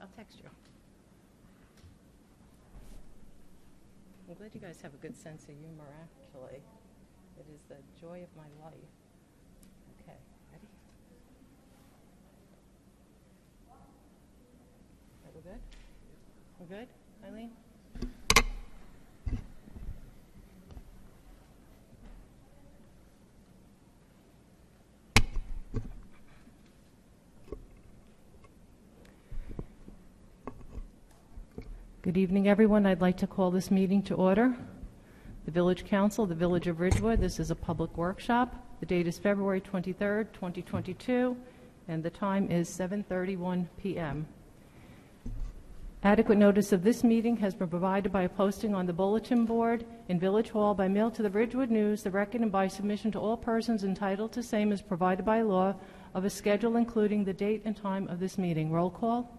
I'll text you. I'm glad you guys have a good sense of humor, actually. It is the joy of my life. Okay, ready? We're good? We're good, Eileen? Good evening, everyone. I'd like to call this meeting to order. The Village Council, the Village of Ridgewood. This is a public workshop. The date is February 23rd, 2022, and the time is 7:31 p.m. Adequate notice of this meeting has been provided by a posting on the bulletin board in Village Hall, by mail to the Ridgewood News, the Record, and by submission to all persons entitled to same as provided by law of a schedule including the date and time of this meeting. Roll call.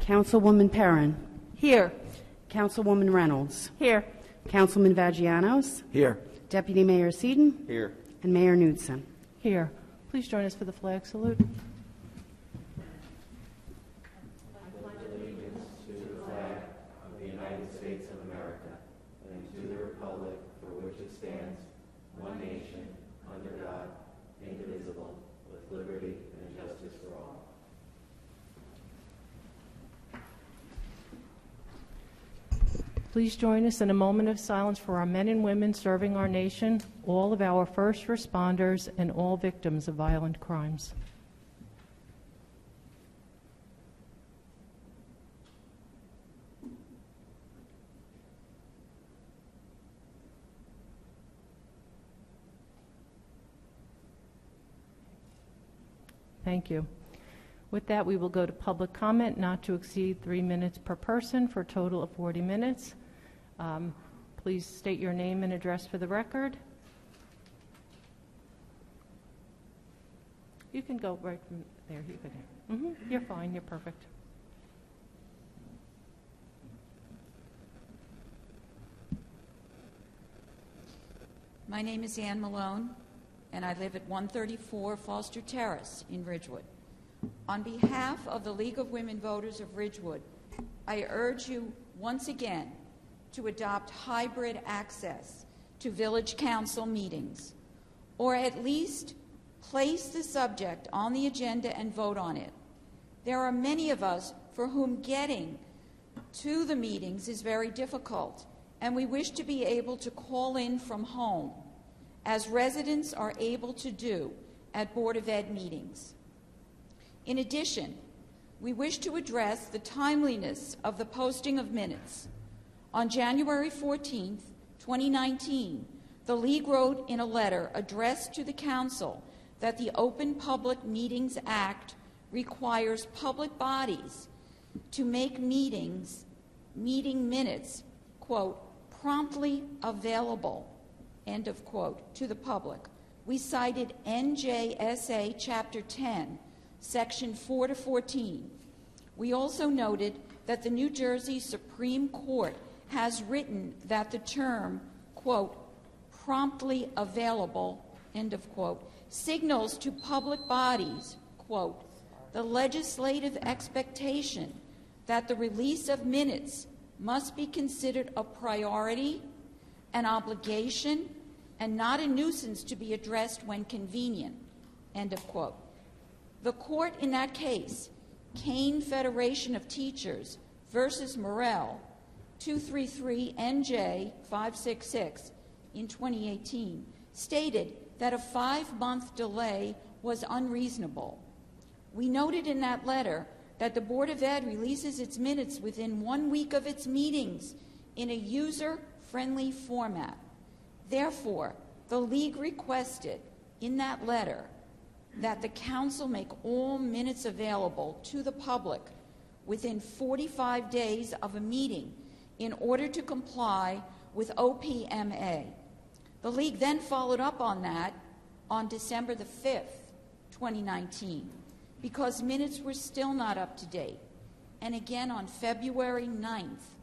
Councilwoman Perrin. Here. Councilwoman Reynolds. Here. Councilman Vagianos. Here. Deputy Mayor Seaton. Here. And Mayor Knudsen. Here. Please join us for the flag salute. Please join us in a moment of silence for our men and women serving our nation, all of our first responders, and all victims of violent crimes. Thank you. With that, we will go to public comment, not to exceed 3 minutes per person, for a total of 40 minutes. Please state your name and address for the record. You can go right from there. You can. You're fine. You're perfect. My name is Ann Malone, and I live at 134 Foster Terrace in Ridgewood. On behalf of the League of Women Voters of Ridgewood, I urge you once again to adopt hybrid access to Village Council meetings, or at least place the subject on the agenda and vote on it. There are many of us for whom getting to the meetings is very difficult, and we wish to be able to call in from home, as residents are able to do at Board of Ed meetings. In addition, we wish to address the timeliness of the posting of minutes. On January 14th, 2019, the League wrote in a letter addressed to the Council that the Open Public Meetings Act requires public bodies to make meeting minutes, quote, promptly available, end of quote, to the public. We cited NJSA Chapter 10, Section 4 to 14. We also noted that the New Jersey Supreme Court has written that the term, quote, promptly available, end of quote, signals to public bodies, quote, the legislative expectation that the release of minutes must be considered a priority, an obligation, and not a nuisance to be addressed when convenient, end of quote. The court in that case, Kane Federation of Teachers versus Morrell, 233 NJ 566 in 2018, stated that a 5-month delay was unreasonable. We noted in that letter that the Board of Ed releases its minutes within 1 week of its meetings in a user-friendly format. Therefore, the League requested in that letter that the Council make all minutes available to the public within 45 days of a meeting in order to comply with OPMA. The League then followed up on that on December the 5th, 2019, because minutes were still not up to date, and again on February 9th,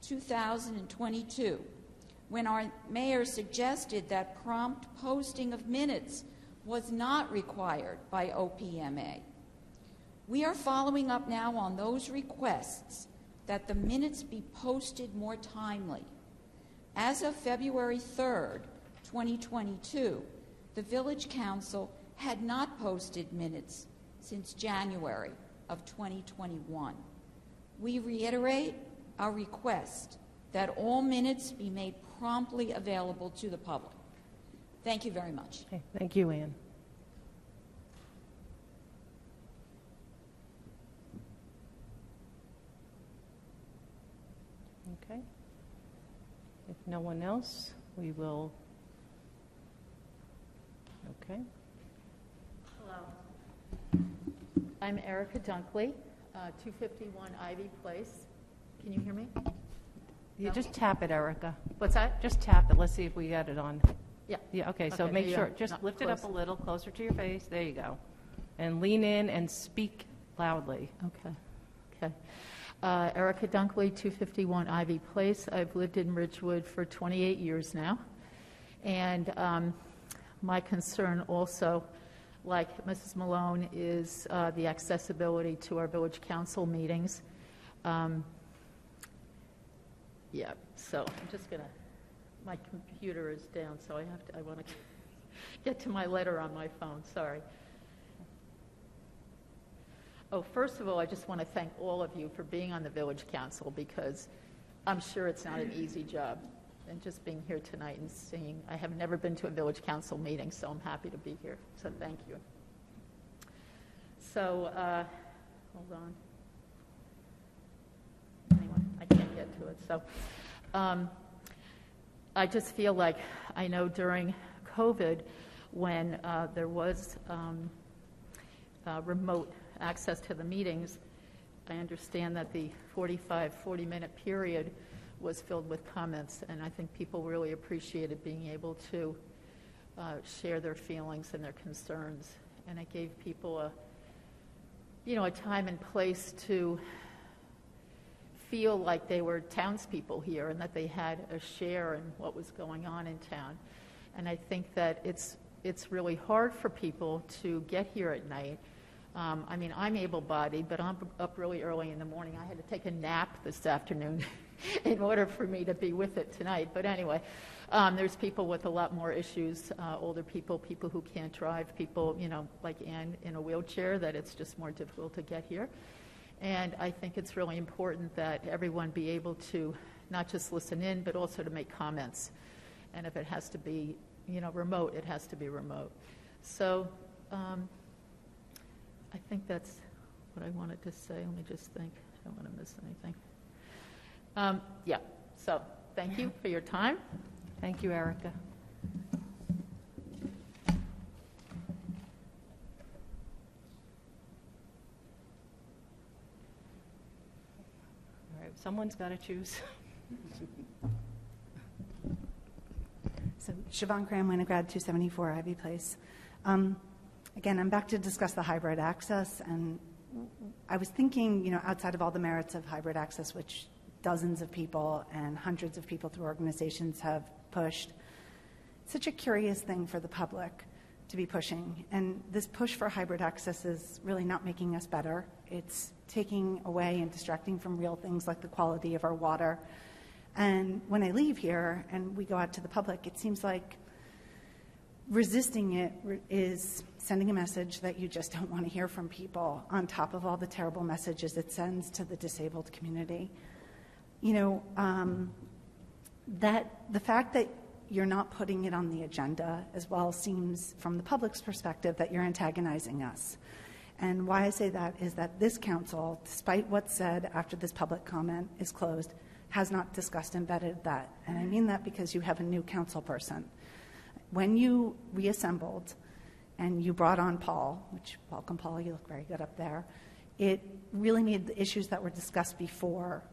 2022, when our mayor suggested that prompt posting of minutes was not required by OPMA. We are following up now on those requests that the minutes be posted more timely. As of February 3rd, 2022, the Village Council had not posted minutes since January of 2021. We reiterate our request that all minutes be made promptly available to the public. Thank you very much. Okay, thank you, Ann. Okay. If no one else, we will. Okay. Hello. I'm Erica Dunkley, 251 Ivy Place. Can you hear me? You No? just tap it, Erica. What's that? Just tap it. Let's see if we got it on. Yeah. Yeah, okay, so Okay, make there you sure, are. just Not lift it up a close. little, closer to your face. There you go. And lean in and speak loudly. Okay. Okay. Erica Dunkley, 251 Ivy Place. I've lived in Ridgewood for 28 years now. And my concern also, like Mrs. Malone, is the accessibility to our village council meetings. Yeah, so I'm just going to, my computer is down, so I want to get to my letter on my phone, sorry. Oh, first of all, I just want to thank all of you for being on the village council, because I'm sure it's not an easy job. And just being here tonight and seeing, I have never been to a village council meeting, so I'm happy to be here. So thank you. So, hold on. Anyway, I can't get to it. So, I just feel like, I know during COVID, when there was remote access to the meetings, I understand that the 40-minute period was filled with comments, and I think people really appreciated being able to share their feelings and their concerns, and it gave people a time and place to feel like they were townspeople here and that they had a share in what was going on in town. And I think that it's really hard for people to get here at night. I mean, I'm able-bodied, but I'm up really early in the morning. I had to take a nap this afternoon in order for me to be with it tonight. But anyway, there's people with a lot more issues, older people, people who can't drive, people, like Ann in a wheelchair, that it's just more difficult to get here. And I think it's really important that everyone be able to not just listen in, but also to make comments. And if it has to be, remote, it has to be remote. So I think that's what I wanted to say. Let me just think. I don't want to miss anything. Yeah, so thank you for your time. Thank you, Erica. All right, someone's got to choose. So, Siobhan Cram, Winograd, 274 Ivy Place. Again, I'm back to discuss the hybrid access, and I was thinking, outside of all the merits of hybrid access, which dozens of people and hundreds of people through organizations have pushed, it's such a curious thing for the public to be pushing. And this push for hybrid access is really not making us better. It's taking away and distracting from real things like the quality of our water. And when I leave here and we go out to the public, it seems like resisting it is sending a message that you just don't want to hear from people, on top of all the terrible messages it sends to the disabled community. That the fact that you're not putting it on the agenda as well seems, from the public's perspective, that you're antagonizing us. And why I say that is that this council, despite what's said after this public comment is closed, has not discussed and vetted that. And I mean that because you have a new council person. When you reassembled and you brought on Paul, which, welcome Paul, you look very good up there, it really made the issues that were discussed before,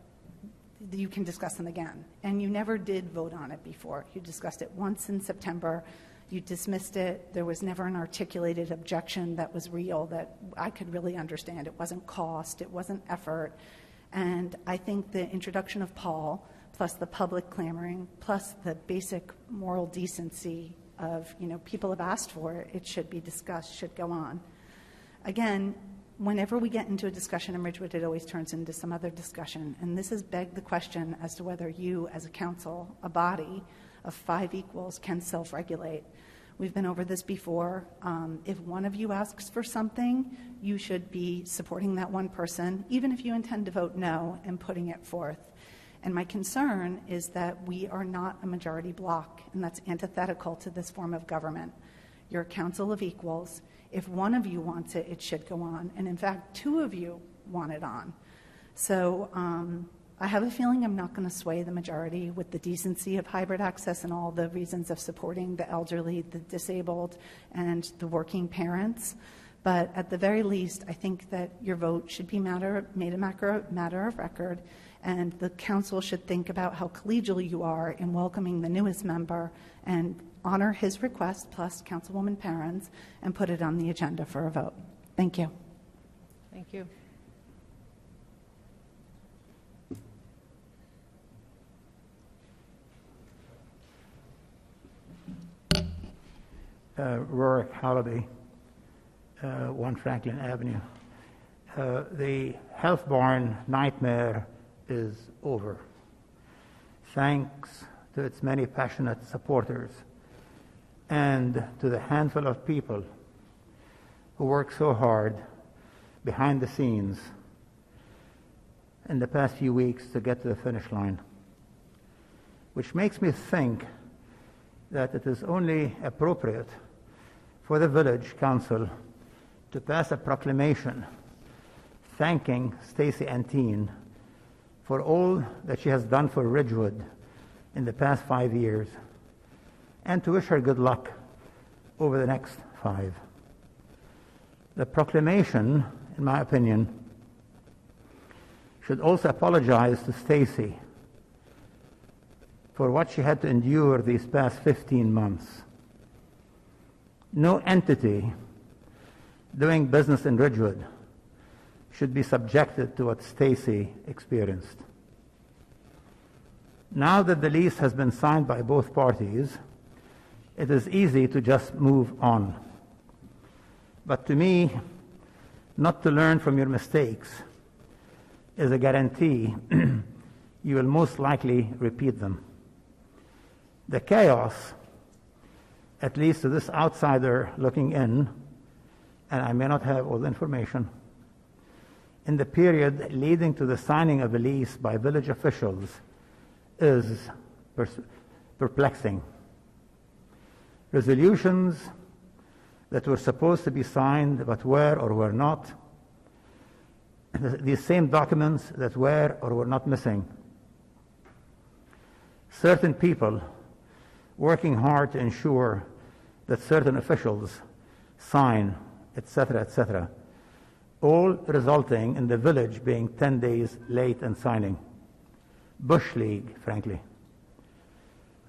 you can discuss them again. And you never did vote on it before. You discussed it once in September. You dismissed it. There was never an articulated objection that was real, that I could really understand. It wasn't cost. It wasn't effort. And I think the introduction of Paul, plus the public clamoring, plus the basic moral decency of, people have asked for it, it should be discussed, should go on. Again, whenever we get into a discussion in Ridgewood, it always turns into some other discussion. And this has begged the question as to whether you, as a council, a body of 5 equals, can self-regulate. We've been over this before. If one of you asks for something, you should be supporting that one person, even if you intend to vote no, and putting it forth. And my concern is that we are not a majority bloc, and that's antithetical to this form of government. You're a council of equals. If one of you wants it, it should go on. And in fact, 2 of you want it on. So I have a feeling I'm not going to sway the majority with the decency of hybrid access and all the reasons of supporting the elderly, the disabled, and the working parents. But at the very least, I think that your vote should be made a matter of record, and the council should think about how collegial you are in welcoming the newest member and honor his request, plus Councilwoman Perrins, and put it on the agenda for a vote. Thank you. Thank you. Rorick Halliday, 1 Franklin Avenue. The health-born nightmare is over, thanks to its many passionate supporters and to the handful of people who work so hard behind the scenes in the past few weeks to get to the finish line, which makes me think that it is only appropriate for the village council to pass a proclamation thanking Stacy Antine for all that she has done for Ridgewood in the past 5 years, and to wish her good luck over the next 5. The proclamation, in my opinion, should also apologize to Stacy for what she had to endure these past 15 months. No entity doing business in Ridgewood should be subjected to what Stacy experienced. Now that the lease has been signed by both parties, it is easy to just move on. But to me, not to learn from your mistakes is a guarantee you will most likely repeat them. The chaos, at least to this outsider looking in, and I may not have all the information, in the period leading to the signing of the lease by village officials is perplexing. Resolutions that were supposed to be signed but were or were not, these same documents that were or were not missing. Certain people working hard to ensure that certain officials sign, etc., etc., all resulting in the village being 10 days late in signing. Bush League, frankly.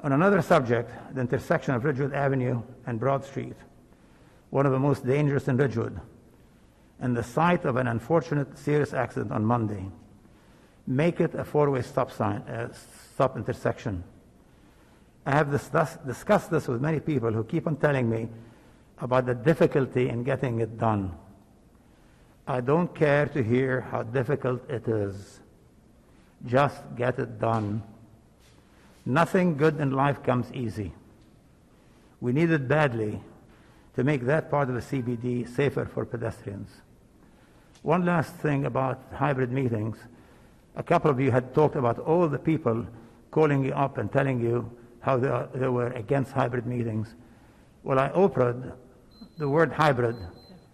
On another subject, the intersection of Ridgewood Avenue and Broad Street, one of the most dangerous in Ridgewood, and the site of an unfortunate serious accident on Monday, make it a 4-way stop intersection. I have discussed this with many people who keep on telling me about the difficulty in getting it done. I don't care to hear how difficult it is. Just get it done. Nothing good in life comes easy. We need it badly to make that part of the CBD safer for pedestrians. One last thing about hybrid meetings. A couple of you had talked about all the people calling you up and telling you how they were against hybrid meetings. Well, I opened the word hybrid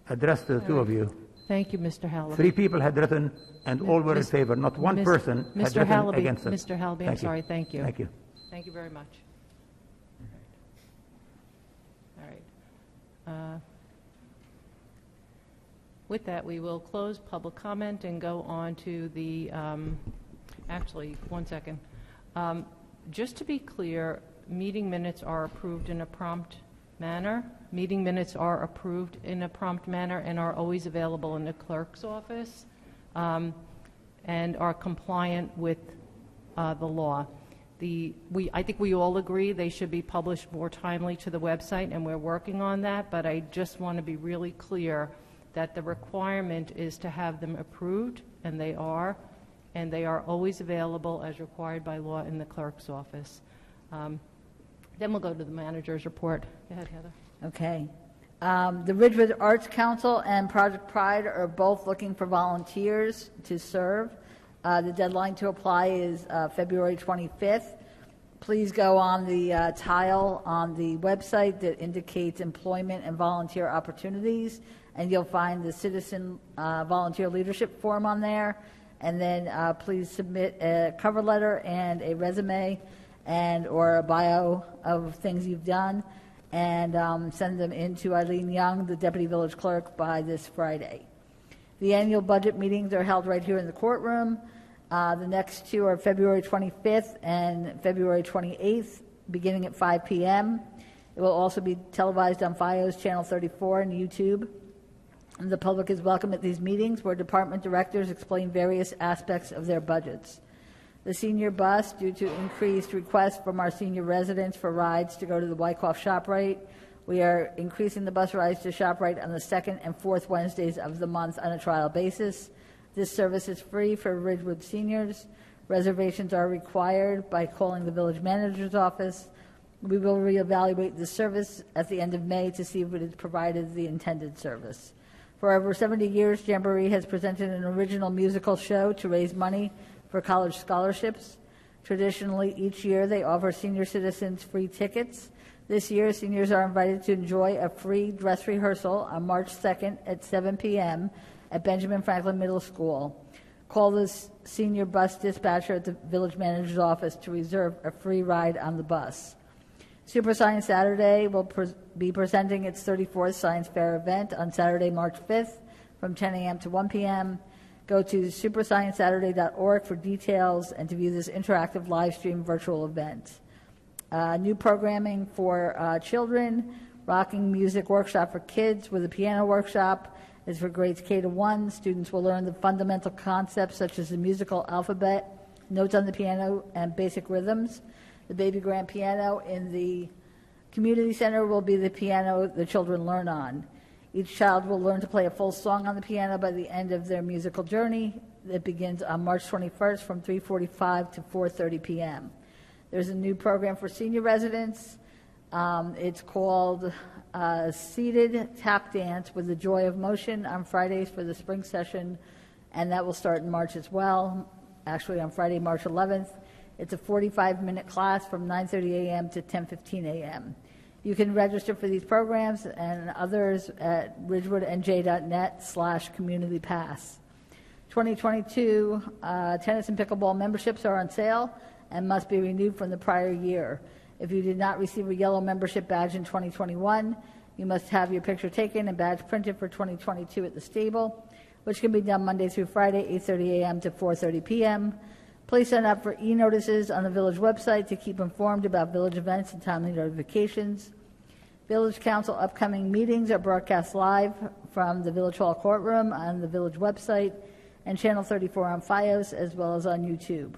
addressed to the 2 of you. Thank you, Mr. Halliday. 3 people had written, and all were in favor. Not one person had written against it. Mr. Halliday, I'm sorry. Thank you. Thank you. Thank you very much. All right. With that, we will close public comment and go on to the, actually, 1 second. Just to be clear, meeting minutes are approved in a prompt manner. Meeting minutes are approved in a prompt manner and are always available in the clerk's office and are compliant with the law. I think we all agree they should be published more timely to the website, and we're working on that, but I just want to be really clear that the requirement is to have them approved, and they are always available as required by law in the clerk's office. Then we'll go to the manager's report. Go ahead, Heather. Okay. The Ridgewood Arts Council and Project Pride are both looking for volunteers to serve. The deadline to apply is February 25th. Please go on the tile on the website that indicates employment and volunteer opportunities, and you'll find the citizen volunteer leadership form on there. And then please submit a cover letter and a resume or a bio of things you've done, and send them in to Eileen Young, the Deputy Village Clerk, by this Friday. The annual budget meetings are held right here in the courtroom. The next two are February 25th and February 28th, beginning at 5 p.m. It will also be televised on FiOS Channel 34 and YouTube. And the public is welcome at these meetings, where department directors explain various aspects of their budgets. The senior bus, due to increased requests from our senior residents for rides to go to the Wyckoff ShopRite, we are increasing the bus rides to ShopRite on the second and fourth Wednesdays of the month on a trial basis. This service is free for Ridgewood seniors. Reservations are required by calling the village manager's office. We will reevaluate the service at the end of May to see if it has provided the intended service. For over 70 years, Jamboree has presented an original musical show to raise money for college scholarships. Traditionally, each year they offer senior citizens free tickets. This year, seniors are invited to enjoy a free dress rehearsal on March 2nd at 7 p.m. at Benjamin Franklin Middle School. Call the senior bus dispatcher at the village manager's office to reserve a free ride on the bus. Super Science Saturday will be presenting its 34th Science Fair event on Saturday, March 5th from 10 a.m. to 1 p.m. Go to supersciencesaturday.org for details and to view this interactive live stream virtual event. New programming for children, rocking music workshop for kids with a piano workshop is for grades K to 1. Students will learn the fundamental concepts such as the musical alphabet, notes on the piano, and basic rhythms. The baby grand piano in the community center will be the piano the children learn on. Each child will learn to play a full song on the piano by the end of their musical journey. It begins on March 21st from 3:45 to 4:30 p.m. There's a new program for senior residents. It's called Seated Tap Dance with the Joy of Motion on Fridays for the spring session, and that will start in March as well, actually on Friday, March 11th. It's a 45-minute class from 9:30 a.m. to 10:15 a.m. You can register for these programs and others at ridgewoodnj.net/communitypass. 2022 tennis and pickleball memberships are on sale and must be renewed from the prior year. If you did not receive a yellow membership badge in 2021, you must have your picture taken and badge printed for 2022 at the stable, which can be done Monday through Friday, 8:30 a.m. to 4:30 p.m. Please sign up for e-notices on the village website to keep informed about village events and timely notifications. Village Council upcoming meetings are broadcast live from the Village Hall courtroom on the village website and Channel 34 on FiOS, as well as on YouTube.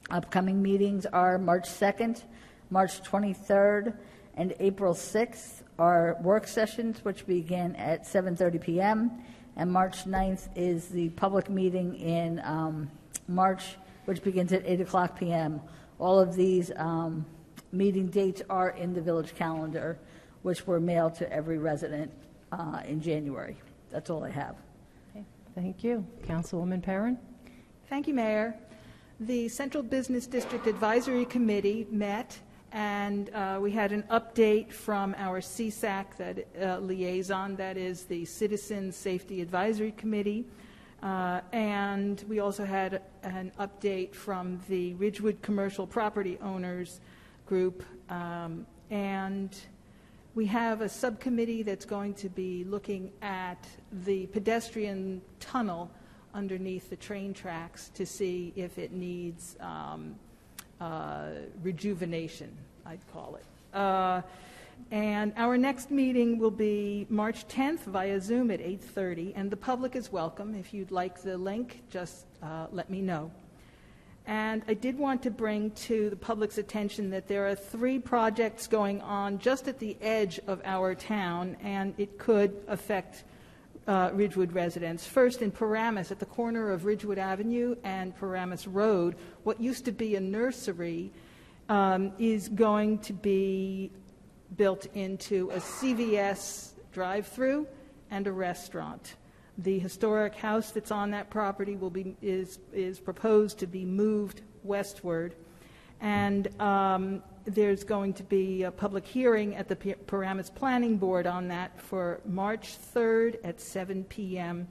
Upcoming meetings are March 2nd, March 23rd, and April 6th are work sessions, which begin at 7:30 p.m., and March 9th is the public meeting in March, which begins at 8 o'clock p.m. All of these meeting dates are in the village calendar, which were mailed to every resident in January. That's all I have. Okay. Thank you. Councilwoman Perrin? Thank you, Mayor. The Central Business District Advisory Committee met, and we had an update from our CSAC that, liaison, that is the Citizen Safety Advisory Committee. And we also had an update from the Ridgewood Commercial Property Owners Group. And we have a subcommittee that's going to be looking at the pedestrian tunnel underneath the train tracks to see if it needs rejuvenation, I'd call it. And our next meeting will be March 10th via Zoom at 8:30, and the public is welcome. If you'd like the link, just let me know. And I did want to bring to the public's attention that there are 3 projects going on just at the edge of our town, and it could affect Ridgewood residents. First, in Paramus, at the corner of Ridgewood Avenue and Paramus Road, what used to be a nursery is going to be built into a CVS drive-through and a restaurant. The historic house that's on that property is proposed to be moved westward, and there's going to be a public hearing at the Paramus Planning Board on that for March 3rd at 7 p.m.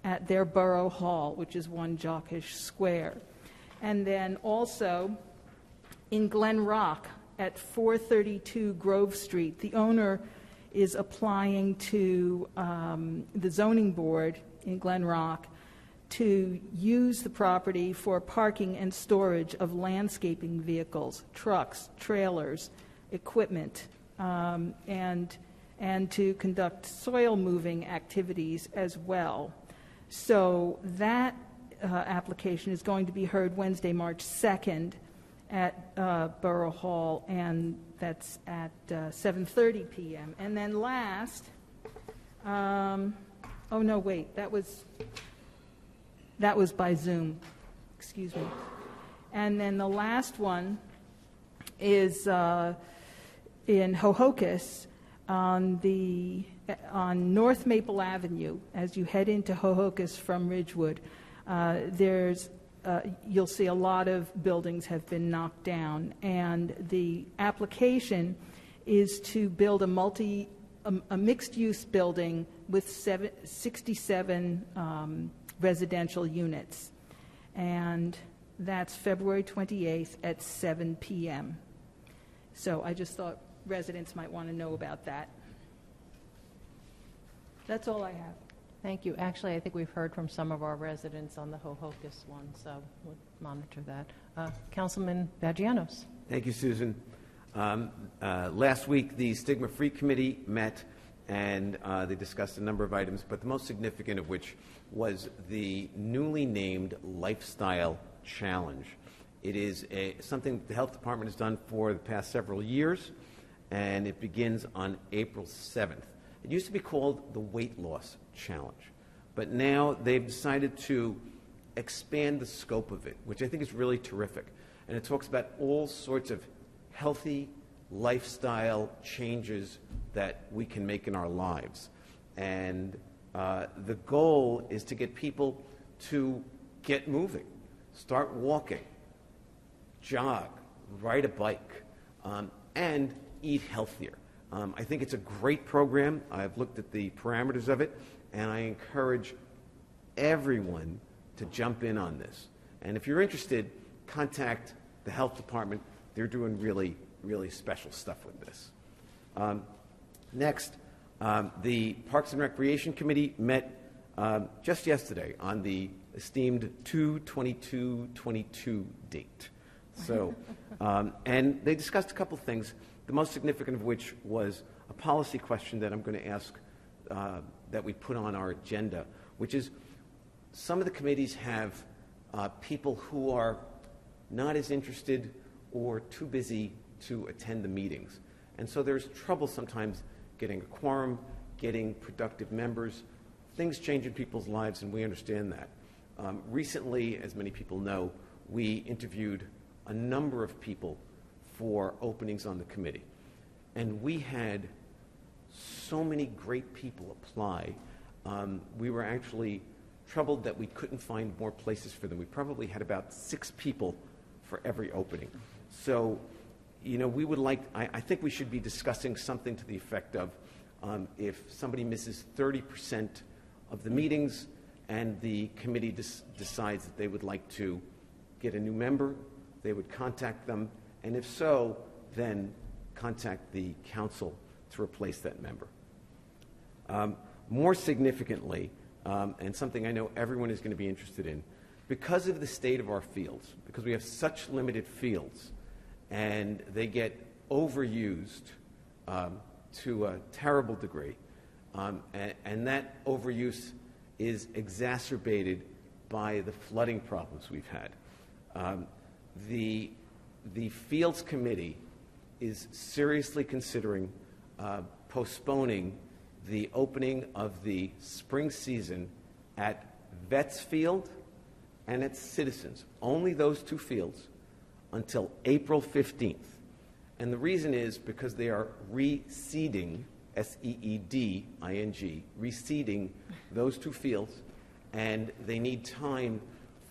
at their Borough Hall, which is 1 Jockish Square. And then also in Glen Rock at 432 Grove Street, the owner is applying to the zoning board in Glen Rock to use the property for parking and storage of landscaping vehicles, trucks, trailers, equipment, and to conduct soil moving activities as well. So that application is going to be heard Wednesday, March 2nd at Borough Hall, and that's at 7:30 p.m. And then last, oh no, wait, that was by Zoom, excuse me. And then the last one is in Hohokus on North Maple Avenue. As you head into Hohokus from Ridgewood, you'll see a lot of buildings have been knocked down, and the application is to build a mixed-use building with 67 residential units, and that's February 28th at 7 p.m. So I just thought residents might want to know about that. That's all I have. Thank you. Actually, I think we've heard from some of our residents on the Hohokus one, so we'll monitor that. Councilman Vagianos. Thank you, Susan. Last week, the Stigma-Free Committee met, and they discussed a number of items, but the most significant of which was the newly named Lifestyle Challenge. It is something the Health Department has done for the past several years, and it begins on April 7th. It used to be called the Weight Loss Challenge, but now they've decided to expand the scope of it, which I think is really terrific. And it talks about all sorts of healthy lifestyle changes that we can make in our lives. And the goal is to get people to get moving, start walking, jog, ride a bike, and eat healthier. I think it's a great program. I've looked at the parameters of it, and I encourage everyone to jump in on this. And if you're interested, contact the health department. They're doing really, really special stuff with this. Next, the Parks and Recreation Committee met just yesterday on the esteemed 2/22/22 date. So, and they discussed a couple things, the most significant of which was a policy question that I'm going to ask that we put on our agenda, which is some of the committees have people who are not as interested or too busy to attend the meetings. And so there's trouble sometimes getting a quorum, getting productive members. Things change in people's lives, and we understand that. Recently, as many people know, we interviewed a number of people for openings on the committee. And we had so many great people apply. We were actually troubled that we couldn't find more places for them. We probably had about 6 people for every opening. So, you know, we would like, I think we should be discussing something to the effect of if somebody misses 30% of the meetings and the committee decides that they would like to get a new member, they would contact them, and if so, then contact the council to replace that member. More significantly, and something I know everyone is going to be interested in, because of the state of our fields, because we have such limited fields, and they get overused to a terrible degree, and that overuse is exacerbated by the flooding problems we've had. The Fields Committee is seriously considering postponing the opening of the spring season at Vets Field and at Citizens, only those two fields, until April 15th. And the reason is because they are reseeding, S-E-E-D-I-N-G, reseeding those two fields, and they need time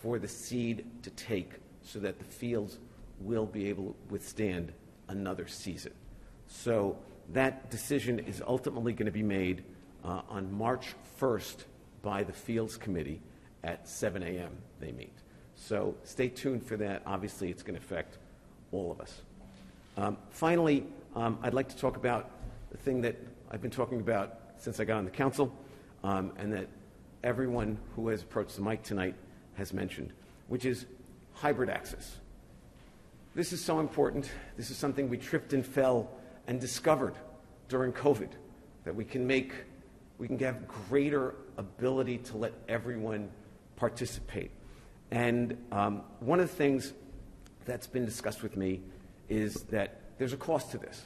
for the seed to take so that the fields will be able to withstand another season. So that decision is ultimately going to be made on March 1st by the Fields Committee at 7 a.m. they meet. So stay tuned for that. Obviously, it's going to affect all of us. Finally, I'd like to talk about the thing that I've been talking about since I got on the council, and that everyone who has approached the mic tonight has mentioned, which is hybrid access. This is so important. This is something we tripped and fell and discovered during COVID, that we can have greater ability to let everyone participate. And one of the things that's been discussed with me is that there's a cost to this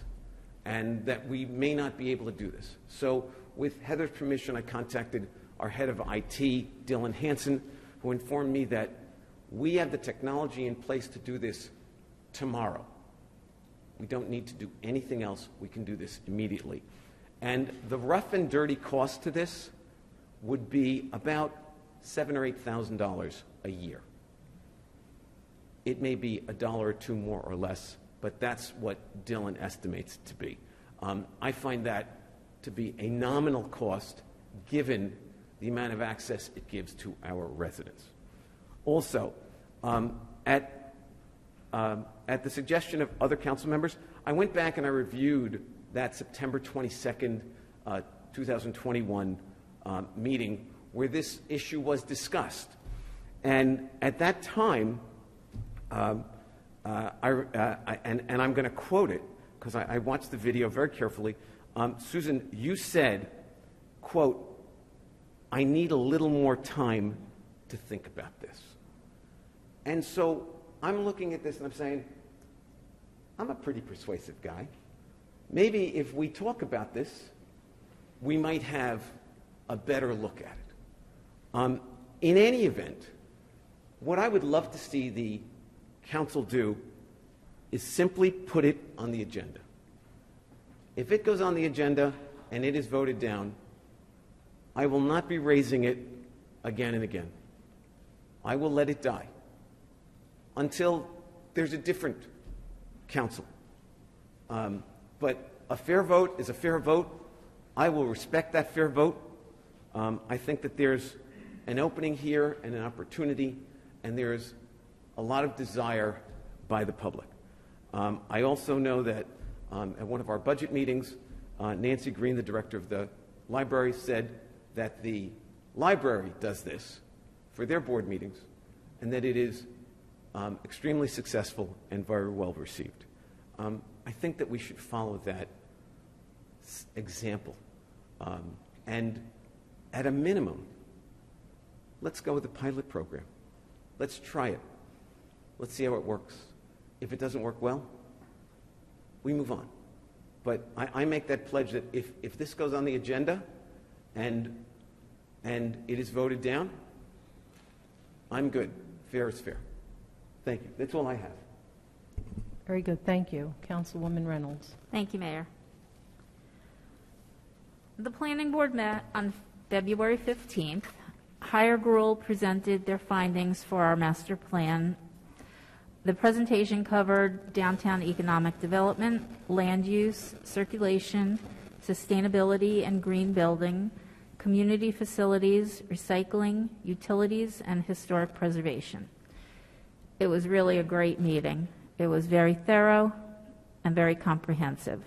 and that we may not be able to do this. So with Heather's permission, I contacted our head of IT, Dylan Hansen, who informed me that we have the technology in place to do this tomorrow. We don't need to do anything else. We can do this immediately. And the rough and dirty cost to this would be about $7,000 or $8,000 a year. It may be $1 or $2 more or less, but that's what Dylan estimates to be. I find that to be a nominal cost given the amount of access it gives to our residents. Also, at the suggestion of other council members, I went back and I reviewed that September 22nd, 2021 meeting where this issue was discussed. And at that time, and I'm going to quote it because I watched the video very carefully. Susan, you said, quote, "I need a little more time to think about this." And so I'm looking at this and I'm saying, I'm a pretty persuasive guy. Maybe if we talk about this, we might have a better look at it. In any event, what I would love to see the council do is simply put it on the agenda. If it goes on the agenda and it is voted down, I will not be raising it again and again. I will let it die until there's a different council. But a fair vote is a fair vote. I will respect that fair vote. I think that there's an opening here and an opportunity, and there's a lot of desire by the public. I also know that at one of our budget meetings, Nancy Green, the director of the library, said that the library does this for their board meetings and that it is extremely successful and very well received. I think that we should follow that example. And at a minimum, let's go with the pilot program. Let's try it. Let's see how it works. If it doesn't work well, we move on. But I make that pledge that if this goes on the agenda and it is voted down, I'm good. Fair is fair. Thank you. That's all I have. Very good. Thank you. Councilwoman Reynolds. Thank you, Mayor. The Planning Board met on February 15th. Higher Gruel presented their findings for our master plan. The presentation covered downtown economic development, land use, circulation, sustainability and green building, community facilities, recycling, utilities, and historic preservation. It was really a great meeting. It was very thorough and very comprehensive.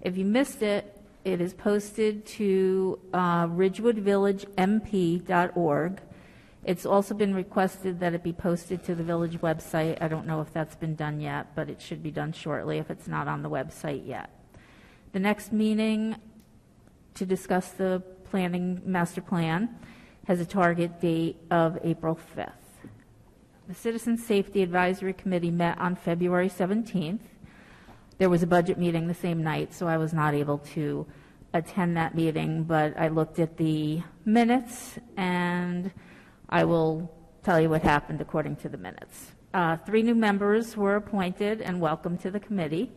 If you missed it, it is posted to ridgewoodvillagemp.org. It's also been requested that it be posted to the village website. I don't know if that's been done yet, but it should be done shortly if it's not on the website yet. The next meeting to discuss the master plan has a target date of April 5th. The Citizen Safety Advisory Committee met on February 17th. There was a budget meeting the same night, so I was not able to attend that meeting, but I looked at the minutes, and I will tell you what happened according to the minutes. 3 new members were appointed and welcome to the committee.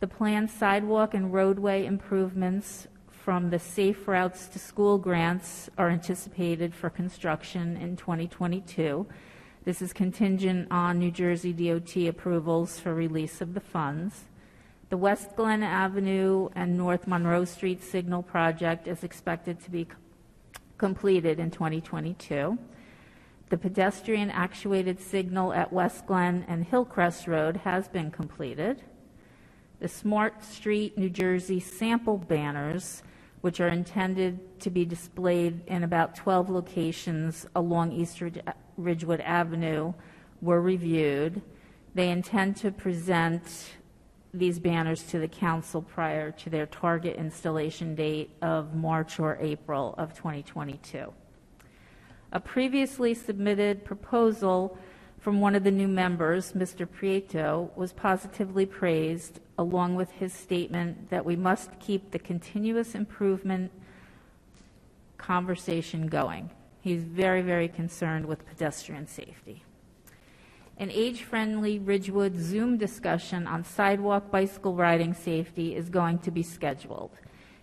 The planned sidewalk and roadway improvements from the Safe Routes to School grants are anticipated for construction in 2022. This is contingent on New Jersey DOT approvals for release of the funds. The West Glen Avenue and North Monroe Street signal project is expected to be completed in 2022. The pedestrian actuated signal at West Glen and Hillcrest Road has been completed. The Smart Street New Jersey sample banners, which are intended to be displayed in about 12 locations along East Ridgewood Avenue, were reviewed. They intend to present these banners to the council prior to their target installation date of March or April of 2022. A previously submitted proposal from one of the new members, Mr. Prieto, was positively praised, along with his statement that we must keep the continuous improvement conversation going. He's very, very concerned with pedestrian safety. An age-friendly Ridgewood Zoom discussion on sidewalk bicycle riding safety is going to be scheduled.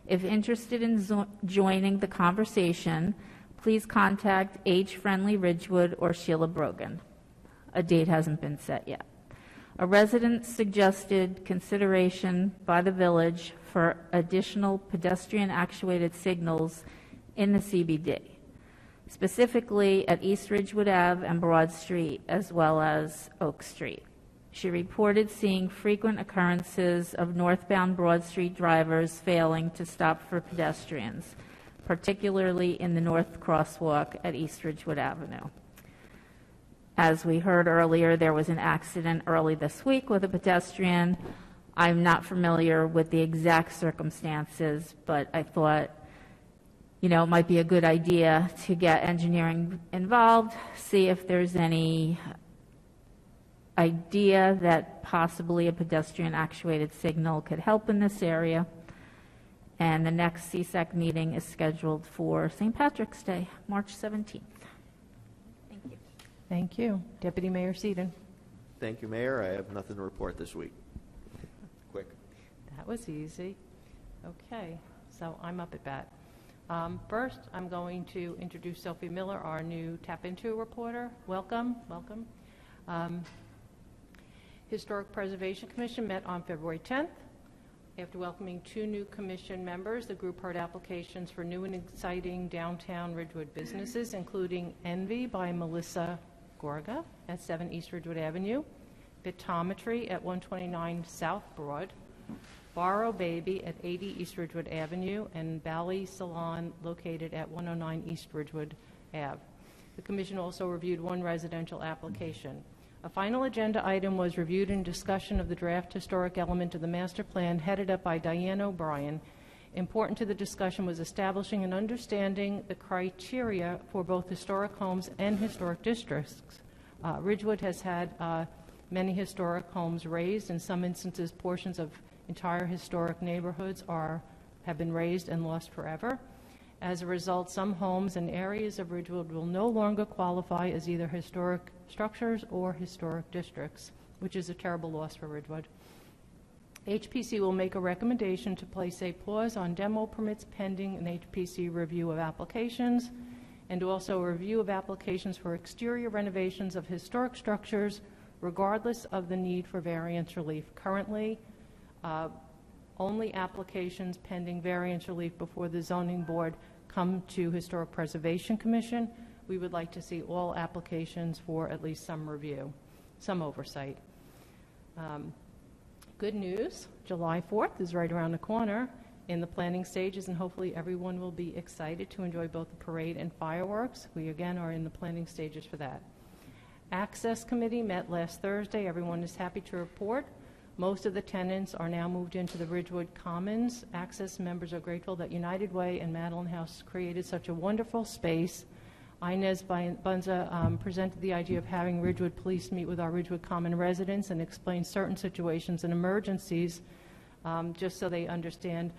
If interested in joining the conversation, please contact Age-Friendly Ridgewood or Sheila Brogan. A date hasn't been set yet. A resident suggested consideration by the village for additional pedestrian-actuated signals in the CBD, specifically at East Ridgewood Ave and Broad Street, as well as Oak Street. She reported seeing frequent occurrences of northbound Broad Street drivers failing to stop for pedestrians, particularly in the north crosswalk at East Ridgewood Avenue. As we heard earlier, there was an accident early this week with a pedestrian. I'm not familiar with the exact circumstances, but I thought, it might be a good idea to get engineering involved, see if there's any idea that possibly a pedestrian-actuated signal could help in this area. And the next CSAC meeting is scheduled for St. Patrick's Day, March 17th. Thank you. Thank you. Deputy Mayor Seaton. Thank you, Mayor. I have nothing to report this week. Quick. That was easy. Okay, so I'm up at bat. First, I'm going to introduce Sophie Miller, our new Tap Into reporter. Welcome, welcome. Historic Preservation Commission met on February 10th. After welcoming 2 new commission members, the group heard applications for new and exciting downtown Ridgewood businesses, including Envy by Melissa Gorga at 7 East Ridgewood Avenue, Bitometry at 129 South Broad, Borrow Baby at 80 East Ridgewood Avenue, and Bally Salon located at 109 East Ridgewood Ave. The commission also reviewed 1 residential application. A final agenda item was reviewed and discussion of the draft historic element of the master plan headed up by Diane O'Brien. Important to the discussion was establishing and understanding the criteria for both historic homes and historic districts. Ridgewood has had many historic homes razed. In some instances, portions of entire historic neighborhoods have been razed and lost forever. As a result, some homes and areas of Ridgewood will no longer qualify as either historic structures or historic districts, which is a terrible loss for Ridgewood. HPC will make a recommendation to place a pause on demo permits pending an HPC review of applications, and also a review of applications for exterior renovations of historic structures, regardless of the need for variance relief. Currently, only applications pending variance relief before the zoning board come to Historic Preservation Commission. We would like to see all applications for at least some review, some oversight. Good news, July 4th is right around the corner in the planning stages, and hopefully everyone will be excited to enjoy both the parade and fireworks. We again are in the planning stages for that. Access Committee met last Thursday. Everyone is happy to report most of the tenants are now moved into the Ridgewood Commons. Access members are grateful that United Way and Madeline House created such a wonderful space. Inez Bunza presented the idea of having Ridgewood Police meet with our Ridgewood Common residents and explain certain situations and emergencies just so they understand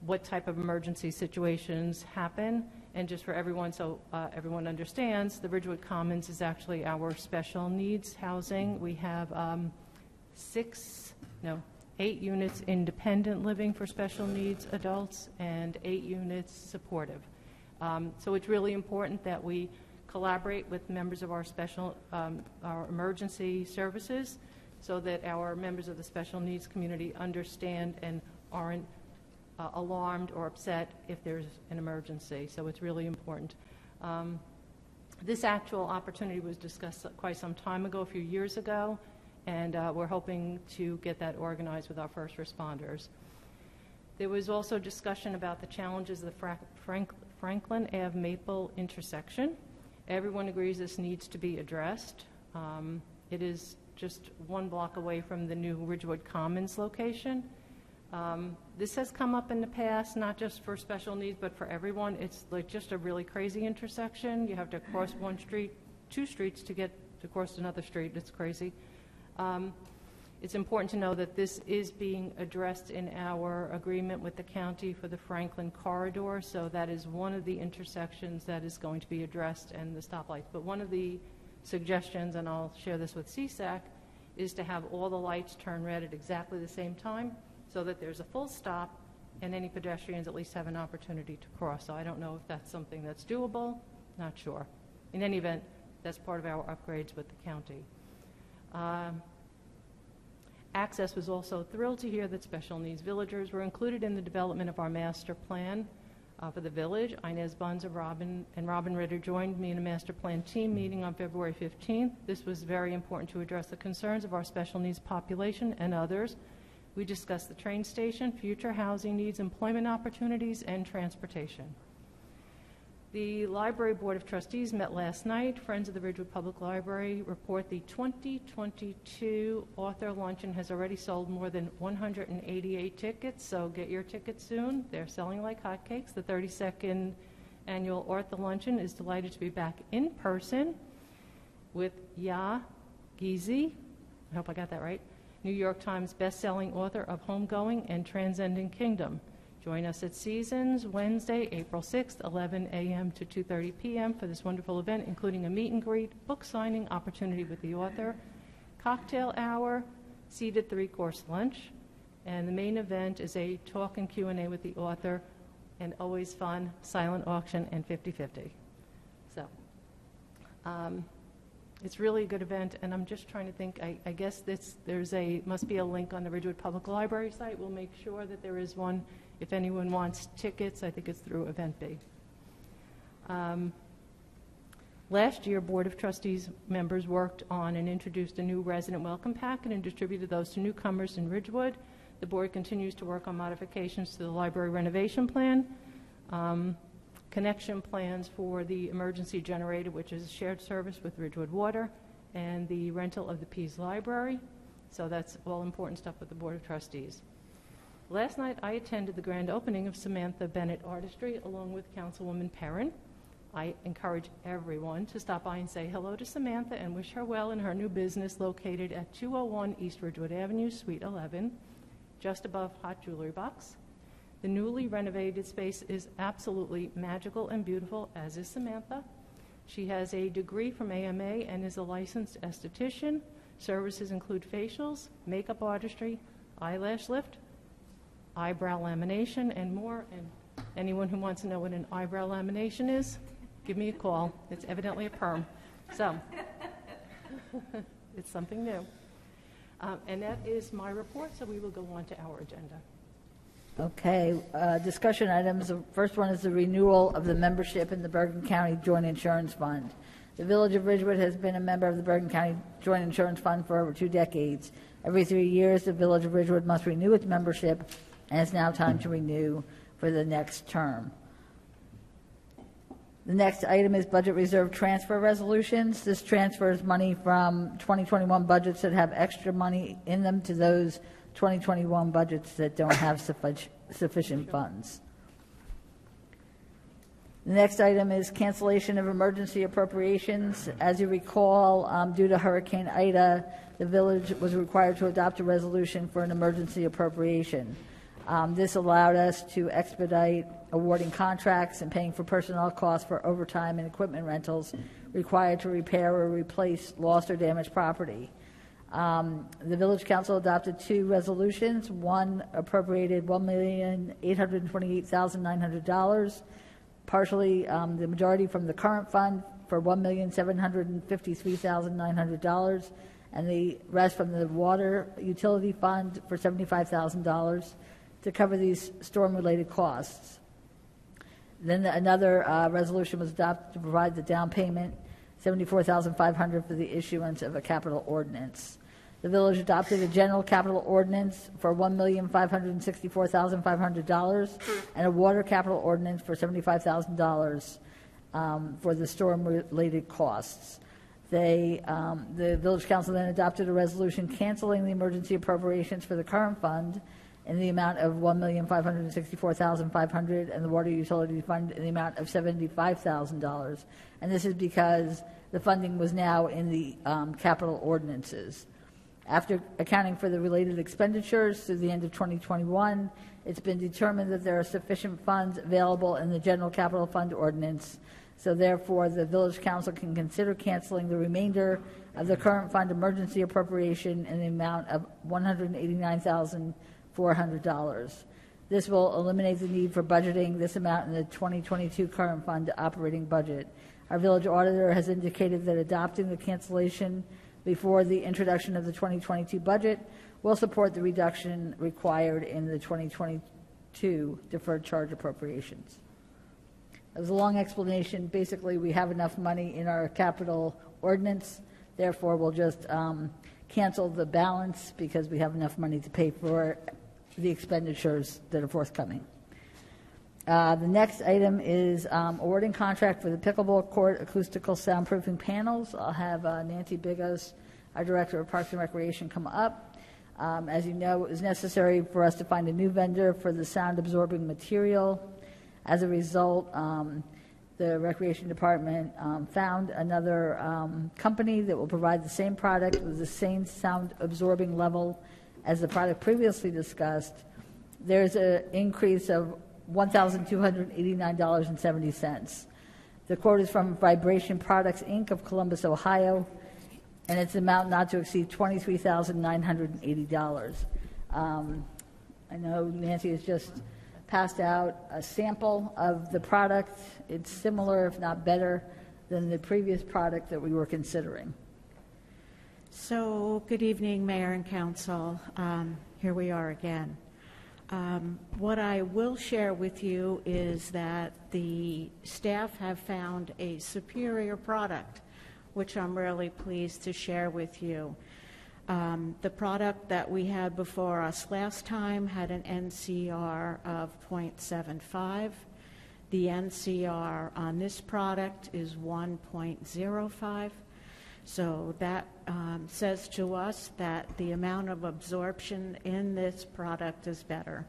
what type of emergency situations happen. And just for everyone, so everyone understands, the Ridgewood Commons is actually our special needs housing. We have 8 units independent living for special needs adults and 8 units supportive. So it's really important that we collaborate with members of our our emergency services so that our members of the special needs community understand and aren't alarmed or upset if there's an emergency. So it's really important. This actual opportunity was discussed quite some time ago, a few years ago, and we're hoping to get that organized with our first responders. There was also discussion about the challenges of the Franklin Ave Maple intersection. Everyone agrees this needs to be addressed. It is just 1 block away from the new Ridgewood Commons location. This has come up in the past, not just for special needs, but for everyone. It's like just a really crazy intersection. You have to cross 1 street, 2 streets to get to cross another street. It's crazy. It's important to know that this is being addressed in our agreement with the county for the Franklin corridor, so that is one of the intersections that is going to be addressed, and the stoplights. But one of the suggestions, and I'll share this with CSAC, is to have all the lights turn red at exactly the same time so that there's a full stop and any pedestrians at least have an opportunity to cross. So I don't know if that's something that's doable, not sure. In any event, that's part of our upgrades with the county. Access was also thrilled to hear that special needs villagers were included in the development of our master plan for the village. Inez Bunz and Robin Ritter joined me in a master plan team meeting on February 15th. This was very important to address the concerns of our special needs population and others. We discussed the train station, future housing needs, employment opportunities, and transportation. The Library Board of Trustees met last night. Friends of the Ridgewood Public Library report the 2022 author luncheon has already sold more than 188 tickets, so get your tickets soon. They're selling like hotcakes. The 32nd annual author luncheon is delighted to be back in person with Hvac, I hope I got that right, New York Times best-selling author of Homegoing and Transcending Kingdom. Join us at Seasons Wednesday, April 6th, 11 a.m. to 2:30 p.m. for this wonderful event, including a meet and greet, book signing opportunity with the author, cocktail hour, seated 3-course lunch, and the main event is a talk and Q&A with the author, and always fun, silent auction, and 50-50. So it's really a good event, and I'm just trying to think, I guess must be a link on the Ridgewood Public Library site. We'll make sure that there is one. If anyone wants tickets, I think it's through Event B. Last year, Board of Trustees members worked on and introduced a new resident welcome packet and distributed those to newcomers in Ridgewood. The board continues to work on modifications to the library renovation plan, connection plans for the emergency generator, which is a shared service with Ridgewood Water, and the rental of the Pease Library. So that's all important stuff with the Board of Trustees. Last night, I attended the grand opening of Samantha Bennett Artistry along with Councilwoman Perrin. I encourage everyone to stop by and say hello to Samantha and wish her well in her new business located at 201 East Ridgewood Avenue, Suite 11, just above Hot Jewelry Box. The newly renovated space is absolutely magical and beautiful, as is Samantha. She has a degree from AMA and is a licensed esthetician. Services include facials, makeup artistry, eyelash lift, eyebrow lamination, and more. And anyone who wants to know what an eyebrow lamination is, give me a call. It's evidently a perm. So it's something new. And that is my report, so we will go on to our agenda. Okay, discussion items. The first one is the renewal of the membership in the Bergen County Joint Insurance Fund. The Village of Ridgewood has been a member of the Bergen County Joint Insurance Fund for over 2 decades. Every 3 years, the Village of Ridgewood must renew its membership, and it's now time to renew for the next term. The next item is budget reserve transfer resolutions. This transfers money from 2021 budgets that have extra money in them to those 2021 budgets that don't have sufficient funds. The next item is cancellation of emergency appropriations. As you recall, due to Hurricane Ida, the village was required to adopt a resolution for an emergency appropriation. This allowed us to expedite awarding contracts and paying for personnel costs for overtime and equipment rentals required to repair or replace lost or damaged property. The Village Council adopted 2 resolutions. One appropriated $1,828,900, partially the majority from the current fund for $1,753,900, and the rest from the Water Utility Fund for $75,000 to cover these storm-related costs. Then another resolution was adopted to provide the down payment, $74,500 for the issuance of a capital ordinance. The village adopted a general capital ordinance for $1,564,500 and a water capital ordinance for $75,000 for the storm-related costs. The village council then adopted a resolution canceling the emergency appropriations for the current fund in the amount of $1,564,500 and the water utility fund in the amount of $75,000. And this is because the funding was now in the capital ordinances. After accounting for the related expenditures through the end of 2021, it's been determined that there are sufficient funds available in the general capital fund ordinance. So therefore, the village council can consider canceling the remainder of the current fund emergency appropriation in the amount of $189,400. This will eliminate the need for budgeting this amount in the 2022 current fund operating budget. Our village auditor has indicated that adopting the cancellation before the introduction of the 2022 budget will support the reduction required in the 2022 deferred charge appropriations. It was a long explanation. Basically, we have enough money in our capital ordinance. Therefore, we'll just cancel the balance because we have enough money to pay for the expenditures that are forthcoming. The next item is awarding contract for the pickleball court acoustical soundproofing panels. I'll have Nancy Bigos, our Director of Parks and Recreation, come up. As you know, it was necessary for us to find a new vendor for the sound-absorbing material. As a result, the Recreation Department found another company that will provide the same product with the same sound-absorbing level as the product previously discussed. There's an increase of $1,289.70. The quote is from Vibration Products, Inc. of Columbus, Ohio, and its amount not to exceed $23,980. I know Nancy has just passed out a sample of the product. It's similar, if not better, than the previous product that we were considering. So, good evening, Mayor and Council. Here we are again. What I will share with you is that the staff have found a superior product, which I'm really pleased to share with you. The product that we had before us last time had an NCR of 0.75. The NCR on this product is 1.05. So that says to us that the amount of absorption in this product is better.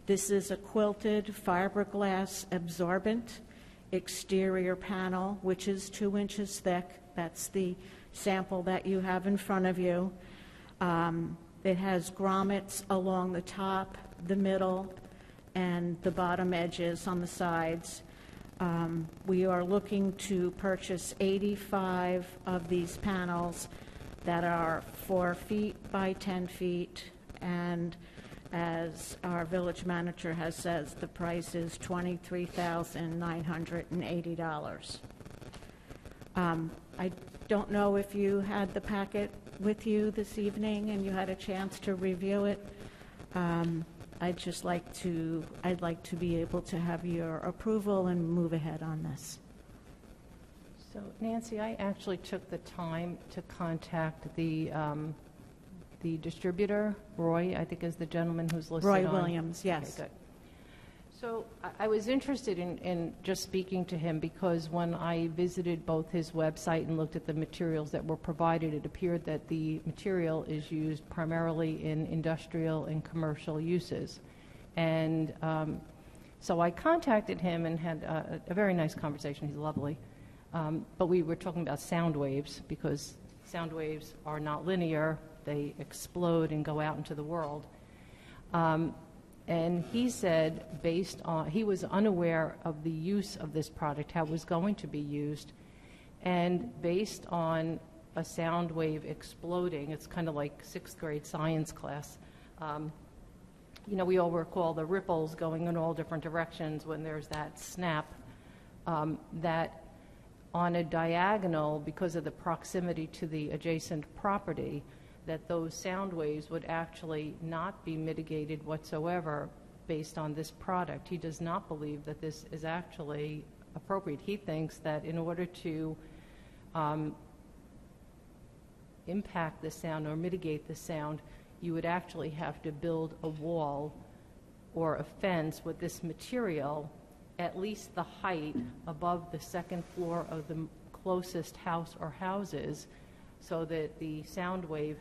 This is a quilted fiberglass absorbent exterior panel, which is 2 inches thick. That's the sample that you have in front of you. It has grommets along the top, the middle, and the bottom edges on the sides. We are looking to purchase 85 of these panels that are 4 feet by 10 feet, and as our village manager has said, the price is $23,980. I don't know if you had the packet with you this evening and you had a chance to review it. I'd like to be able to have your approval and move ahead on this. So, Nancy, I actually took the time to contact the distributor, Roy, I think is the gentleman who's listed Roy on. Williams, yes. Okay, good. So I was interested in just speaking to him because when I visited both his website and looked at the materials that were provided, it appeared that the material is used primarily in industrial and commercial uses. And so I contacted him and had a very nice conversation. He's lovely. But we were talking about sound waves because sound waves are not linear. They explode and go out into the world. And he said, he was unaware of the use of this product, how it was going to be used, and based on a sound wave exploding, it's kind of like sixth grade science class. We all recall the ripples going in all different directions when there's that snap, that on a diagonal, because of the proximity to the adjacent property, that those sound waves would actually not be mitigated whatsoever based on this product. He does not believe that this is actually appropriate. He thinks that in order to impact the sound or mitigate the sound, you would actually have to build a wall or a fence with this material at least the height above the second floor of the closest house or houses, so that the sound wave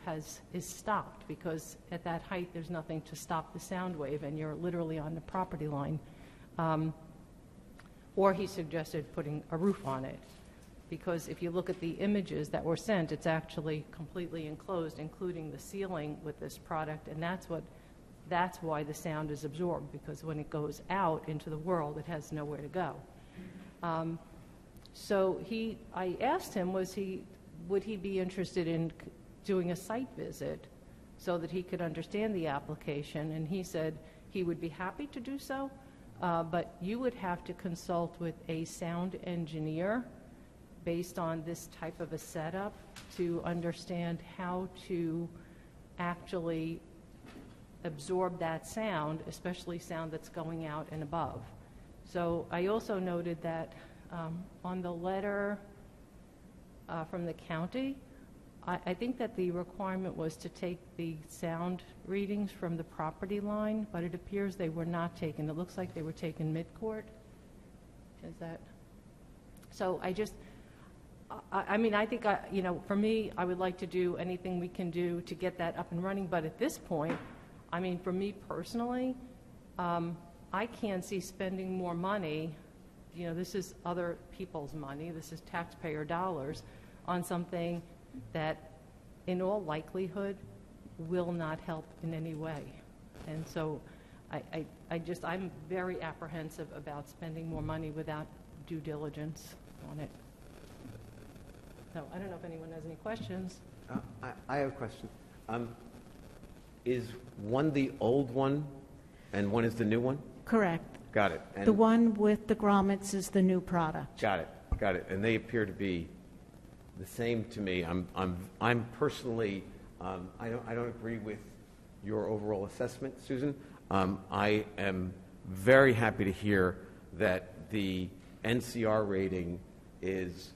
is stopped, because at that height there's nothing to stop the sound wave and you're literally on the property line. Or he suggested putting a roof on it, because if you look at the images that were sent, it's actually completely enclosed, including the ceiling with this product, and that's why the sound is absorbed, because when it goes out into the world, it has nowhere to go. So I asked him, would he be interested in doing a site visit so that he could understand the application? And he said he would be happy to do so, but you would have to consult with a sound engineer based on this type of a setup to understand how to actually absorb that sound, especially sound that's going out and above. So I also noted that on the letter from the county, I think that the requirement was to take the sound readings from the property line, but it appears they were not taken. It looks like they were taken mid-court. Is that? So I think, for me, I would like to do anything we can do to get that up and running, but at this point, for me personally, I can't see spending more money. This is other people's money. This is taxpayer dollars on something that, in all likelihood, will not help in any way. And so I'm very apprehensive about spending more money without due diligence on it. So I don't know if anyone has any questions. I have a question. Is one the old one and one is the new one? Correct. Got it. And the one with the grommets is the new product. Got it. And they appear to be the same to me. I'm personally, I don't agree with your overall assessment, Susan. I am very happy to hear that the NCR rating is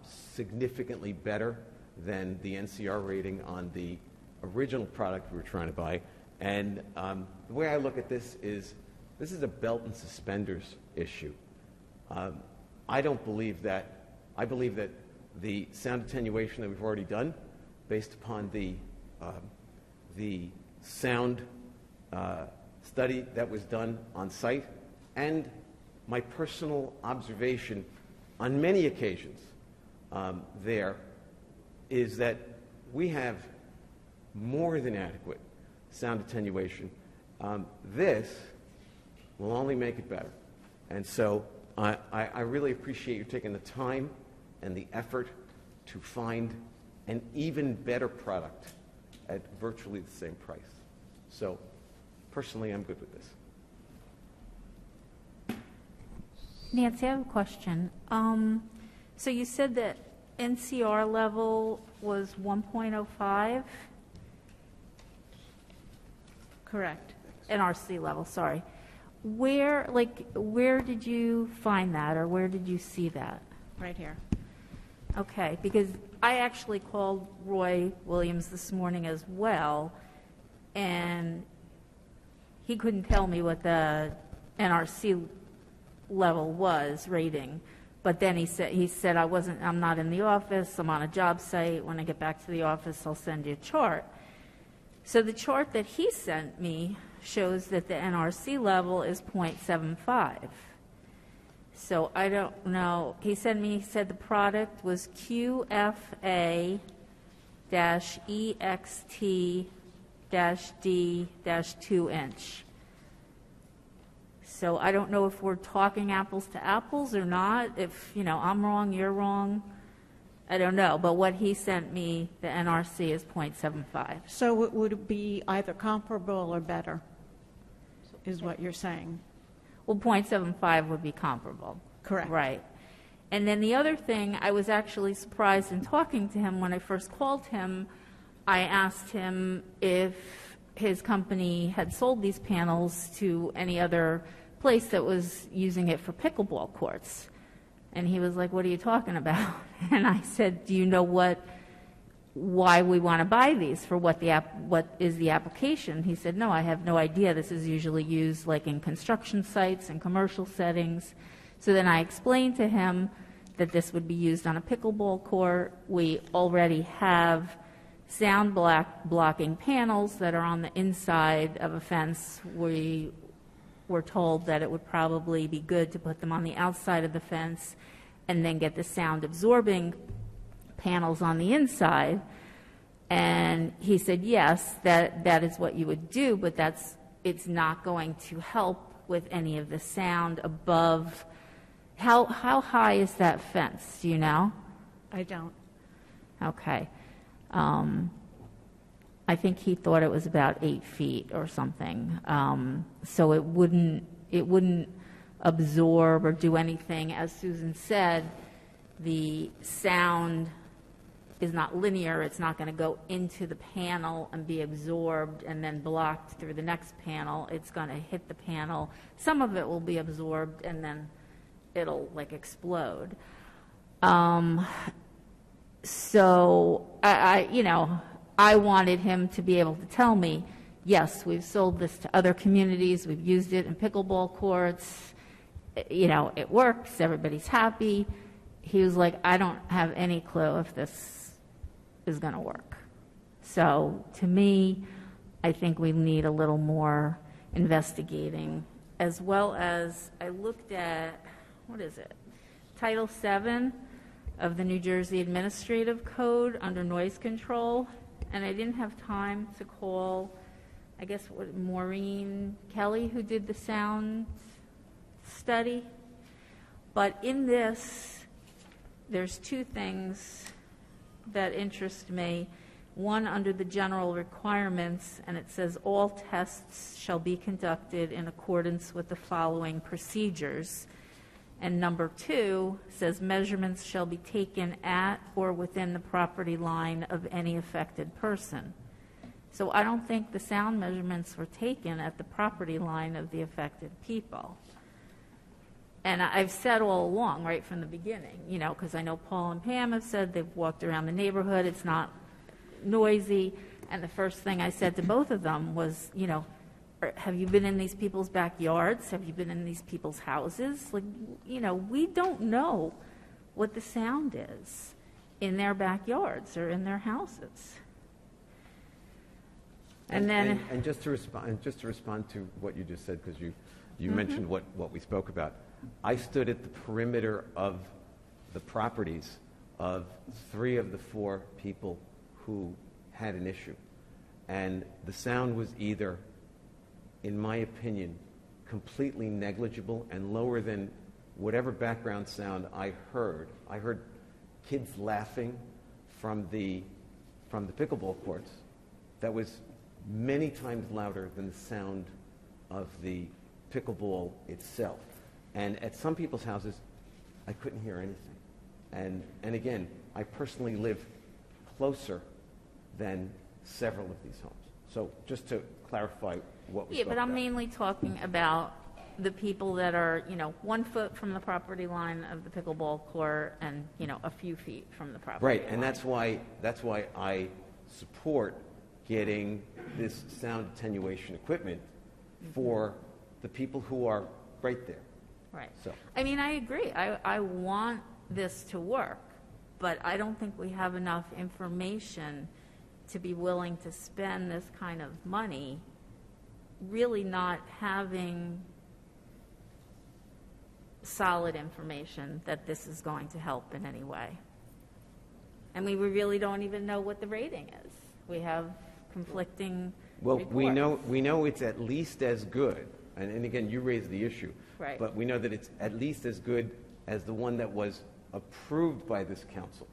significantly better than the NCR rating on the original product we were trying to buy. And the way I look at this is a belt and suspenders issue. I don't believe that. I believe that the sound attenuation that we've already done, based upon the sound study that was done on site, and my personal observation on many occasions there, is that we have more than adequate sound attenuation. This will only make it better. And so I really appreciate you taking the time and the effort to find an even better product at virtually the same price. So personally, I'm good with this. Nancy, I have a question. So you said that NCR level was 1.05? Correct. NRC level, sorry. Where did you find that, or where did you see that? Right here. Okay, because I actually called Roy Williams this morning as well, and he couldn't tell me what the NRC level was rating. But then he said I'm not in the office, I'm on a job site. When I get back to the office, I'll send you a chart. So the chart that he sent me shows that the NRC level is 0.75. So I don't know. He said the product was QFA-EXT-D-2 inch. So I don't know if we're talking apples to apples or not, if, I'm wrong, you're wrong. I don't know, but what he sent me, the NRC, is 0.75. So it would be either comparable or better, is what you're saying? Well, 0.75 would be comparable. Correct. Right. And then the other thing, I was actually surprised in talking to him when I first called him. I asked him if his company had sold these panels to any other place that was using it for pickleball courts. And he was like, "What are you talking about?" And I said, "Do you know why we want to buy these? For what is the application?" He said, "No, I have no idea. This is usually used like in construction sites and commercial settings." So then I explained to him that this would be used on a pickleball court. We already have sound blocking panels that are on the inside of a fence. We were told that it would probably be good to put them on the outside of the fence and then get the sound absorbing panels on the inside. And he said, yes, that is what you would do, but it's not going to help with any of the sound above. How high is that fence? Do you know? I don't. Okay. I think he thought it was about 8 feet or something. So it wouldn't absorb or do anything. As Susan said, the sound is not linear. It's not going to go into the panel and be absorbed and then blocked through the next panel. It's going to hit the panel. Some of it will be absorbed and then it'll like explode. So I wanted him to be able to tell me, yes, we've sold this to other communities. We've used it in pickleball courts. It works. Everybody's happy. He was like, I don't have any clue if this is going to work. So to me, I think we need a little more investigating, as well as I looked at, what is it, Title VII of the New Jersey Administrative Code under noise control, and I didn't have time to call, I guess, Maureen Kelly, who did the sound study. But in this, there's two things that interest me. One, under the general requirements, and it says all tests shall be conducted in accordance with the following procedures. And number 2 says measurements shall be taken at or within the property line of any affected person. So I don't think the sound measurements were taken at the property line of the affected people. And I've said all along, right from the beginning, because I know Paul and Pam have said they've walked around the neighborhood, it's not noisy, and the first thing I said to both of them was, have you been in these people's backyards? Have you been in these people's houses? We don't know what the sound is in their backyards or in their houses. And just to respond to what you just said, because you mentioned what we spoke about. I stood at the perimeter of the properties of 3 of the 4 people who had an issue, and the sound was either, in my opinion, completely negligible and lower than whatever background sound I heard. I heard kids laughing from the pickleball courts that was many times louder than the sound of the pickleball itself. And at some people's houses, I couldn't hear anything. And again, I personally live closer than several of these homes. So just to clarify what we spoke but I'm about. mainly talking about the people that are, 1 foot from the property line of the pickleball court and, a few feet from the property line. Right, and that's why I support getting this sound attenuation equipment for the people who are right there. Right. So. I mean, I agree. I want this to work, but I don't think we have enough information to be willing to spend this kind of money, really not having solid information that this is going to help in any way. And we really don't even know what the rating is. We have conflicting Well, reports. we know it's at least as good And again, you raised the issue. Right. But we know that it's at least as good as the one that was approved by this council.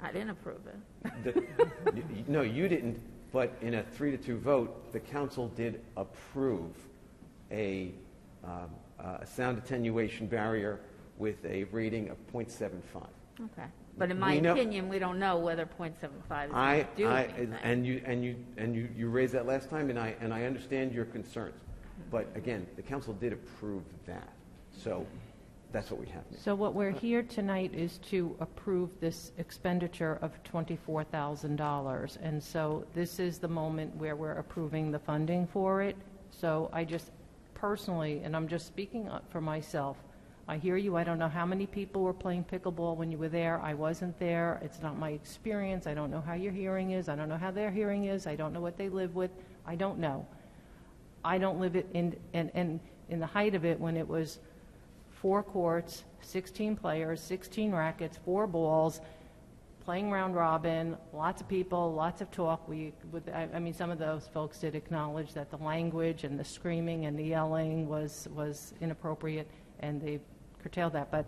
I didn't approve it. No, you didn't, but in a 3-2 vote, the council did approve a sound attenuation barrier with a rating of 0.75. Okay. But in my opinion, we don't know whether 0.75 is going to do anything. And you raised that last time, and I understand your concerns. But again, the council did approve that. So that's what we have now. So what we're here tonight is to approve this expenditure of $24,000. And so this is the moment where we're approving the funding for it. So I just personally, and I'm just speaking up for myself, I hear you. I don't know how many people were playing pickleball when you were there. I wasn't there. It's not my experience. I don't know how your hearing is. I don't know how their hearing is. I don't know what they live with. I don't know. I don't live it in the height of it when it was 4 courts, 16 players, 16 rackets, 4 balls, playing round robin, lots of people, lots of talk. I mean, some of those folks did acknowledge that the language and the screaming and the yelling was inappropriate, and they curtailed that. But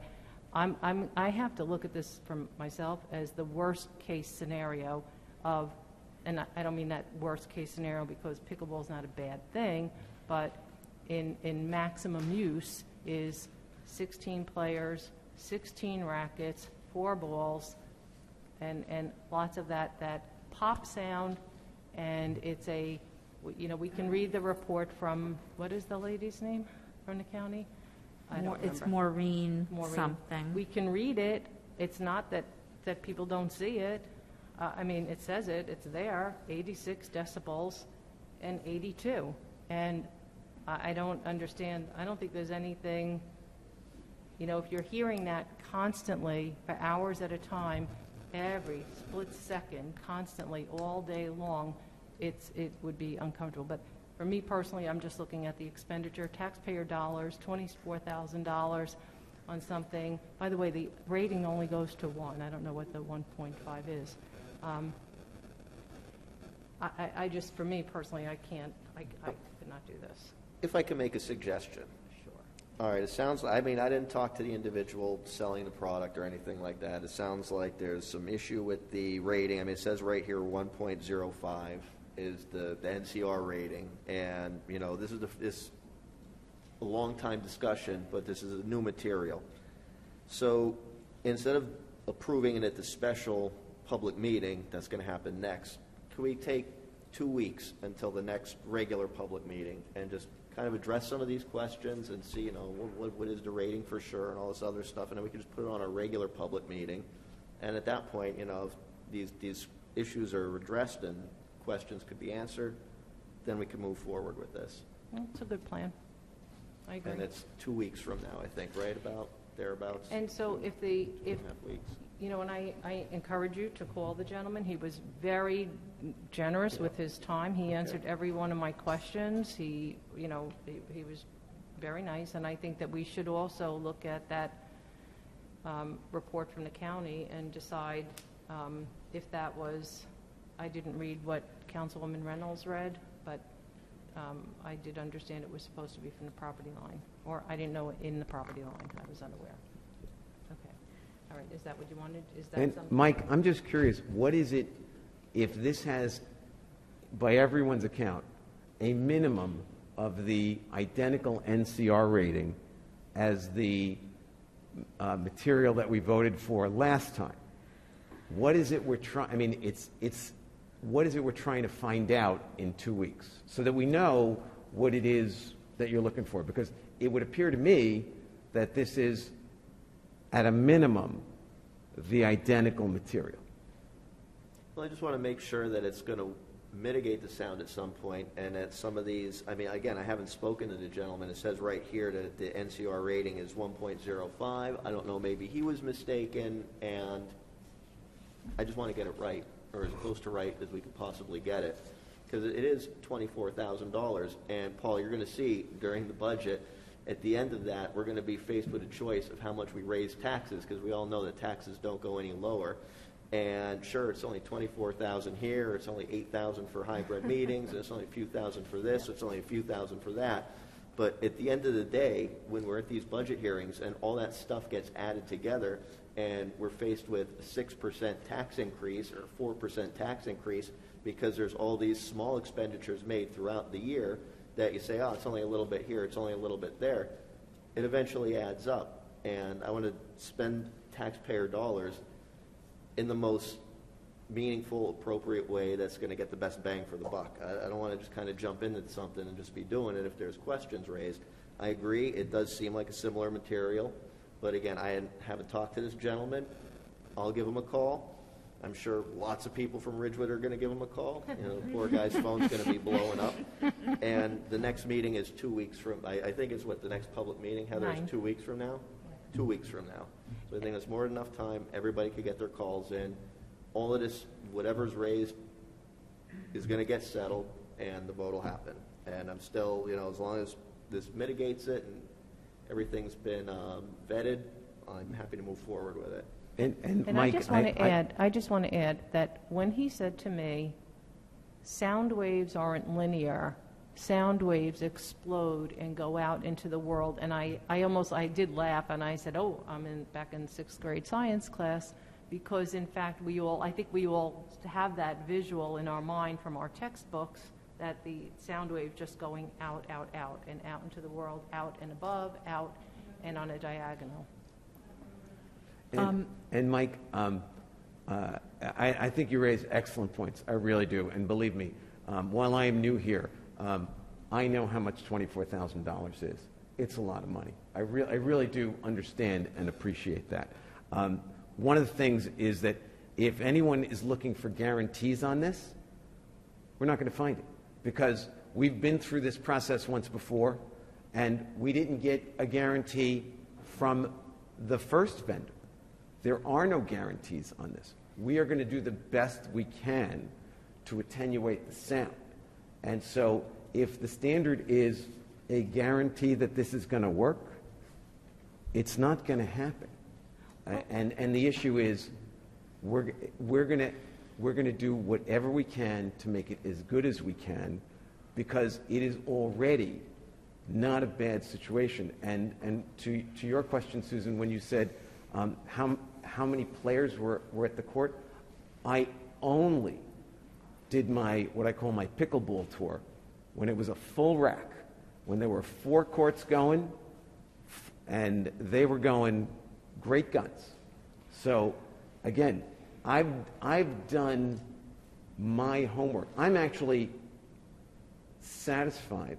I have to look at this from myself as the worst case scenario of, and I don't mean that worst case scenario because pickleball is not a bad thing, but in maximum use is 16 players, 16 rackets, 4 balls, and lots of that pop sound, and it's we can read the report from, what is the lady's name from the county? I don't It's remember. Maureen something. We can read it. It's not that people don't see it. I mean, it says it. It's there, 86 decibels and 82. And I don't understand. I don't think there's anything, if you're hearing that constantly for hours at a time, every split second, constantly, all day long, it would be uncomfortable. But for me personally, I'm just looking at the expenditure, taxpayer dollars, $24,000 on something. By the way, the rating only goes to 1. I don't know what the 1.5 is. I just, for me personally, I could not do this. If I can make a suggestion. Sure. All right, it sounds, I didn't talk to the individual selling the product or anything like that. It sounds like there's some issue with the rating. It says right here 1.05 is the NCR rating. And, this is a long time discussion, but this is a new material. So instead of approving it at the special public meeting that's going to happen next, can we take 2 weeks until the next regular public meeting and just kind of address some of these questions and see, what is the rating for sure and all this other stuff, and then we can just put it on a regular public meeting. And at that point, if these issues are addressed and questions could be answered, then we can move forward with this. Well, it's a good plan. I agree. And it's 2 weeks from now, I think, right? About thereabouts. And so 2.5 weeks. And I encourage you to call the gentleman. He was very generous with his time. He answered every one of my questions. He was very nice, and I think that we should also look at that report from the county and decide if that was, I didn't read what Councilwoman Reynolds read, but I did understand it was supposed to be from the property line, or I didn't know in the property line. I was unaware. Okay. All right. Is that what you wanted? Is that And something? Mike, I'm just curious, what is it, if this has, by everyone's account, a minimum of the identical NCR rating as the material that we voted for last time? What is it we're trying, what is it we're trying to find out in 2 weeks so that we know what it is that you're looking for? Because it would appear to me that this is, at a minimum, the identical material. Well, I just want to make sure that it's going to mitigate the sound at some point, and that some of these, again, I haven't spoken to the gentleman. It says right here that the NCR rating is 1.05. I don't know, maybe he was mistaken, and I just want to get it right, or as close to right as we could possibly get it, because it is $24,000. And Paul, you're going to see during the budget, at the end of that, we're going to be faced with a choice of how much we raise taxes, because we all know that taxes don't go any lower. And sure, it's only $24,000 here, it's only $8,000 for hybrid meetings, and it's only a few thousand for this, it's only a few thousand for that. But at the end of the day, when we're at these budget hearings and all that stuff gets added together, and we're faced with a 6% tax increase or 4% tax increase because there's all these small expenditures made throughout the year that you say, oh, it's only a little bit here, it's only a little bit there, it eventually adds up. And I want to spend taxpayer dollars in the most meaningful, appropriate way that's going to get the best bang for the buck. I don't want to just kind of jump into something and just be doing it if there's questions raised. I agree, it does seem like a similar material, but again, I haven't talked to this gentleman. I'll give him a call. I'm sure lots of people from Ridgewood are going to give him a call. You know, the poor guy's phone's going to be blowing up. And the next meeting is 2 weeks from, I think it's what, the next public meeting, Heather, is 2 weeks from now? 2 weeks from now. So I think that's more than enough time. Everybody could get their calls in. All of this, whatever's raised, is going to get settled, and the vote will happen. And I'm still, you know, as long as this mitigates it and everything's been vetted, I'm happy to move forward with it. And Mike, I just want to add that when he said to me, sound waves aren't linear, sound waves explode and go out into the world, and I did laugh, and I said, oh, I'm back in 6th grade science class, because in fact I think we all have that visual in our mind from our textbooks, that the sound wave just going out, out, out, and out into the world, out and above, out, and on a diagonal. And Mike, I think you raise excellent points. I really do. And believe me, while I am new here, I know how much $24,000 is. It's a lot of money. I really do understand and appreciate that. One of the things is that if anyone is looking for guarantees on this, we're not going to find it, because we've been through this process once before, and we didn't get a guarantee from the first vendor. There are no guarantees on this. We are going to do the best we can to attenuate the sound. And so if the standard is a guarantee that this is going to work, it's not going to happen. And the issue is we're going to do whatever we can to make it as good as we can, because it is already not a bad situation. And to your question, Susan, when you said how many players were at the court, I only did what I call my pickleball tour when it was a full rack, when there were 4 courts going, and they were going great guns. So again, I've done my homework. I'm actually satisfied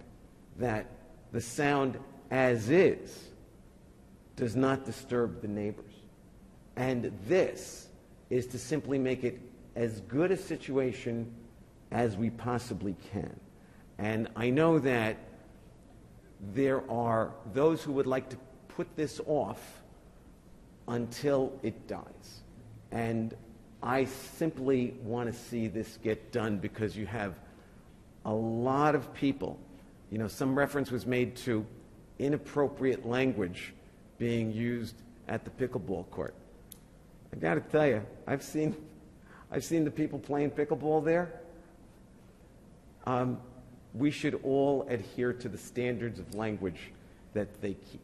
that the sound as is does not disturb the neighbors. And this is to simply make it as good a situation as we possibly can. And I know that there are those who would like to put this off until it dies. And I simply want to see this get done, because you have a lot of people, you know, some reference was made to inappropriate language being used at the pickleball court. I got to tell you, I've seen the people playing pickleball there. We should all adhere to the standards of language that they keep.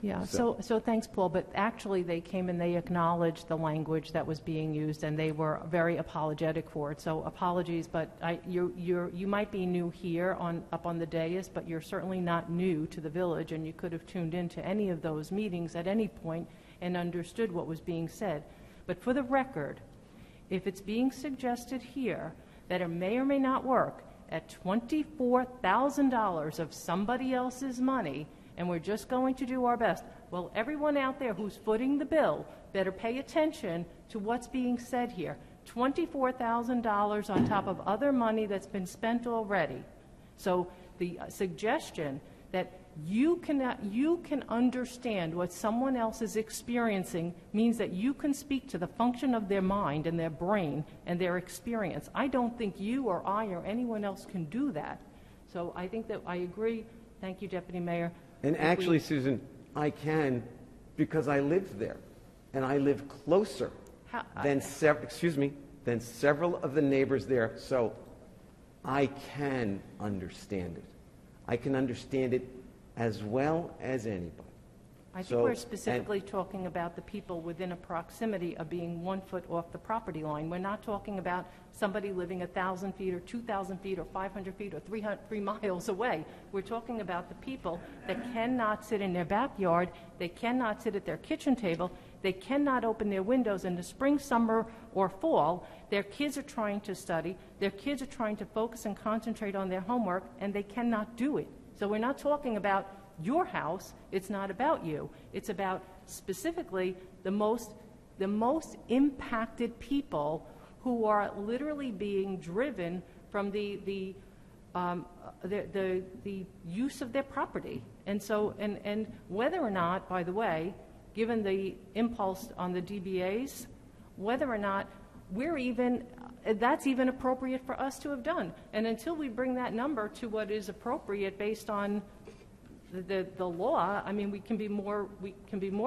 Yeah, so thanks, Paul, but actually they came and they acknowledged the language that was being used, and they were very apologetic for it. So apologies, but you might be new here up on the dais, but you're certainly not new to the village, and you could have tuned into any of those meetings at any point and understood what was being said. But for the record, if it's being suggested here that it may or may not work at $24,000 of somebody else's money, and we're just going to do our best, well, everyone out there who's footing the bill better pay attention to what's being said here. $24,000 on top of other money that's been spent already. So the suggestion that you can understand what someone else is experiencing means that you can speak to the function of their mind and their brain and their experience. I don't think you or I or anyone else can do that. So I think that I agree. Thank you, Deputy Mayor. And actually, Susan, I can, because I lived there, and I live closer than several of the neighbors there, so I can understand it. I can understand it as well as anybody. I think we're specifically talking about the people within a proximity of being 1 foot off the property line. We're not talking about somebody living 1,000 feet or 2,000 feet or 500 feet or 3 miles away. We're talking about the people that cannot sit in their backyard, they cannot sit at their kitchen table, they cannot open their windows in the spring, summer, or fall. Their kids are trying to study, their kids are trying to focus and concentrate on their homework, and they cannot do it. So we're not talking about your house. It's not about you. It's about specifically the most impacted people who are literally being driven from the use of their property. And so, and whether or not, by the way, given the impulse on the DBAs, whether or not that's even appropriate for us to have done. And until we bring that number to what is appropriate based on the law, I mean, we can be more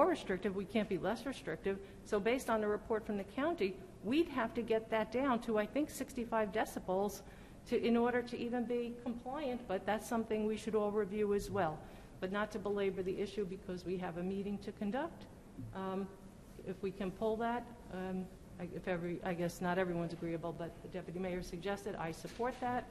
restrictive, we can't be less restrictive. So based on the report from the county, we'd have to get that down to, I think, 65 decibels in order to even be compliant, but that's something we should all review as well. But not to belabor the issue because we have a meeting to conduct. If we can pull that, I guess not everyone's agreeable, but the Deputy Mayor suggested, I support that.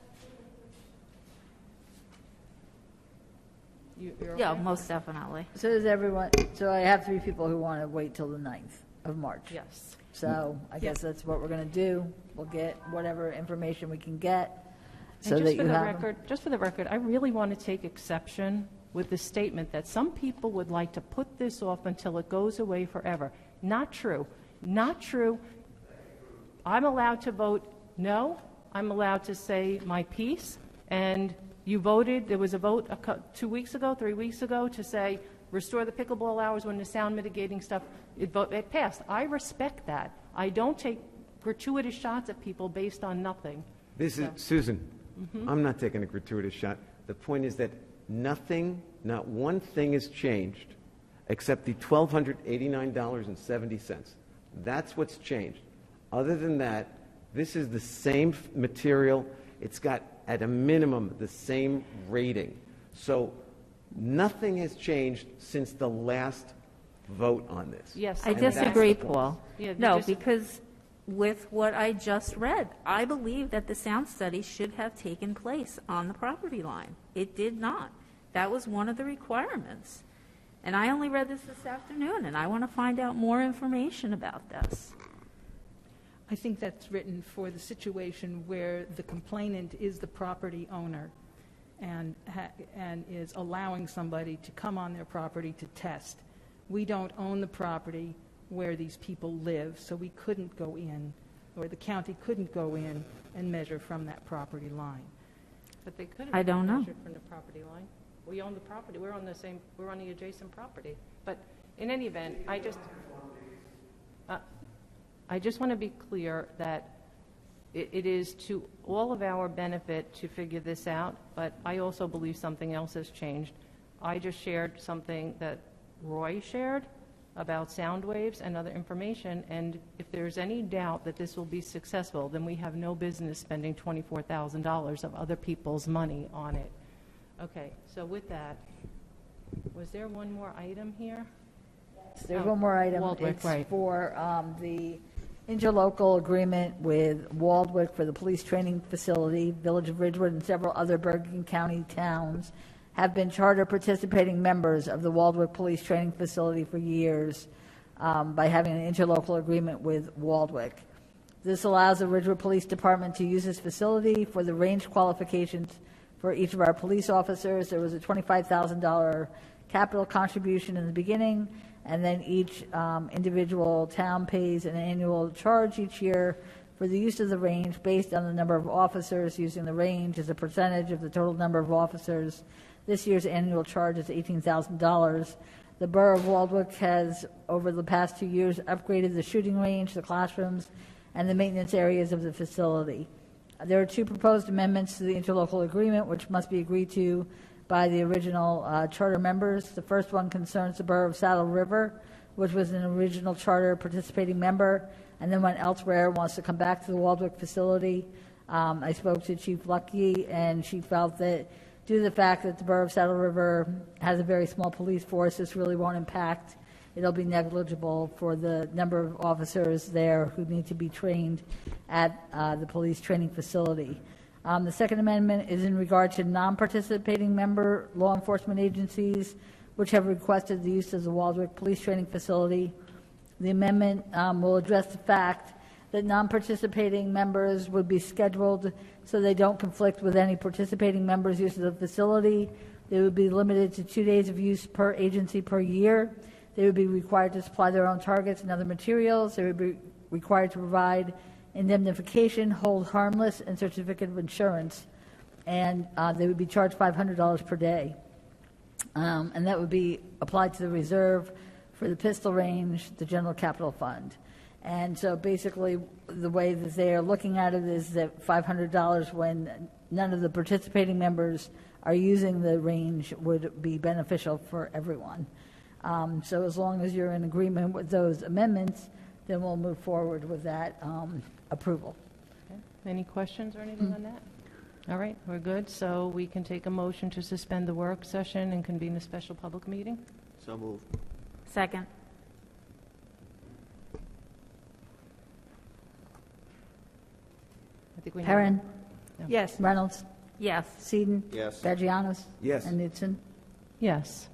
You're Yeah, okay? most definitely. So does everyone, so I have 3 people who want to wait till the 9th of March. Yes. So I guess that's what we're going to do. We'll get whatever information we can get so And that you have them. just for the record, I really want to take exception with the statement that some people would like to put this off until it goes away forever. Not true. Not true. I'm allowed to vote no. I'm allowed to say my piece. And you voted, there was a vote 2 weeks ago, 3 weeks ago, to say restore the pickleball hours when the sound mitigating stuff, it passed. I respect that. I don't take gratuitous shots at people based on nothing. This is, Susan, I'm not taking a gratuitous shot. The point is that nothing, not one thing has changed except the $1,289.70. That's what's changed. Other than that, this is the same material. It's got, at a minimum, the same rating. So nothing has changed since the last vote on this. Yes. I and disagree, that's the point. Paul. Yeah, you No, just- because with what I just read, I believe that the sound study should have taken place on the property line. It did not. That was one of the requirements. And I only read this afternoon, and I want to find out more information about this. I think that's written for the situation where the complainant is the property owner and is allowing somebody to come on their property to test. We don't own the property where these people live, so we couldn't go in, or the county couldn't go in and measure from that property line. But they could I have don't know. measured from the property line. We own the property. We're on the adjacent property. But in any event, I just want to be clear that it is to all of our benefit to figure this out, but I also believe something else has changed. I just shared something that Roy shared about sound waves and other information, and if there's any doubt that this will be successful, then we have no business spending $24,000 of other people's money on it. Okay, so with that, was there one more item here? There's one more item. Waldwick, It's right. for the interlocal agreement with Waldwick for the police training facility. Village of Ridgewood and several other Bergen County towns have been charter participating members of the Waldwick Police Training Facility for years by having an interlocal agreement with Waldwick. This allows the Ridgewood Police Department to use this facility for the range qualifications for each of our police officers. There was a $25,000 capital contribution in the beginning, and then each individual town pays an annual charge each year for the use of the range based on the number of officers using the range as a percentage of the total number of officers. This year's annual charge is $18,000. The Borough of Waldwick has, over the past 2 years, upgraded the shooting range, the classrooms, and the maintenance areas of the facility. There are 2 proposed amendments to the interlocal agreement, which must be agreed to by the original charter members. The first one concerns the Borough of Saddle River, which was an original charter participating member, and then went elsewhere and wants to come back to the Waldwick facility. I spoke to Chief Lucky, and she felt that Due to the fact that the Borough of Saddle River has a very small police force, this really won't impact. It'll be negligible for the number of officers there who need to be trained at the police training facility. The Second Amendment is in regard to non-participating member law enforcement agencies which have requested the use of the Waldwick Police Training Facility. The amendment will address the fact that non-participating members would be scheduled so they don't conflict with any participating members' use of the facility. They would be limited to 2 days of use per agency per year. They would be required to supply their own targets and other materials. They would be required to provide indemnification, hold harmless, and certificate of insurance. And they would be charged $500 per day. And that would be applied to the reserve for the pistol range, the general capital fund. And so basically, the way that they are looking at it is that $500 when none of the participating members are using the range would be beneficial for everyone. So as long as you're in agreement with those amendments, then we'll move forward with that approval. Okay. Any questions or anything on that? All right, we're good. So we can take a motion to suspend the work session and convene a special public meeting. So moved. Second. I think we have- Perrin, Yes. Reynolds, Yes. Seaton, Yes. Vagianos, Yes. and Knutson. Yes.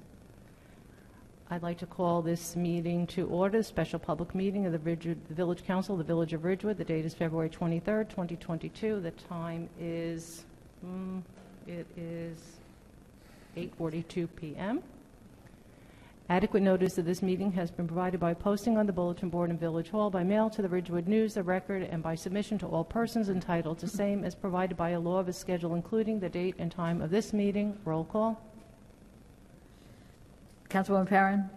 I'd like to call this meeting to order, special public meeting of the Village Council of the Village of Ridgewood. The date is February 23rd, 2022. The time is, it is 8:42 p.m. Adequate notice of this meeting has been provided by posting on the bulletin board in Village Hall, by mail to the Ridgewood News, the Record, and by submission to all persons entitled to same as provided by a law of a schedule, including the date and time of this meeting. Roll call. Councilwoman Perrin,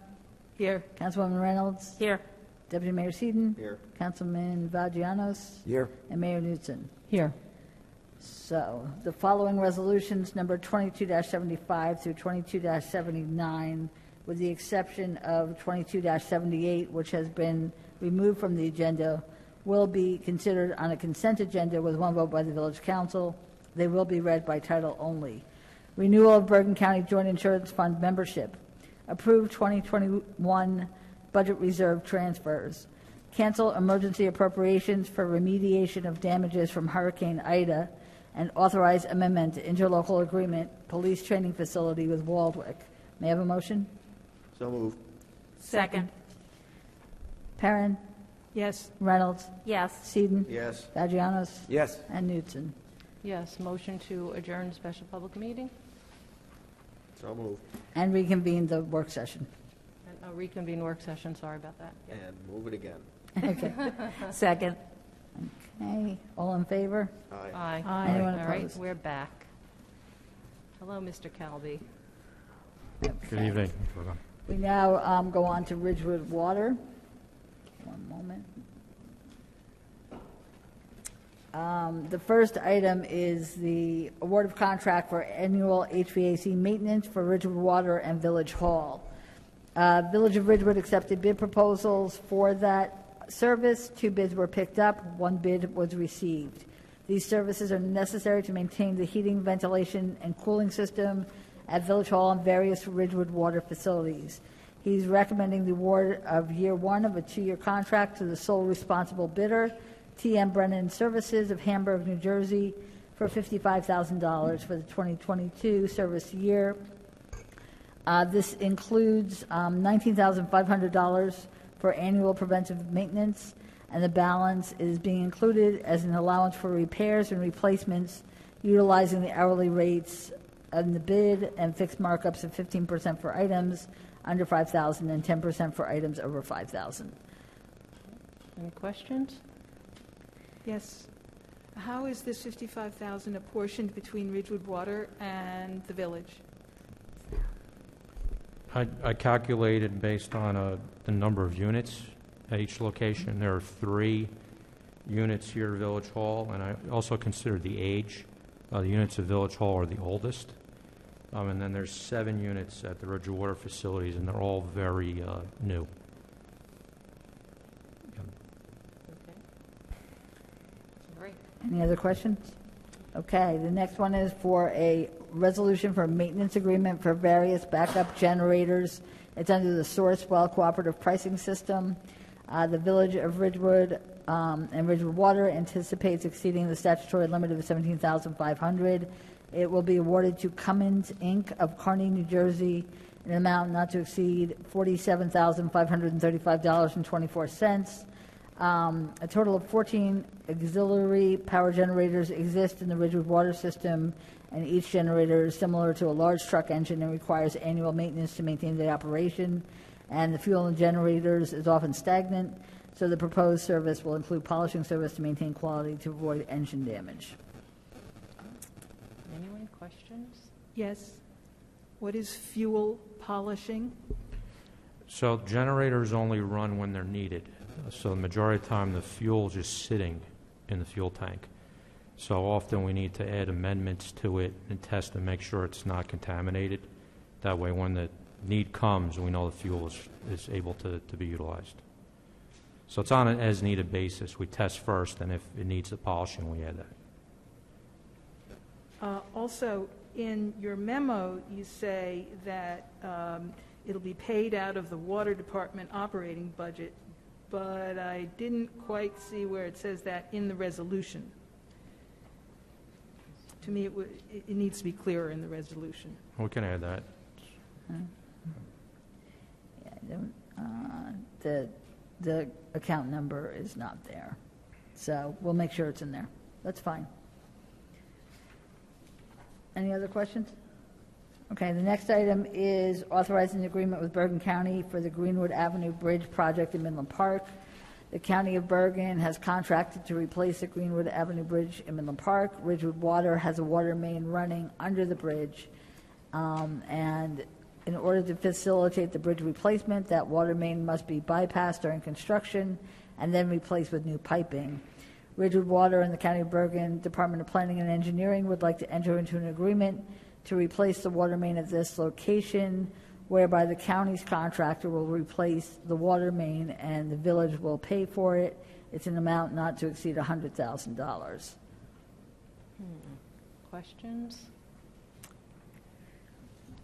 Here. Councilwoman Reynolds, Here. Deputy Mayor Seaton, Here. Councilman Vagianos, Here. and Mayor Knutson. Here. So the following resolutions, number 22-75 through 22-79, with the exception of 22-78, which has been removed from the agenda, will be considered on a consent agenda with one vote by the Village Council. They will be read by title only. Renewal of Bergen County Joint Insurance Fund membership. Approve 2021 budget reserve transfers. Cancel emergency appropriations for remediation of damages from Hurricane Ida, and authorize amendment to interlocal agreement, police training facility with Waldwick. May I have a motion? So moved. Second. Perrin, Yes. Reynolds, Yes. Seaton, Yes. Vagianos, Yes. and Knutson. Yes. Motion to adjourn special public meeting So moved. And reconvene the work session. and reconvene work session. Sorry about that. Yep. And move it again. Okay. Second. Okay, all in favor? Aye. Aye. Anyone All right, opposed? we're back. Hello, Mr. Calby. Good evening. We now go on to Ridgewood Water. One moment. The first item is the award of contract for annual HVAC maintenance for Ridgewood Water and Village Hall. Village of Ridgewood accepted bid proposals for that service. 2 bids were picked up. 1 bid was received. These services are necessary to maintain the heating, ventilation, and cooling system at Village Hall and various Ridgewood Water facilities. He's recommending the award of year 1 of a 2-year contract to the sole responsible bidder, T.M. Brennan Services of Hamburg, New Jersey, for $55,000 for the 2022 service year. This includes $19,500 for annual preventive maintenance, and the balance is being included as an allowance for repairs and replacements, utilizing the hourly rates in the bid and fixed markups of 15% for items under $5,000 and 10% for items over $5,000. Any questions? Yes. How is this $55,000 apportioned between Ridgewood Water and the village? I calculated based on the number of units at each location. There are 3 units here at Village Hall, and I also considered the age. The units at Village Hall are the oldest. And then there's 7 units at the Ridgewood Water facilities, and they're all very new. Okay. Great. Any other questions? Okay, the next one is for a resolution for a maintenance agreement for various backup generators. It's under the Sourcewell Cooperative Pricing System. The Village of Ridgewood and Ridgewood Water anticipates exceeding the statutory limit of $17,500. It will be awarded to Cummins, Inc. of Kearney, New Jersey, in an amount not to exceed $47,535.24. A total of 14 auxiliary power generators exist in the Ridgewood water system, and each generator is similar to a large truck engine and requires annual maintenance to maintain the operation. And the fuel in the generators is often stagnant, so the proposed service will include polishing service to maintain quality to avoid engine damage. Anyone questions? Yes. What is fuel polishing? So generators only run when they're needed. So the majority of the time, the fuel is just sitting in the fuel tank. So often we need to add amendments to it and test and make sure it's not contaminated. That way, when the need comes, we know the fuel is able to be utilized. So it's on an as-needed basis. We test first, and if it needs the polishing, we add that. Also, in your memo, you say that it'll be paid out of the Water Department operating budget, but I didn't quite see where it says that in the resolution. To me, it needs to be clearer in the resolution. We can add that. The account number is not there, so we'll make sure it's in there. That's fine. Any other questions? Okay, the next item is authorizing the agreement with Bergen County for the Greenwood Avenue Bridge project in Midland Park. The County of Bergen has contracted to replace the Greenwood Avenue Bridge in Midland Park. Ridgewood Water has a water main running under the bridge, and in order to facilitate the bridge replacement, that water main must be bypassed during construction and then replaced with new piping. Ridgewood Water and the County of Bergen Department of Planning and Engineering would like to enter into an agreement to replace the water main at this location, whereby the county's contractor will replace the water main and the village will pay for it. It's an amount not to exceed $100,000. Questions?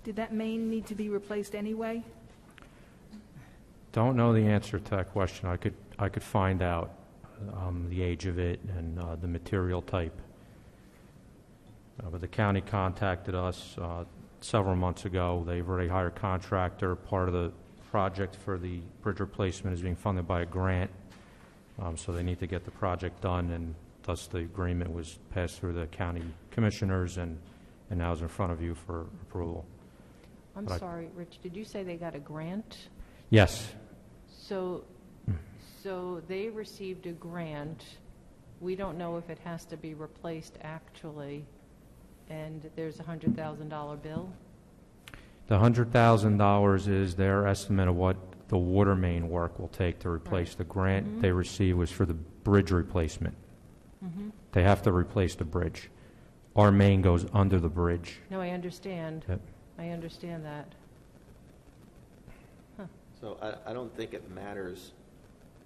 Did that main need to be replaced anyway? Don't know the answer to that question. I could find out the age of it and the material type. But the county contacted us several months ago. They've already hired a contractor. Part of the project for the bridge replacement is being funded by a grant, so they need to get the project done, and thus the agreement was passed through the county commissioners and now is in front of you for approval. I'm sorry, Rich, did you say they got a grant? Yes. So they received a grant. We don't know if it has to be replaced actually, and there's a $100,000 bill? The $100,000 is their estimate of what the water main work will take to replace. The grant they received was for the bridge replacement. They have to replace the bridge. Our main goes under the bridge. No, I understand. Yep. I understand that. So I don't think it matters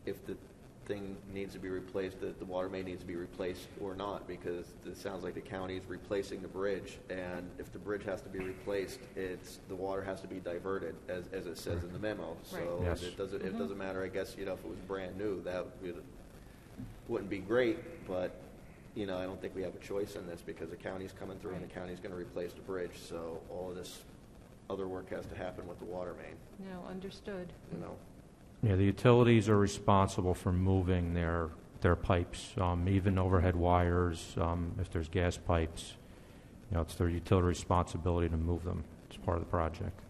if the thing needs to be replaced, that the water main needs to be replaced or not, because it sounds like the county is replacing the bridge, and if the bridge has to be replaced, the water has to be diverted, as it says in the memo. So Yes. it doesn't matter, I guess, if it was brand new, that wouldn't be great, but I don't think we have a choice in this, because the county's coming through and the county's going to replace the bridge, so all of this other work has to happen with the water main. No, understood. Yeah, the utilities are responsible for moving their pipes, even overhead wires. If there's gas pipes, it's their utility responsibility to move them. It's part of the project.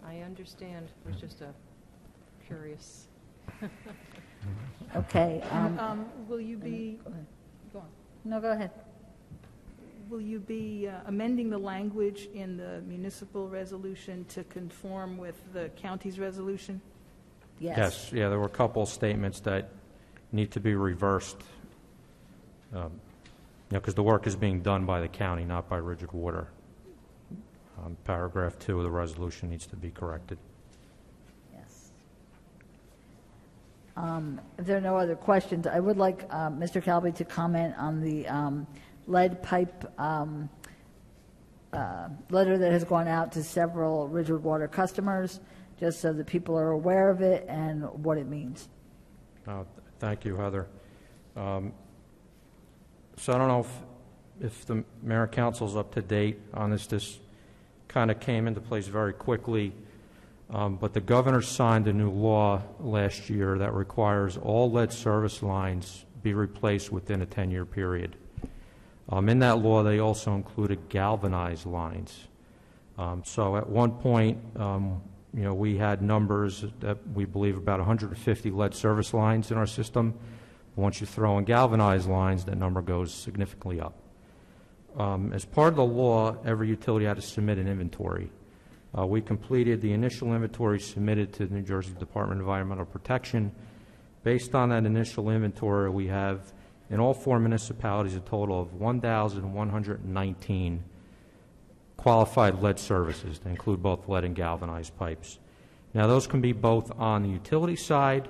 I understand. It was just curious. Okay. Will you be... Go ahead. Go on. No, go ahead. Will you be amending the language in the municipal resolution to conform with the county's resolution? Yes. Yeah, there were a couple statements that need to be reversed, because the work is being done by the county, not by Ridgewood Water. Paragraph 2 of the resolution needs to be corrected. Yes. If there are no other questions, I would like Mr. Calby to comment on the lead pipe letter that has gone out to several Ridgewood Water customers, just so that people are aware of it and what it means. Thank you, Heather. So I don't know if the mayor and council's up to date on this. This kind of came into place very quickly, but the governor signed a new law last year that requires all lead service lines be replaced within a 10-year period. In that law, they also included galvanized lines. So at one point, we had numbers that we believe about 150 lead service lines in our system. Once you throw in galvanized lines, that number goes significantly up. As part of the law, every utility had to submit an inventory. We completed the initial inventory submitted to the New Jersey Department of Environmental Protection. Based on that initial inventory, we have in all 4 municipalities a total of 1,119 qualified lead services to include both lead and galvanized pipes. Now, those can be both on the utility side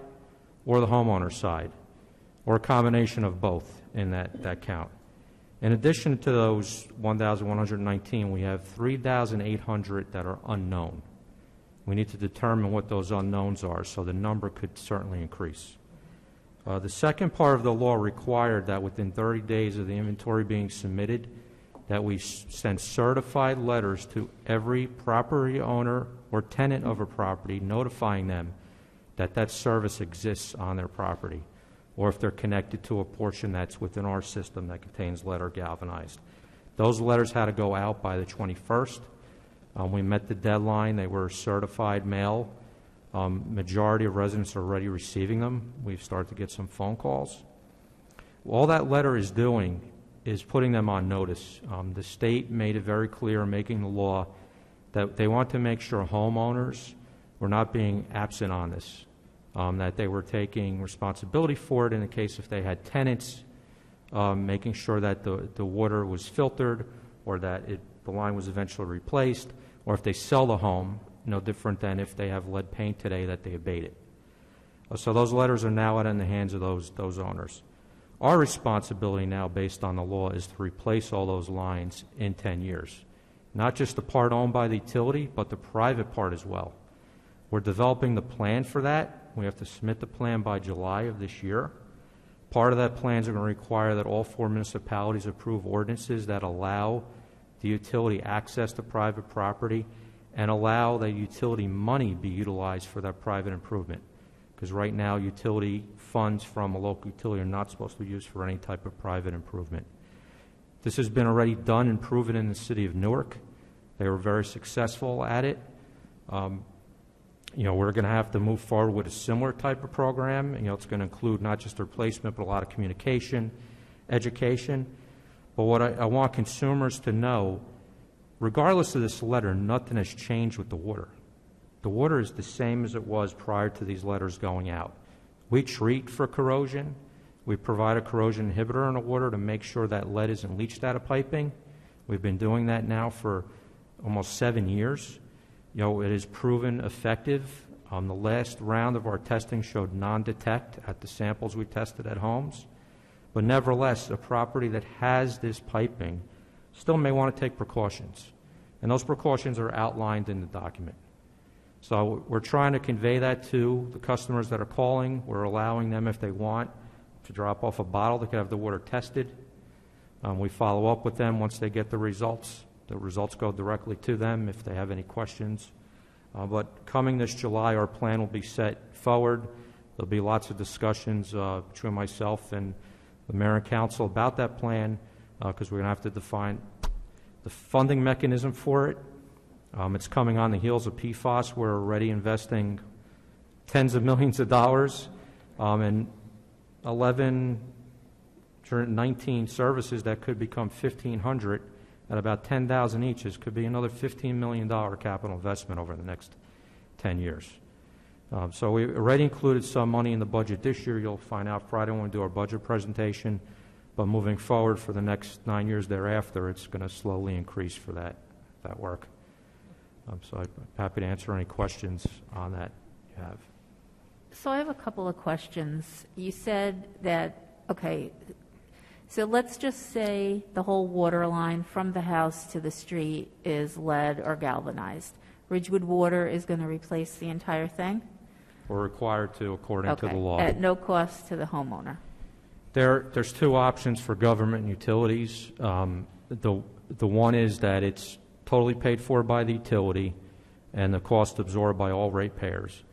or the homeowner side, or a combination of both in that count. In addition to those 1,119, we have 3,800 that are unknown. We need to determine what those unknowns are, so the number could certainly increase. The second part of the law required that within 30 days of the inventory being submitted, that we send certified letters to every property owner or tenant of a property notifying them that that service exists on their property, or if they're connected to a portion that's within our system that contains lead or galvanized. Those letters had to go out by the 21st. We met the deadline. They were certified mail. Majority of residents are already receiving them. We've started to get some phone calls. All that letter is doing is putting them on notice. The state made it very clear in making the law that they want to make sure homeowners were not being absent on this, that they were taking responsibility for it in the case if they had tenants, making sure that the water was filtered or that the line was eventually replaced, or if they sell the home, no different than if they have lead paint today, that they abate it. So those letters are now out in the hands of those owners. Our responsibility now, based on the law, is to replace all those lines in 10 years. Not just the part owned by the utility, but the private part as well. We're developing the plan for that. We have to submit the plan by July of this year. Part of that plan is going to require that all 4 municipalities approve ordinances that allow the utility access to private property and allow the utility money be utilized for that private improvement. Because right now, utility funds from a local utility are not supposed to be used for any type of private improvement. This has been already done and proven in the city of Newark. They were very successful at it. We're going to have to move forward with a similar type of program. It's going to include not just replacement, but a lot of communication, education. But what I want consumers to know, regardless of this letter, nothing has changed with the water. The water is the same as it was prior to these letters going out. We treat for corrosion. We provide a corrosion inhibitor in the water to make sure that lead isn't leached out of piping. We've been doing that now for almost 7 years. It is proven effective. The last round of our testing showed non-detect at the samples we tested at homes. But nevertheless, a property that has this piping still may want to take precautions. And those precautions are outlined in the document. So we're trying to convey that to the customers that are calling. We're allowing them, if they want, to drop off a bottle. They can have the water tested. We follow up with them once they get the results. The results go directly to them if they have any questions. But coming this July, our plan will be set forward. There'll be lots of discussions between myself and the mayor and council about that plan, because we're going to have to define the funding mechanism for it. It's coming on the heels of PFAS. We're already investing tens of millions of dollars and 19 services that could become 1,500 at about 10,000 each. This could be another $15 million capital investment over the next 10 years. So we already included some money in the budget this year. You'll find out Friday when we do our budget presentation. But moving forward for the next 9 years thereafter, it's going to slowly increase for that work. So I'm happy to answer any questions on that you have. So I have a couple of questions. You said that, okay, So let's just say the whole water line from the house to the street is lead or galvanized. Ridgewood Water is going to replace the entire thing? We're required to, according to the law. At no cost to the homeowner? There's two options for government utilities. The one is that it's totally paid for by the utility and the cost absorbed by all ratepayers.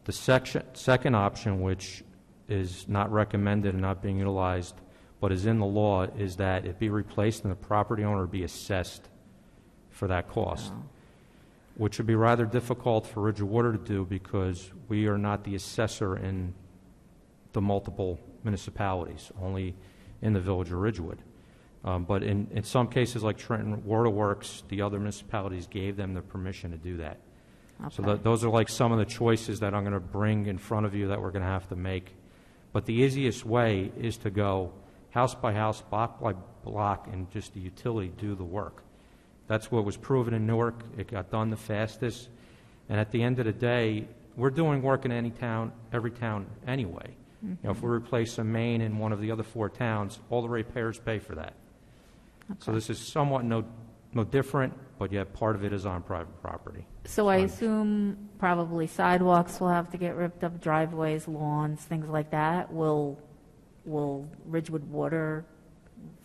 The second option, which is not recommended and not being utilized, but is in the law, is that it be replaced and the property owner be assessed for that cost, which would be rather difficult for Ridgewood Water to do because we are not the assessor in the multiple municipalities, only in the village of Ridgewood. But in some cases like Trenton Waterworks, the other municipalities gave them the permission to do that. Okay. So those are like some of the choices that I'm going to bring in front of you that we're going to have to make. But the easiest way is to go house by house, block by block, and just the utility do the work. That's what was proven in Newark. It got done the fastest. And at the end of the day, we're doing work in any town, every town anyway. Mm-hmm. You know, if we replace a main in one of the other 4 towns, all the ratepayers pay for that. Okay. So this is somewhat no different, but yet part of it is on private property. So I assume probably sidewalks will have to get ripped up, driveways, lawns, things like that. Will Ridgewood Water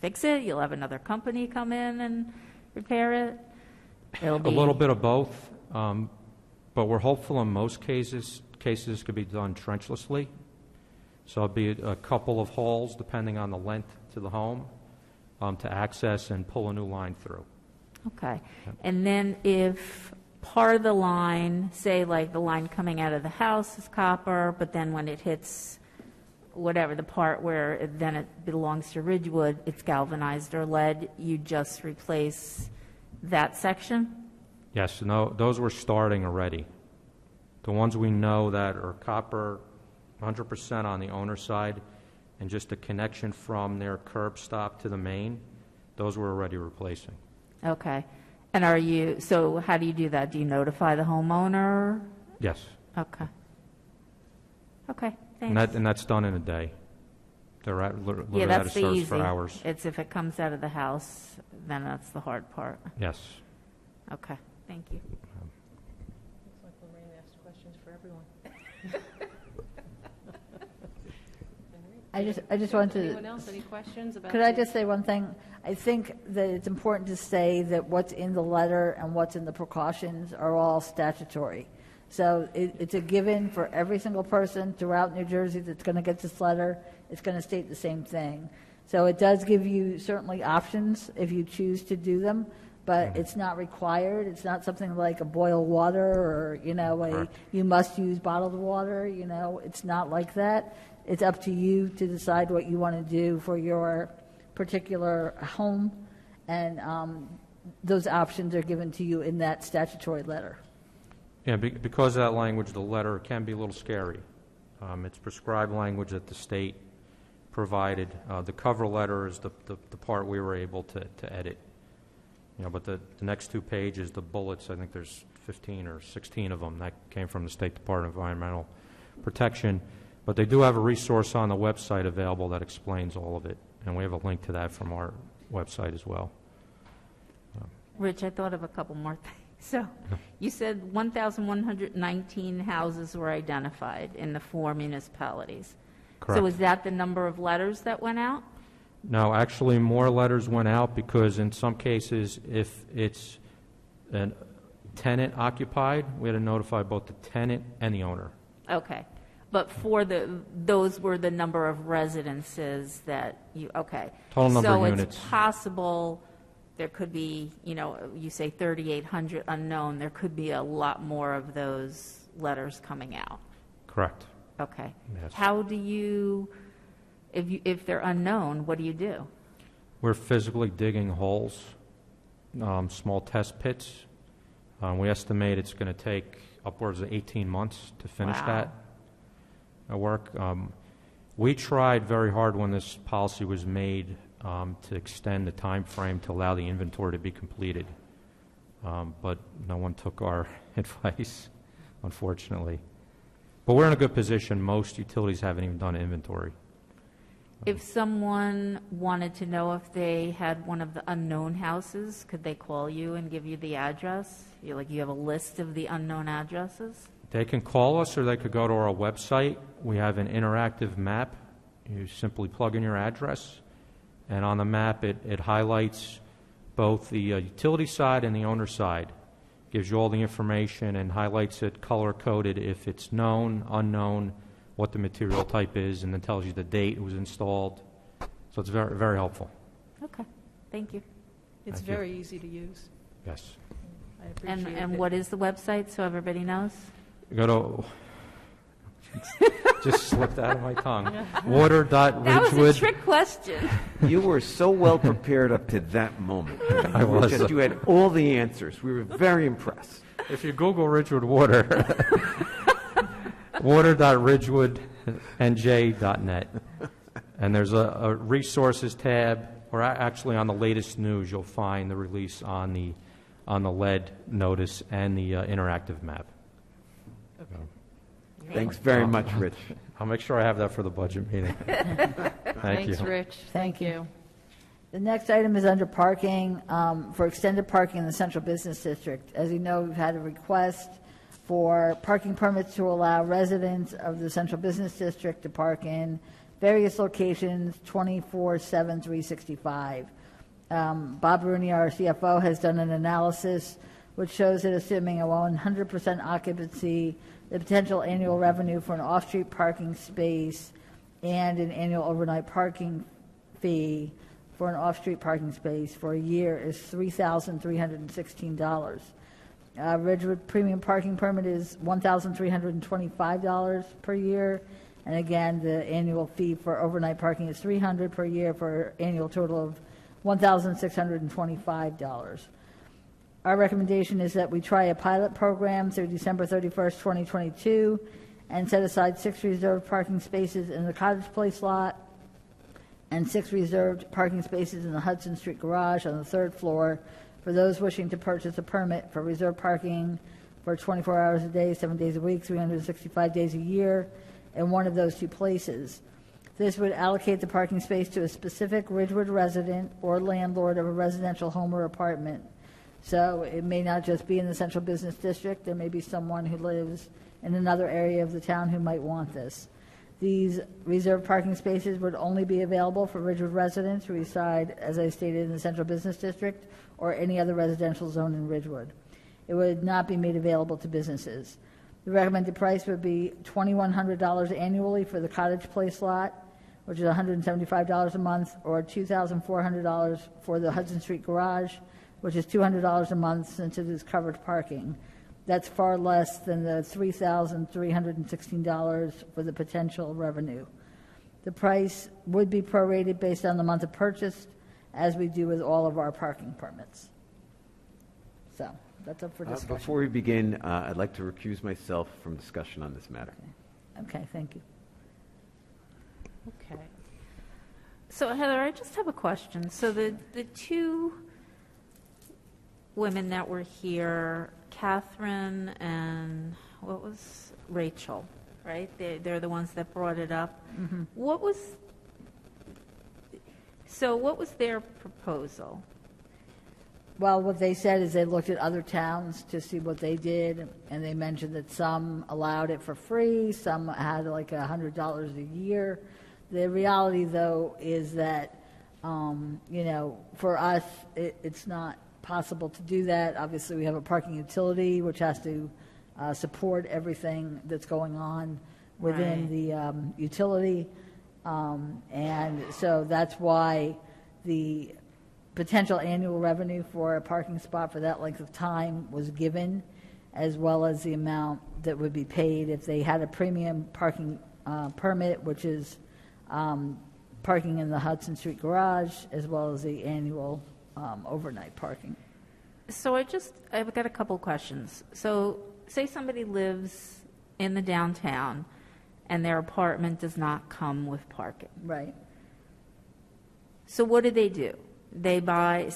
fix it? You'll have another company come in and repair it? It'll be a little bit of both, but we're hopeful in most cases could be done trenchlessly. So it'll be a couple of holes, depending on the length to the home, to access and pull a new line through. Okay. And then if part of the line, say like the line coming out of the house is copper, but then when it hits whatever, the part where then it belongs to Ridgewood, it's galvanized or lead, you just replace that section? Yes, no, those we're starting already. The ones we know that are copper, 100% on the owner's side, and just a connection from their curb stop to the main, those we're already replacing. Okay. And so how do you do that? Do you notify the homeowner? Yes. Okay. Okay, thanks. And that's done in a day. They're out Yeah, of that's the service easy. for hours. It's if it comes out of the house, then that's the hard part. Yes. Okay, thank you. Looks like Lorraine asked questions for everyone. I just wanted to. Anyone else, any questions about? Could I just say one thing? I think that it's important to say that what's in the letter and what's in the precautions are all statutory. So it's a given for every single person throughout New Jersey that's going to get this letter. It's going to state the same thing. So it does give you certainly options if you choose to do them, but it's not required. It's not something like a boil water or, you must use bottled water. It's not like that. It's up to you to decide what you want to do for your particular home, and those options are given to you in that statutory letter. Yeah, because of that language, the letter can be a little scary. It's prescribed language that the state provided. The cover letter is the part we were able to edit. But the next 2 pages, the bullets, I think there's 15 or 16 of them, that came from the State Department of Environmental Protection. But they do have a resource on the website available that explains all of it, and we have a link to that from our website as well. Rich, I thought of a couple more things. So you said 1,119 houses were identified in the 4 municipalities. Correct. So is that the number of letters that went out? No, actually more letters went out because in some cases, if it's a tenant occupied, we had to notify both the tenant and the owner. Okay. But for those were the number of residences that okay. Total number of so units. So it's possible there could be, you say 3,800 unknown, there could be a lot more of those letters coming out. Correct. Okay. Yes. How do you, if they're unknown, what do you do? We're physically digging holes, small test pits. We estimate it's going to take upwards of 18 months to finish that work. We tried very hard when this policy was made to extend the time frame to allow the inventory to be completed, but no one took our advice, unfortunately. But we're in a good position. Most utilities haven't even done inventory. If someone wanted to know if they had one of the unknown houses, could they call you and give you the address? You have a list of the unknown addresses? They can call us or they could go to our website. We have an interactive map. You simply plug in your address, and on the map it highlights both the utility side and the owner side. Gives you all the information and highlights it color-coded if it's known, unknown, what the material type is, and then tells you the date it was installed. So it's very, very helpful. Okay, thank you. It's Thank you. very easy to use. Yes. I appreciate And it. what is the website so everybody knows? Go to... Just slipped out of my tongue. Water.Ridgewood. That was a trick question. You were so well prepared up to that moment. I was. You had all the answers. We were very impressed. If you Google Ridgewood Water, water.ridgewoodnj.net, and there's a resources tab, or actually on the latest news, you'll find the release on the lead notice and the interactive map. Thanks very much, Rich. I'll make sure I have that for the budget meeting. Thank you. Thanks, Rich. Thank you. The next item is under parking, for extended parking in the Central Business District. As you know, we've had a request for parking permits to allow residents of the Central Business District to park in various locations 24/7, 365. Bob Rooney, our CFO, has done an analysis which shows that assuming a 100% occupancy, the potential annual revenue for an off-street parking space and an annual overnight parking fee for an off-street parking space for a year is $3,316. Ridgewood premium parking permit is $1,325 per year, and again, the annual fee for overnight parking is $300 per year for an annual total of $1,625. Our recommendation is that we try a pilot program through December 31st, 2022, and set aside 6 reserved parking spaces in the Cottage Place lot and 6 reserved parking spaces in the Hudson Street garage on the 3rd floor for those wishing to purchase a permit for reserved parking for 24 hours a day, 7 days a week, 365 days a year in one of those 2 places. This would allocate the parking space to a specific Ridgewood resident or landlord of a residential home or apartment. So it may not just be in the Central Business District. There may be someone who lives in another area of the town who might want this. These reserved parking spaces would only be available for Ridgewood residents who reside, as I stated, in the Central Business District or any other residential zone in Ridgewood. It would not be made available to businesses. The recommended price would be $2,100 annually for the Cottage Place lot, which is $175 a month, or $2,400 for the Hudson Street garage, which is $200 a month since it is covered parking. That's far less than the $3,316 for the potential revenue. The price would be prorated based on the month of purchase, as we do with all of our parking permits. So that's up for discussion. Before we begin, I'd like to recuse myself from discussion on this matter. Okay, thank you. Okay. So Heather, I just have a question. So the 2 women that were here, Catherine and what was Rachel, right? They're the ones that brought it up. Mm-hmm. What was their proposal? Well, what they said is they looked at other towns to see what they did, and they mentioned that some allowed it for free, some had like $100 a year. The reality, though, is that, for us, it's not possible to do that. Obviously, we have a parking utility, which has to support everything that's going on within the utility. And so that's why the potential annual revenue for a parking spot for that length of time was given, as well as the amount that would be paid if they had a premium parking permit, which is parking in the Hudson Street garage, as well as the annual overnight parking. So I've got a couple questions. So say somebody lives in the downtown and their apartment does not come with parking. Right. So what do? They buy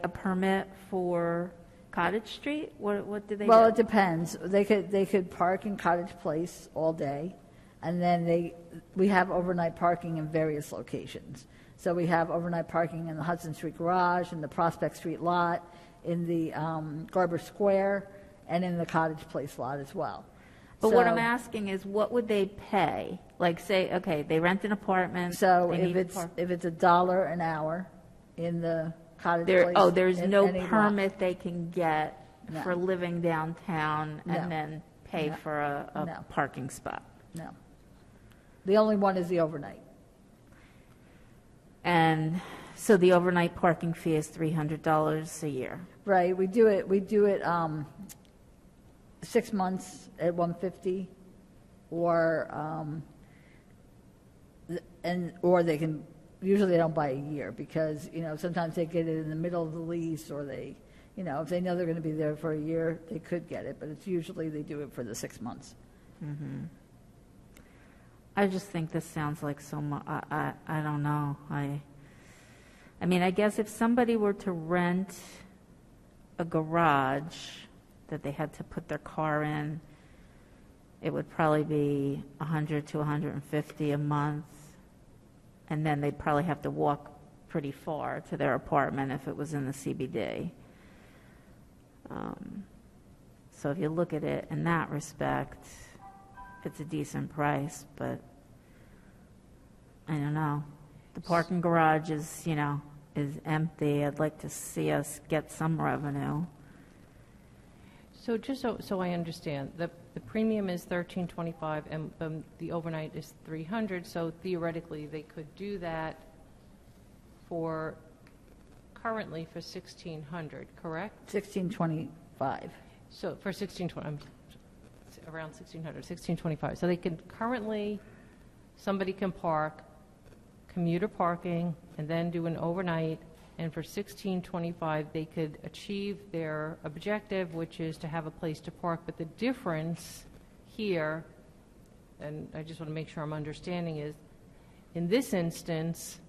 a permit for Cottage Street? What do they do? Well, it depends. They could park in Cottage Place all day. And then we have overnight parking in various locations. So we have overnight parking in the Hudson Street Garage, in the Prospect Street lot, in the Garber Square, and in the Cottage Place lot as well. But what So- I'm asking is, what would they pay? Like, say, okay, they rent an apartment. So they if need it's park- $1 an hour in the Cottage There, Place. oh, there's in no any lot. permit they can get No. for living downtown No. and then pay No. for a No. parking spot. No. The only one is the overnight. And so the overnight parking fee is $300 a year. Right, we do it 6 months at $150, or or they can, usually they don't buy a year, because, sometimes they get it in the middle of the lease, or they, if they know they're going to be there for a year, they could get it, but it's usually they do it for the 6 months. I just think this sounds like so much, I don't know. I mean, I guess if somebody were to rent a garage that they had to put their car in, it would probably be $100 to $150 a month, and then they'd probably have to walk pretty far to their apartment if it was in the CBD. So if you look at it in that respect, it's a decent price, but I don't know. The parking garage is, is empty. I'd like to see us get some revenue. So just so I understand, the premium is $1,325 and the overnight is $300, so theoretically they could do that currently for $1,600, correct? $1,625. So for around $1,625. So they can currently, somebody can park commuter parking and then do an overnight, and for $1,625 they could achieve their objective, which is to have a place to park. But the difference here, and I just want to make sure I'm understanding, is in this instance,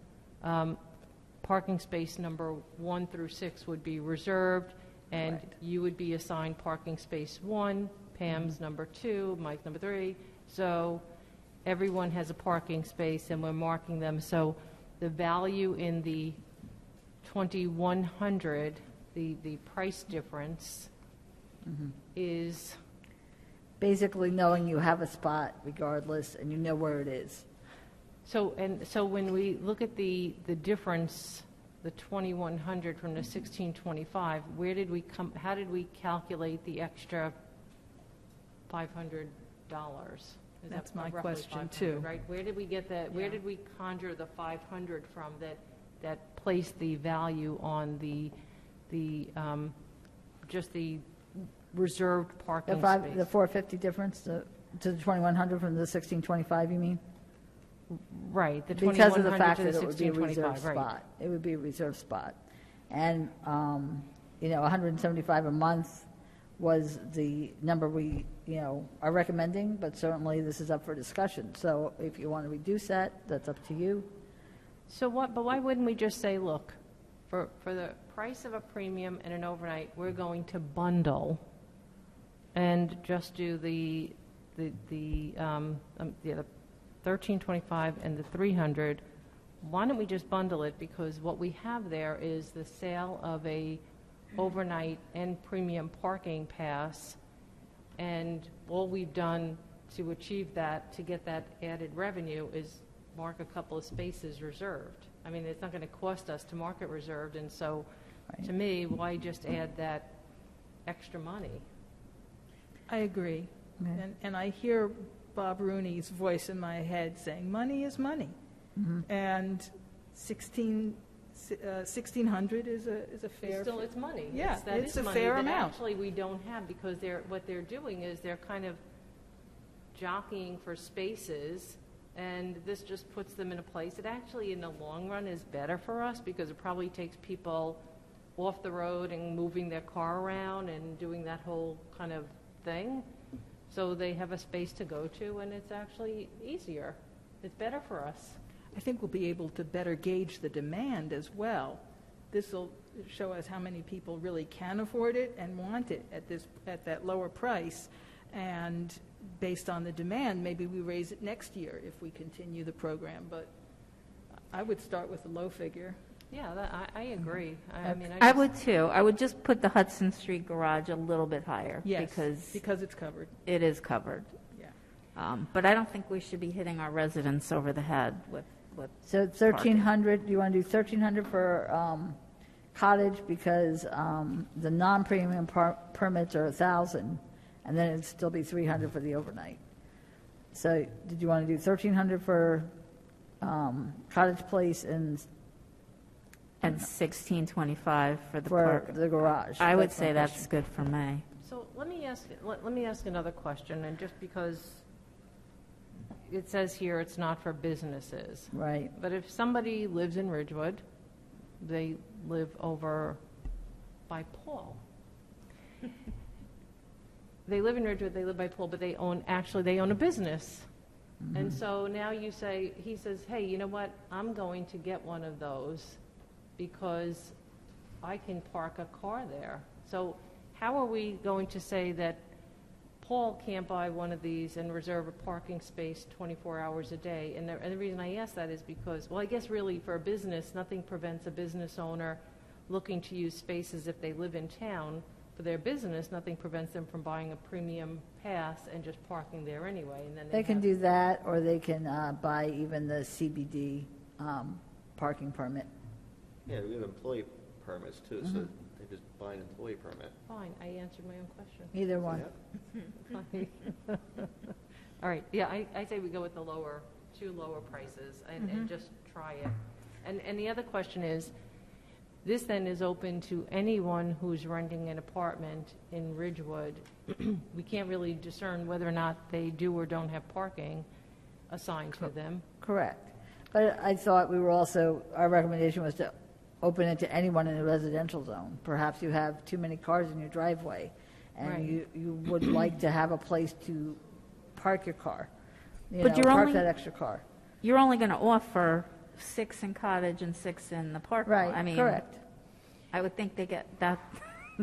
parking space number 1 through 6 would be reserved, and you would be assigned parking space 1, Pam's number 2, Mike number 3. So everyone has a parking space, and we're marking them. So the value in the 2,100, the price difference is Basically knowing you have a spot regardless, and you know where it is. so when we look at the difference, the 2,100 from the 1,625, how did we calculate the extra $500? That's my roughly question, 500, too. right? Where did we get that? Where did we conjure the 500 from that placed the value on the just the reserved parking space? The 450 difference to the 2,100 from the 1,625, you mean? Right, the Because of the 2,100 fact to the that it would be a 1,625, reserved right. spot. It would be a reserved spot. And, $175 a month was the number we, are recommending, but certainly this is up for discussion. So if you want to reduce that, that's up to you. But why wouldn't we just say, look, for the price of a premium and an overnight, we're going to bundle and just do the 1,325 and the 300. Why don't we just bundle it? Because what we have there is the sale of a overnight and premium parking pass, and all we've done to achieve that, to get that added revenue, is mark a couple of spaces reserved. I mean, it's not going to cost us to mark it reserved, and so, to me, why just add that extra money? I agree. And I hear Bob Rooney's voice in my head saying, money is money. And 1,600 is a fair... It's money. Yeah, That it's is a money fair that amount. Actually, we don't have, because what they're doing is they're kind of jockeying for spaces, and this just puts them in a place that actually, in the long run, is better for us, because it probably takes people off the road and moving their car around and doing that whole kind of thing. So they have a space to go to, and it's actually easier. It's better for us. I think we'll be able to better gauge the demand as well. This will show us how many people really can afford it and want it at that lower price. And based on the demand, maybe we raise it next year if we continue the program. But I would start with a low figure. Yeah, I agree. I mean, I would too. I would just put the Hudson Street garage a little bit higher. Yes, because it's covered. it is covered. Yeah. But I don't think we should be hitting our residents over the head with So 1,300, do you want to do 1,300 for cottage because the non-premium permits are 1,000, and then it'd still be 300 for the overnight. So did you want to do 1,300 for cottage place and 1625 for the for park? the garage? I would That's my say that's question. good for me. So let me ask another question, and just because it says here it's not for businesses. Right. But if somebody lives in Ridgewood, they live over by Paul. They live in Ridgewood, they live by Paul, but they own a business. And so now he says, hey, you know what? I'm going to get one of those because I can park a car there. So how are we going to say that Paul can't buy one of these and reserve a parking space 24 hours a day? And the reason I ask that is because, well, I guess really for a business, nothing prevents a business owner looking to use spaces if they live in town for their business. Nothing prevents them from buying a premium pass and just parking there anyway. And then They can do that, or they can buy even the CBD parking permit. Yeah, we have employee permits too, so they just buy an employee permit. Fine, I answered my own question. Either one. Yeah. All right, yeah, I say we go with the two lower prices and just try it. And the other question is, this then is open to anyone who's renting an apartment in Ridgewood. We can't really discern whether or not they do or don't have parking assigned to them. Correct. But I thought our recommendation was to open it to anyone in a residential zone. Perhaps you have too many cars in your driveway, and Right. you would like to have a place to park your car. But you're park only- that extra car. You're only going to offer 6 in cottage and 6 in the park. Right, I mean, correct. I would think they get that.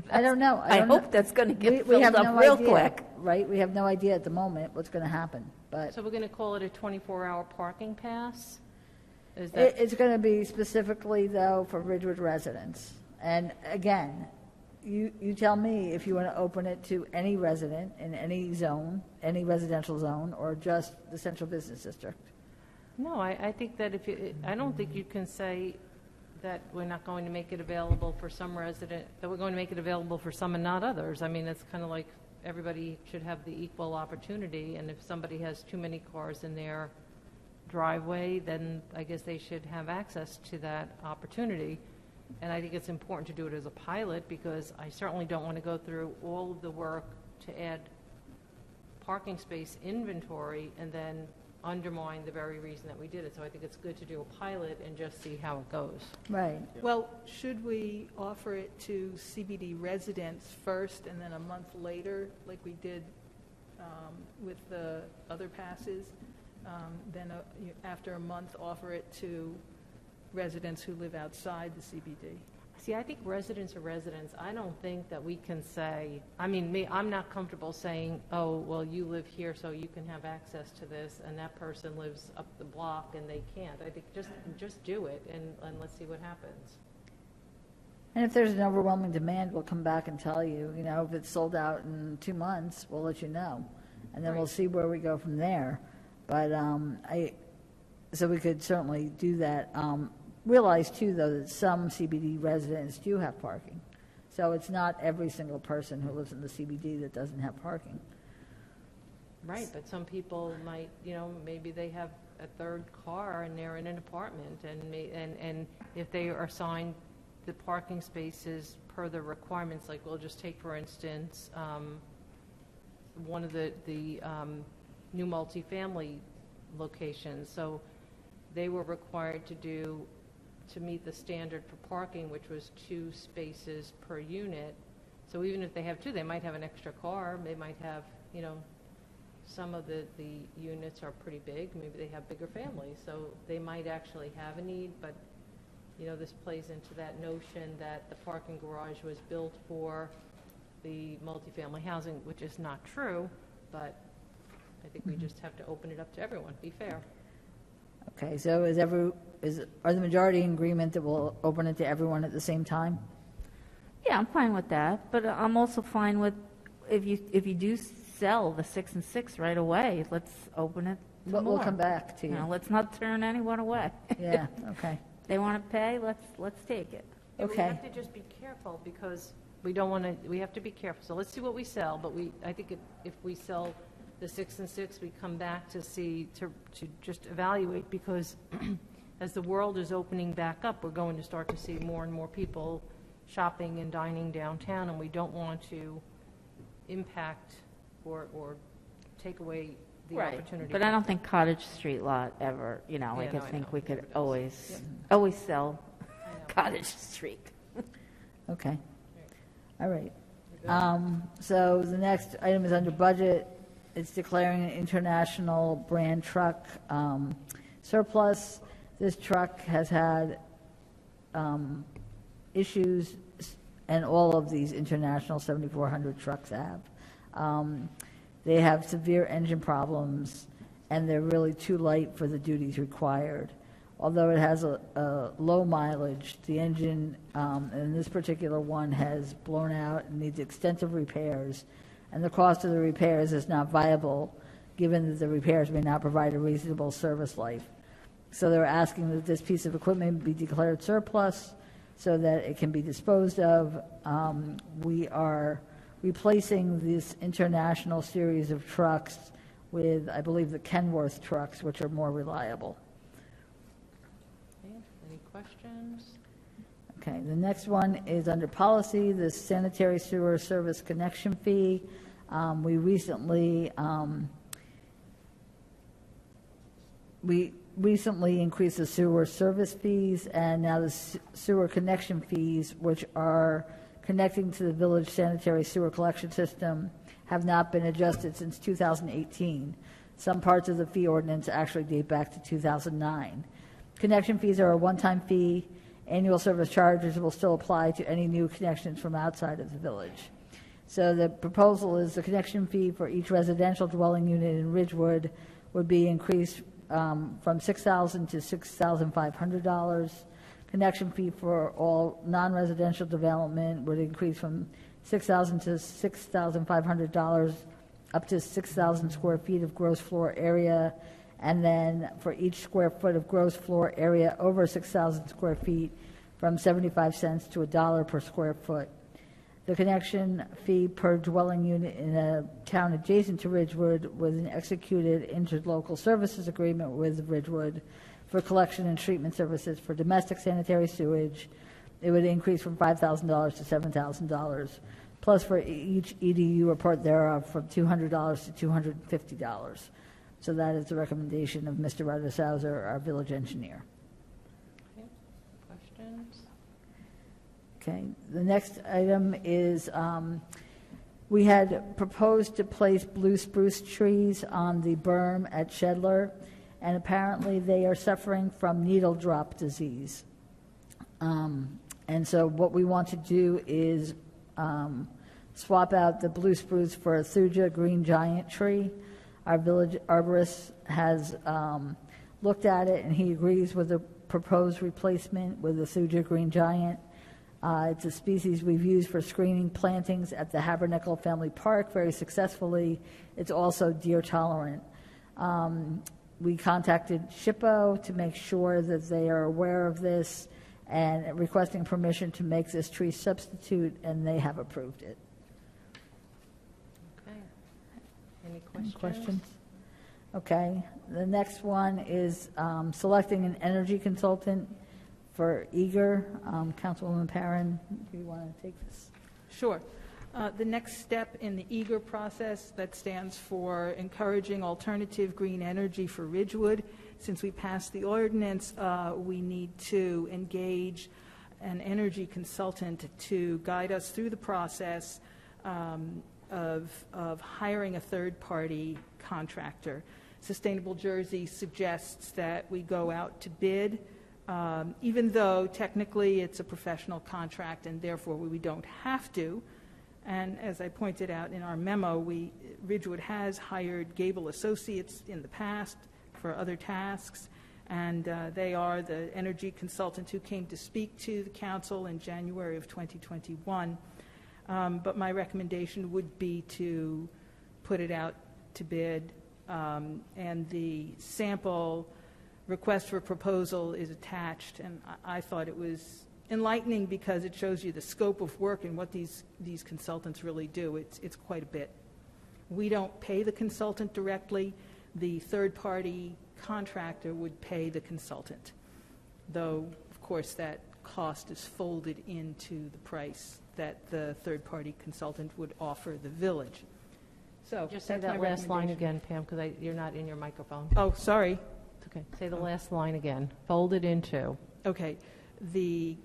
I don't know. I don't know. hope that's going to get We have filled up no real idea, quick. Right? We have no idea at the moment what's going to happen. But So we're going to call it a 24-hour parking pass? Is that, it's going to be specifically, though, for Ridgewood residents. And again, you tell me if you want to open it to any resident in any zone, any residential zone, or just the central business district. no, I think that I don't think you can say that we're not going to make it available for some resident, that we're going to make it available for some and not others. I mean, it's kind of like everybody should have the equal opportunity, and if somebody has too many cars in their driveway, then I guess they should have access to that opportunity. And I think it's important to do it as a pilot, because I certainly don't want to go through all of the work to add parking space inventory and then undermine the very reason that we did it. So I think it's good to do a pilot and just see how it goes. Right. Well, should we offer it to CBD residents first and then a month later, like we did with the other passes? Then after a month, offer it to residents who live outside the CBD? See, I think residents are residents. I don't think that we can say, I'm not comfortable saying, oh, well, you live here, so you can have access to this, and that person lives up the block and they can't. I think just do it, and let's see what happens. And if there's an overwhelming demand, we'll come back and tell you, if it's sold out in 2 months, we'll let you know. And then we'll see where we go from there. But so we could certainly do that. Realize, too, though, that some CBD residents do have parking. So it's not every single person who lives in the CBD that doesn't have parking. Right, but some people might, maybe they have a third car and they're in an apartment, and if they are assigned the parking spaces per the requirements, like we'll just take, for instance, one of the new multifamily locations. So they were required to meet the standard for parking, which was 2 spaces per unit. So even if they have 2, they might have an extra car. They might have, some of the units are pretty big. Maybe they have bigger families. So they might actually have a need, but, this plays into that notion that the parking garage was built for the multifamily housing, which is not true. but I think we just have to open it up to everyone, be fair. Okay, so are the majority in agreement that we'll open it to everyone at the same time? Yeah, I'm fine with that, but I'm also fine with, if you do sell the 6 and 6 right away, let's open it to But more. we'll come back to you. Let's not turn anyone away. Yeah, okay. They want to pay, let's take it. And we Okay. have to just be careful, because we don't want to, we have to be careful. So let's see what we sell, but I think if we sell the 6 and 6, we come back to see, to just evaluate, because as the world is opening back up, we're going to start to see more and more people shopping and dining downtown, and we don't want to impact or take away the opportunity. But I don't think Cottage Street lot ever, Yeah, I no, I think know. we could Never does. always sell I know. Cottage Street. Okay. All right. So the next item is under budget. It's declaring an international brand truck surplus. This truck has had issues, and all of these international 7,400 trucks have. They have severe engine problems, and they're really too light for the duties required. Although it has a low mileage, the engine in this particular one has blown out and needs extensive repairs, and the cost of the repairs is not viable, given that the repairs may not provide a reasonable service life. So they're asking that this piece of equipment be declared surplus so that it can be disposed of. We are replacing this international series of trucks with, I believe, the Kenworth trucks, which are more reliable. Okay, any questions? Okay, the next one is under policy, the sanitary sewer service connection fee. We recently increased the sewer service fees, and now the sewer connection fees, which are connecting to the village sanitary sewer collection system, have not been adjusted since 2018. Some parts of the fee ordinance actually date back to 2009. Connection fees are a one-time fee. Annual service charges will still apply to any new connections from outside of the village. So the proposal is the connection fee for each residential dwelling unit in Ridgewood would be increased from $6,000 to $6,500. Connection fee for all non-residential development would increase from $6,000 to $6,500 up to 6,000 square feet of gross floor area, and then for each square foot of gross floor area over 6,000 square feet, from 75 cents to $1 per square foot. The connection fee per dwelling unit in a town adjacent to Ridgewood with an executed interlocal services agreement with Ridgewood for collection and treatment services for domestic sanitary sewage, it would increase from $5,000 to $7,000, plus for each EDU report thereof from $200 to $250. So that is the recommendation of Mr. Radisauer, our village engineer. Okay, questions? Okay, the next item is, we had proposed to place blue spruce trees on the berm at Shedler, and apparently they are suffering from needle drop disease. And so what we want to do is swap out the blue spruce for a thuja green giant tree. Our village arborist has looked at it, and he agrees with the proposed replacement with the thuja green giant. It's a species we've used for screening plantings at the Habernickel Family Park very successfully. It's also deer tolerant. We contacted SHPO to make sure that they are aware of this and requesting permission to make this tree substitute, and they have approved it. Okay. Any questions? Questions? Okay. The next one is selecting an energy consultant for Eager. Councilwoman Perrin, do you want to take this? Sure. The next step in the EAGER process, that stands for Encouraging Alternative Green Energy for Ridgewood. Since we passed the ordinance, we need to engage an energy consultant to guide us through the process of hiring a third-party contractor. Sustainable Jersey suggests that we go out to bid, even though technically it's a professional contract and therefore we don't have to. And as I pointed out in our memo, Ridgewood has hired Gable Associates in the past for other tasks, and they are the energy consultant who came to speak to the council in January of 2021. But my recommendation would be to put it out to bid, and the sample request for proposal is attached, and I thought it was enlightening because it shows you the scope of work and what these consultants really do. It's quite a bit. We don't pay the consultant directly. The third-party contractor would pay the consultant, though, of course, that cost is folded into the price that the third-party consultant would offer the village. So Just say that's my that last line recommendation. again, Pam, because you're not in your microphone. Oh, sorry. It's okay. Say the last line again. Folded into. Okay. The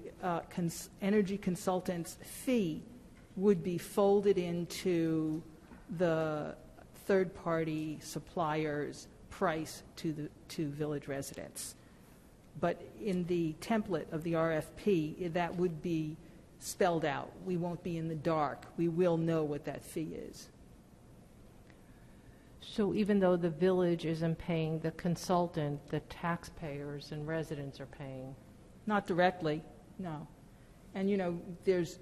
energy consultant's fee would be folded into the third-party supplier's price to village residents. But in the template of the RFP, that would be spelled out. We won't be in the dark. We will know what that fee is. So even though the village isn't paying the consultant, the taxpayers and residents are paying? Not directly, no. And, you know, there's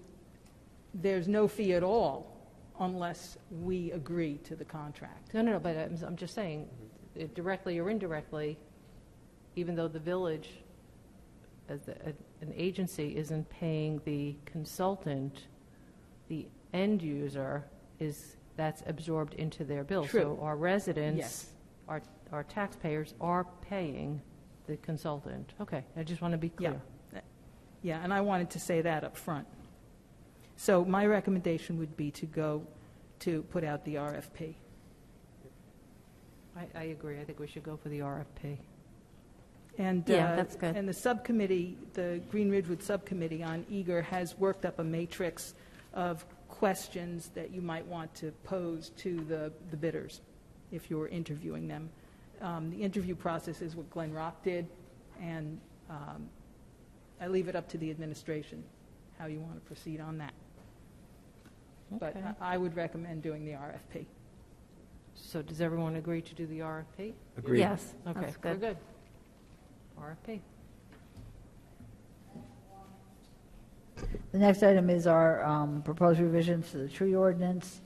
no fee at all unless we agree to the contract. No, but I'm just saying, directly or indirectly, even though the village, as an agency, isn't paying the consultant, the end user that's absorbed into their bill. True. So our residents, Yes. our taxpayers are paying the consultant. Okay, I just want to be clear. Yeah, and I wanted to say that up front. So my recommendation would be to put out the RFP. I agree. I think we should go for the RFP. And, Yeah, that's good. And the subcommittee, the Green Ridgewood Subcommittee on Eager has worked up a matrix of questions that you might want to pose to the bidders if you were interviewing them. The interview process is what Glen Rock did, and I leave it up to the administration how you want to proceed on that. But Okay. I would recommend doing the RFP. So does everyone agree to do the RFP? Agreed. Yes, Okay, that's we're good. good. RFP. The next item is our proposed revisions to the tree ordinance.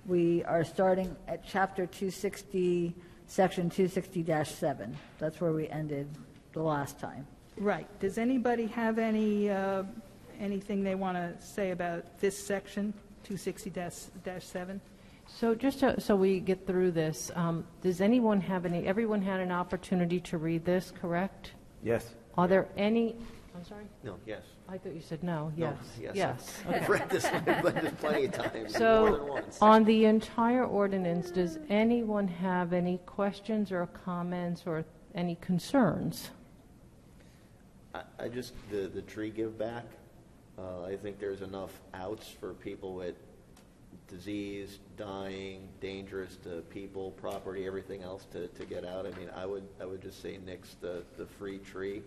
We are starting at Chapter 260, Section 260-7. That's where we ended the last time. Right. Does anybody have anything they want to say about this section, 260-7? So just so we get through this, does anyone have everyone had an opportunity to read this, correct? Yes. Are there any, I'm sorry? No, yes. I thought you said no. No, Yes. yes. Yes. I've read this one plenty of times, more than So once. on the entire ordinance, does anyone have any questions or comments or any concerns? I just, the tree give back, I think there's enough outs for people with disease, dying, dangerous to people, property, everything else to get out. I mean, I would just say nix the free tree.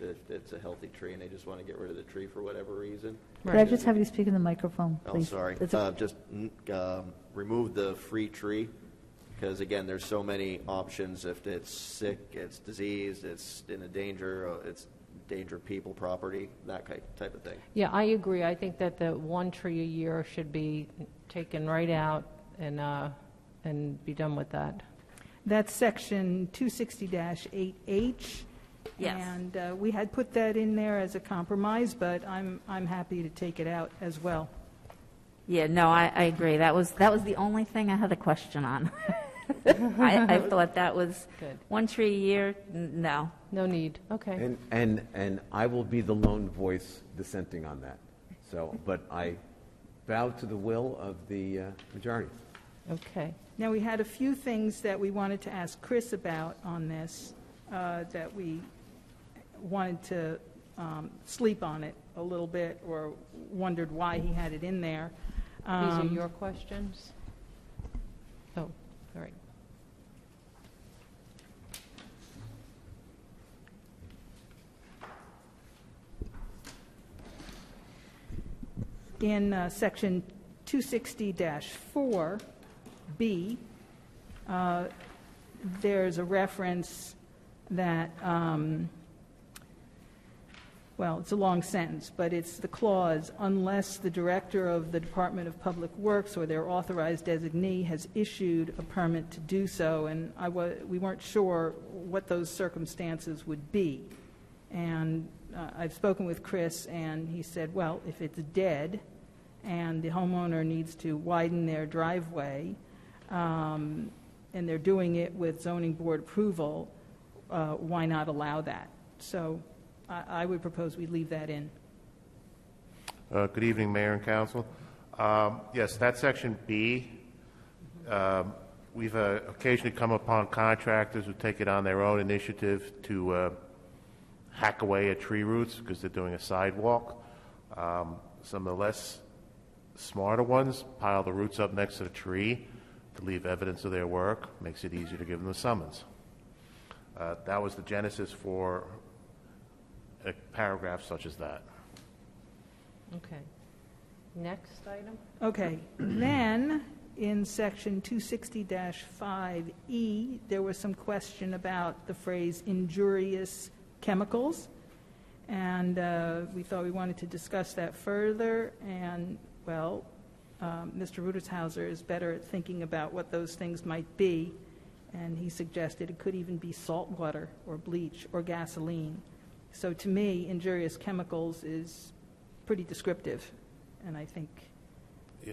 That it's a healthy tree, and they just want to get rid of the tree for whatever reason. Could I just have you speak in the microphone, Oh, please? sorry. It's a- Just remove the free tree, because again, there's so many options. If it's sick, it's diseased, it's in a danger, it's danger of people, property, that type of thing. Yeah, I agree. I think that the one tree a year should be taken right out and be done with that. That's section 260-8H. Yes. And we had put that in there as a compromise, but I'm happy to take it out as well. Yeah, no, I agree. That was the only thing I had a question on. I thought that was Good. one tree a year. No. No need. Okay. And I will be the lone voice dissenting on that. So, but I bow to the will of the majority. Okay. Now, we had a few things that we wanted to ask Chris about on this, that we wanted to sleep on it a little bit or wondered why he had it in there. These are your questions? Oh, all right. In section 260-4, B, there's a reference that, well, it's a long sentence, but it's the clause, unless the director of the Department of Public Works or their authorized designee has issued a permit to do so, and we weren't sure what those circumstances would be. And I've spoken with Chris, and he said, well, if it's dead and the homeowner needs to widen their driveway, and they're doing it with zoning board approval, why not allow that? So I would propose we leave that in. Good evening, Mayor and Council. Yes, that section B, we've occasionally come upon contractors who take it on their own initiative to hack away at tree roots because they're doing a sidewalk. Some of the less smarter ones pile the roots up next to the tree to leave evidence of their work. Makes it easier to give them a summons. That was the genesis for a paragraph such as that. Okay. Next item? Okay. Then, in section 260-5E, there was some question about the phrase injurious chemicals, and we thought we wanted to discuss that further, and, well, Mr. Rudershauser is better at thinking about what those things might be, and he suggested it could even be salt water or bleach or gasoline. So to me, injurious chemicals is pretty descriptive, and I think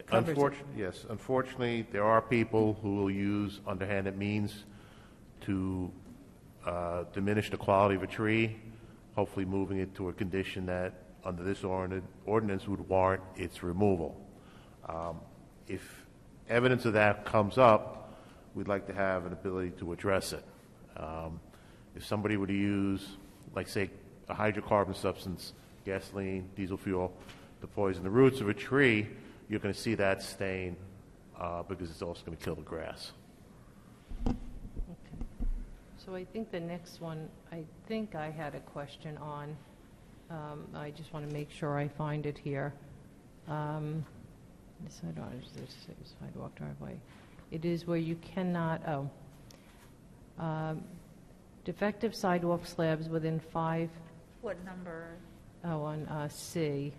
covers it. Yes, unfortunately, there are people who will use underhanded means to diminish the quality of a tree, hopefully moving it to a condition that, under this ordinance, would warrant its removal. If evidence of that comes up, we'd like to have an ability to address it. If somebody were to use, like, say, a hydrocarbon substance, gasoline, diesel fuel, to poison the roots of a tree, you're going to see that stain because it's also going to kill the grass. Okay. So I think the next one, I think I had a question on. I just want to make sure I find it here. Sidewalk driveway. It is where you cannot, defective sidewalk slabs within 5. What number? Oh, on C.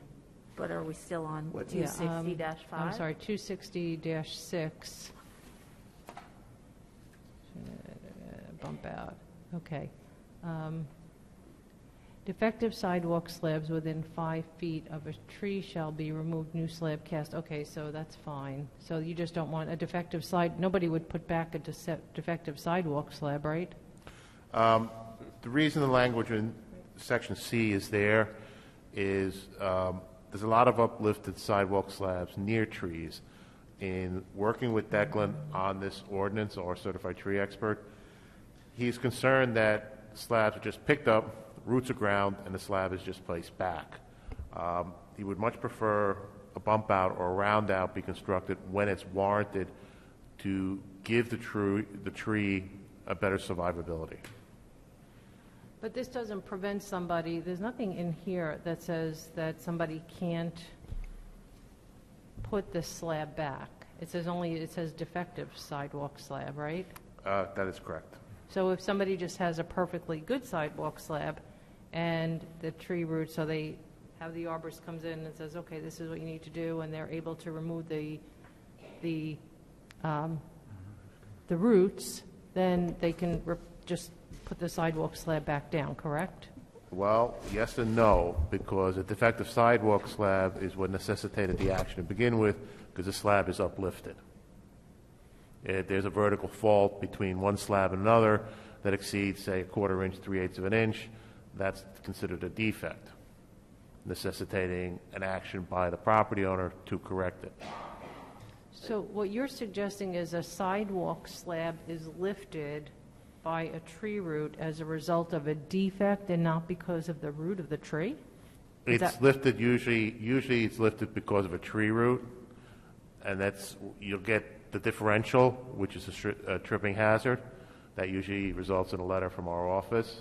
But are we still on Yeah, 260-5? I'm sorry, 260-6. Bump out. Okay. Defective sidewalk slabs within 5 feet of a tree shall be removed, new slab cast. Okay, so that's fine. So you just don't want a defective nobody would put back a defective sidewalk slab, right? The reason the language in Section C is there is there's a lot of uplifted sidewalk slabs near trees. In working with Declan on this ordinance, our certified tree expert, he's concerned that slabs are just picked up, roots are ground, and the slab is just placed back. He would much prefer a bump out or a round out be constructed when it's warranted to give the tree a better survivability. But this doesn't prevent somebody, there's nothing in here that says that somebody can't put the slab back. It says defective sidewalk slab, right? That is correct. So if somebody just has a perfectly good sidewalk slab and the tree roots, so they have the arborist comes in and says, okay, this is what you need to do, and they're able to remove the roots, then they can just put the sidewalk slab back down, correct? Well, yes and no, because a defective sidewalk slab is what necessitated the action to begin with, because the slab is uplifted. If there's a vertical fault between one slab and another that exceeds, say, 1/4 inch, 3/8 of an inch, that's considered a defect, necessitating an action by the property owner to correct it. So what you're suggesting is a sidewalk slab is lifted by a tree root as a result of a defect and not because of the root of the tree? It's lifted usually it's lifted because of a tree root, and you'll get the differential, which is a tripping hazard. That usually results in a letter from our office.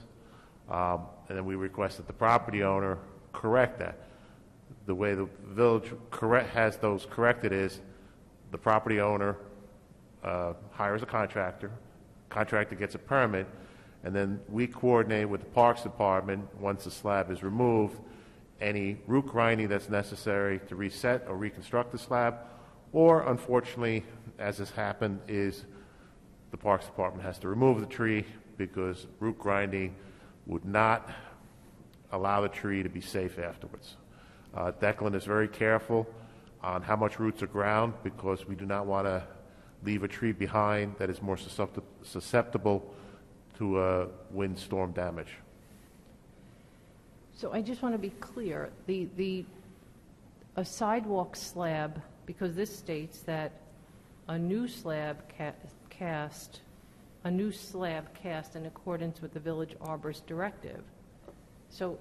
And then we request that the property owner correct that. The way the village has those corrected is the property owner hires a contractor, contractor gets a permit, and then we coordinate with the Parks Department, once the slab is removed, any root grinding that's necessary to reset or reconstruct the slab, or unfortunately, as has happened, is the Parks Department has to remove the tree because root grinding would not allow the tree to be safe afterwards. Declan is very careful on how much roots are ground because we do not want to leave a tree behind that is more susceptible to windstorm damage. So I just want to be clear, a sidewalk slab, because this states that a new slab cast in accordance with the village arborist directive. So,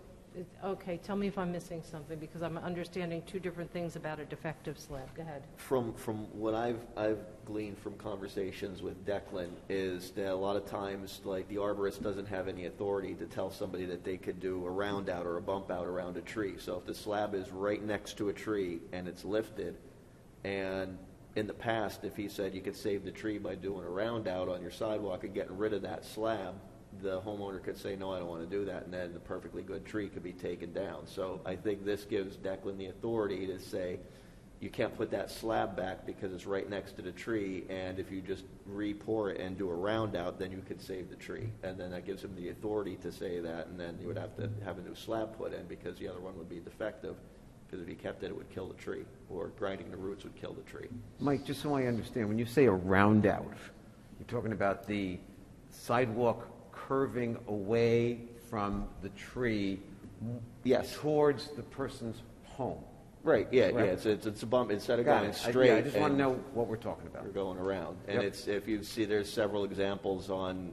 okay, tell me if I'm missing something, because I'm understanding two different things about a defective slab. Go ahead. From what I've gleaned from conversations with Declan is that a lot of times, like, the arborist doesn't have any authority to tell somebody that they could do a round out or a bump out around a tree. So if the slab is right next to a tree and it's lifted, and in the past, if he said you could save the tree by doing a round out on your sidewalk and getting rid of that slab, the homeowner could say, no, I don't want to do that, and then the perfectly good tree could be taken down. So I think this gives Declan the authority to say, you can't put that slab back because it's right next to the tree, and if you just re-pour it and do a round out, then you could save the tree. And then that gives him the authority to say that, and then you would have to have a new slab put in because the other one would be defective, because if he kept it, it would kill the tree, or grinding the roots would kill the tree. Mike, just so I understand, when you say a round out, you're talking about the sidewalk curving away from the tree, yes, towards the person's home. Right, yeah, Right. yeah. It's a bump. Instead of Got going it. straight, I just want to know what we're talking about. you're going around. And Yep. it's, if you see, there's several examples on,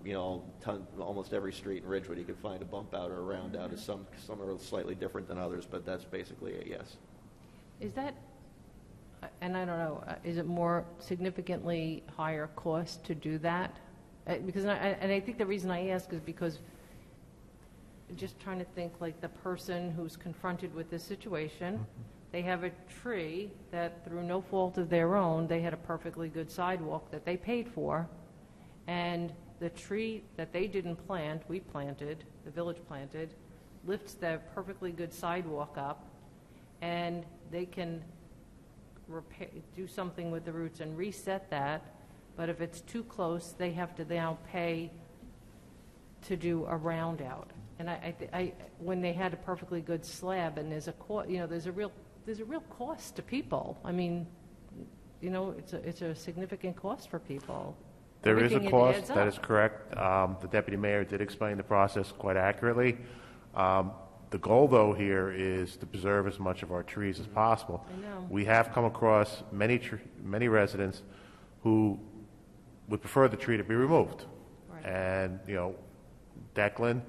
almost every street in Ridgewood, you could find a bump out or a round out. Some are slightly different than others, but that's basically it, yes. Is that, and I don't know, is it more significantly higher cost to do that? Because, I think the reason I ask is because just trying to think like the person who's confronted with this situation, they have a tree that through no fault of their own, they had a perfectly good sidewalk that they paid for, and the tree that they didn't plant, we planted, the village planted, lifts that perfectly good sidewalk up, and they can do something with the roots and reset that. But if it's too close, they have to now pay to do a round out. And when they had a perfectly good slab, and there's a real cost to people. I mean, it's a significant cost for people. There is a Everything cost, adds that up. is correct. The deputy mayor did explain the process quite accurately. The goal, though, here is to preserve as much of our trees as possible. I know. We have come across many residents who would prefer the tree to be removed. Right. And, Declan,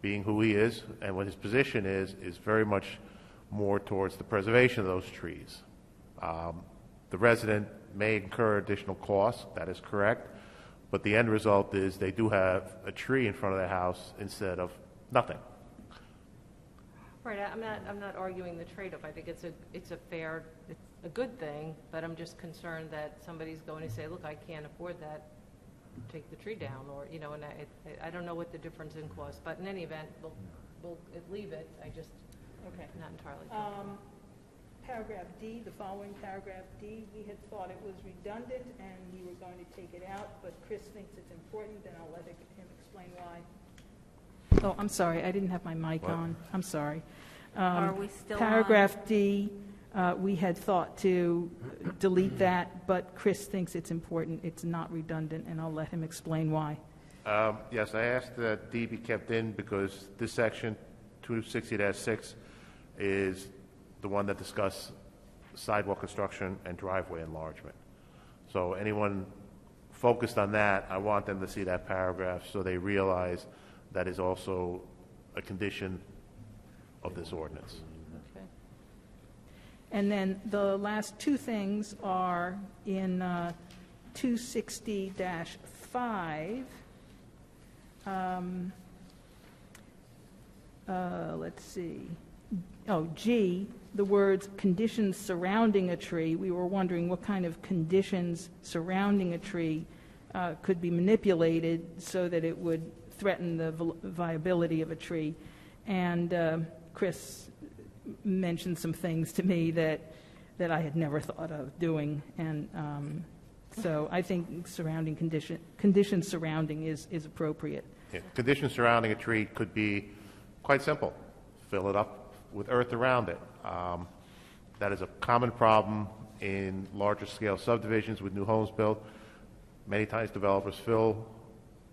being who he is and what his position is very much more towards the preservation of those trees. The resident may incur additional costs, that is correct, but the end result is they do have a tree in front of their house instead of nothing. Right, I'm not arguing the trade-off. I think it's a good thing, but I'm just concerned that somebody's going to say, look, I can't afford that, take the tree down, or, and I don't know what the difference in cost, but in any event, we'll leave it. Okay. Not entirely sure. Paragraph D, the following paragraph D, we had thought it was redundant and we were going to take it out, but Chris thinks it's important, and I'll let him explain why. Oh, I'm sorry, I didn't have my mic on. I'm sorry. Are we still Paragraph D, we had thought to delete that, but Chris thinks it's important, it's not redundant, and I'll let him explain why. Yes, I asked that D be kept in because this section, 260-6, is the one that discusses sidewalk construction and driveway enlargement. So anyone focused on that, I want them to see that paragraph so they realize that is also a condition of this ordinance. Okay. And then the last two things are in 260-5. Let's see. Oh, G, the words conditions surrounding a tree, we were wondering what kind of conditions surrounding a tree could be manipulated so that it would threaten the viability of a tree. And Chris mentioned some things to me that I had never thought of doing. And so I think conditions surrounding is appropriate. Yeah. Conditions surrounding a tree could be quite simple. Fill it up with earth around it. That is a common problem in larger scale subdivisions with new homes built. Many times developers fill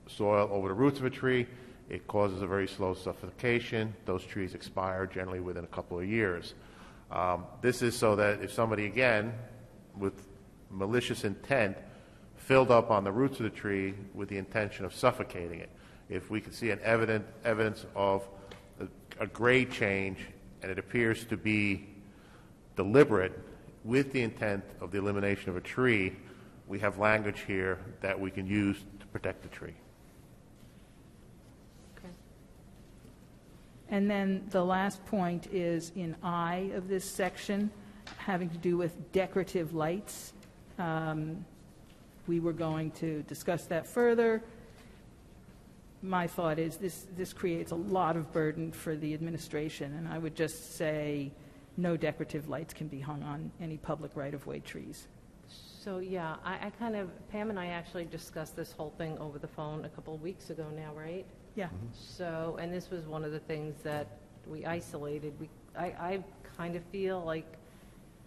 soil over the roots of a tree. It causes a very slow suffocation. Those trees expire generally within a couple of years. This is so that if somebody, again, with malicious intent, filled up on the roots of the tree with the intention of suffocating it, if we could see an evidence of a grade change and it appears to be deliberate with the intent of the elimination of a tree, we have language here that we can use to protect the tree. Okay. And then the last point is in I of this section, having to do with decorative lights. We were going to discuss that further. My thought is this creates a lot of burden for the administration, and I would just say no decorative lights can be hung on any public right-of-way trees. So, yeah, I kind of, Pam and I actually discussed this whole thing over the phone a couple of weeks ago now, right? Yeah. So, and this was one of the things that we isolated. I kind of feel like,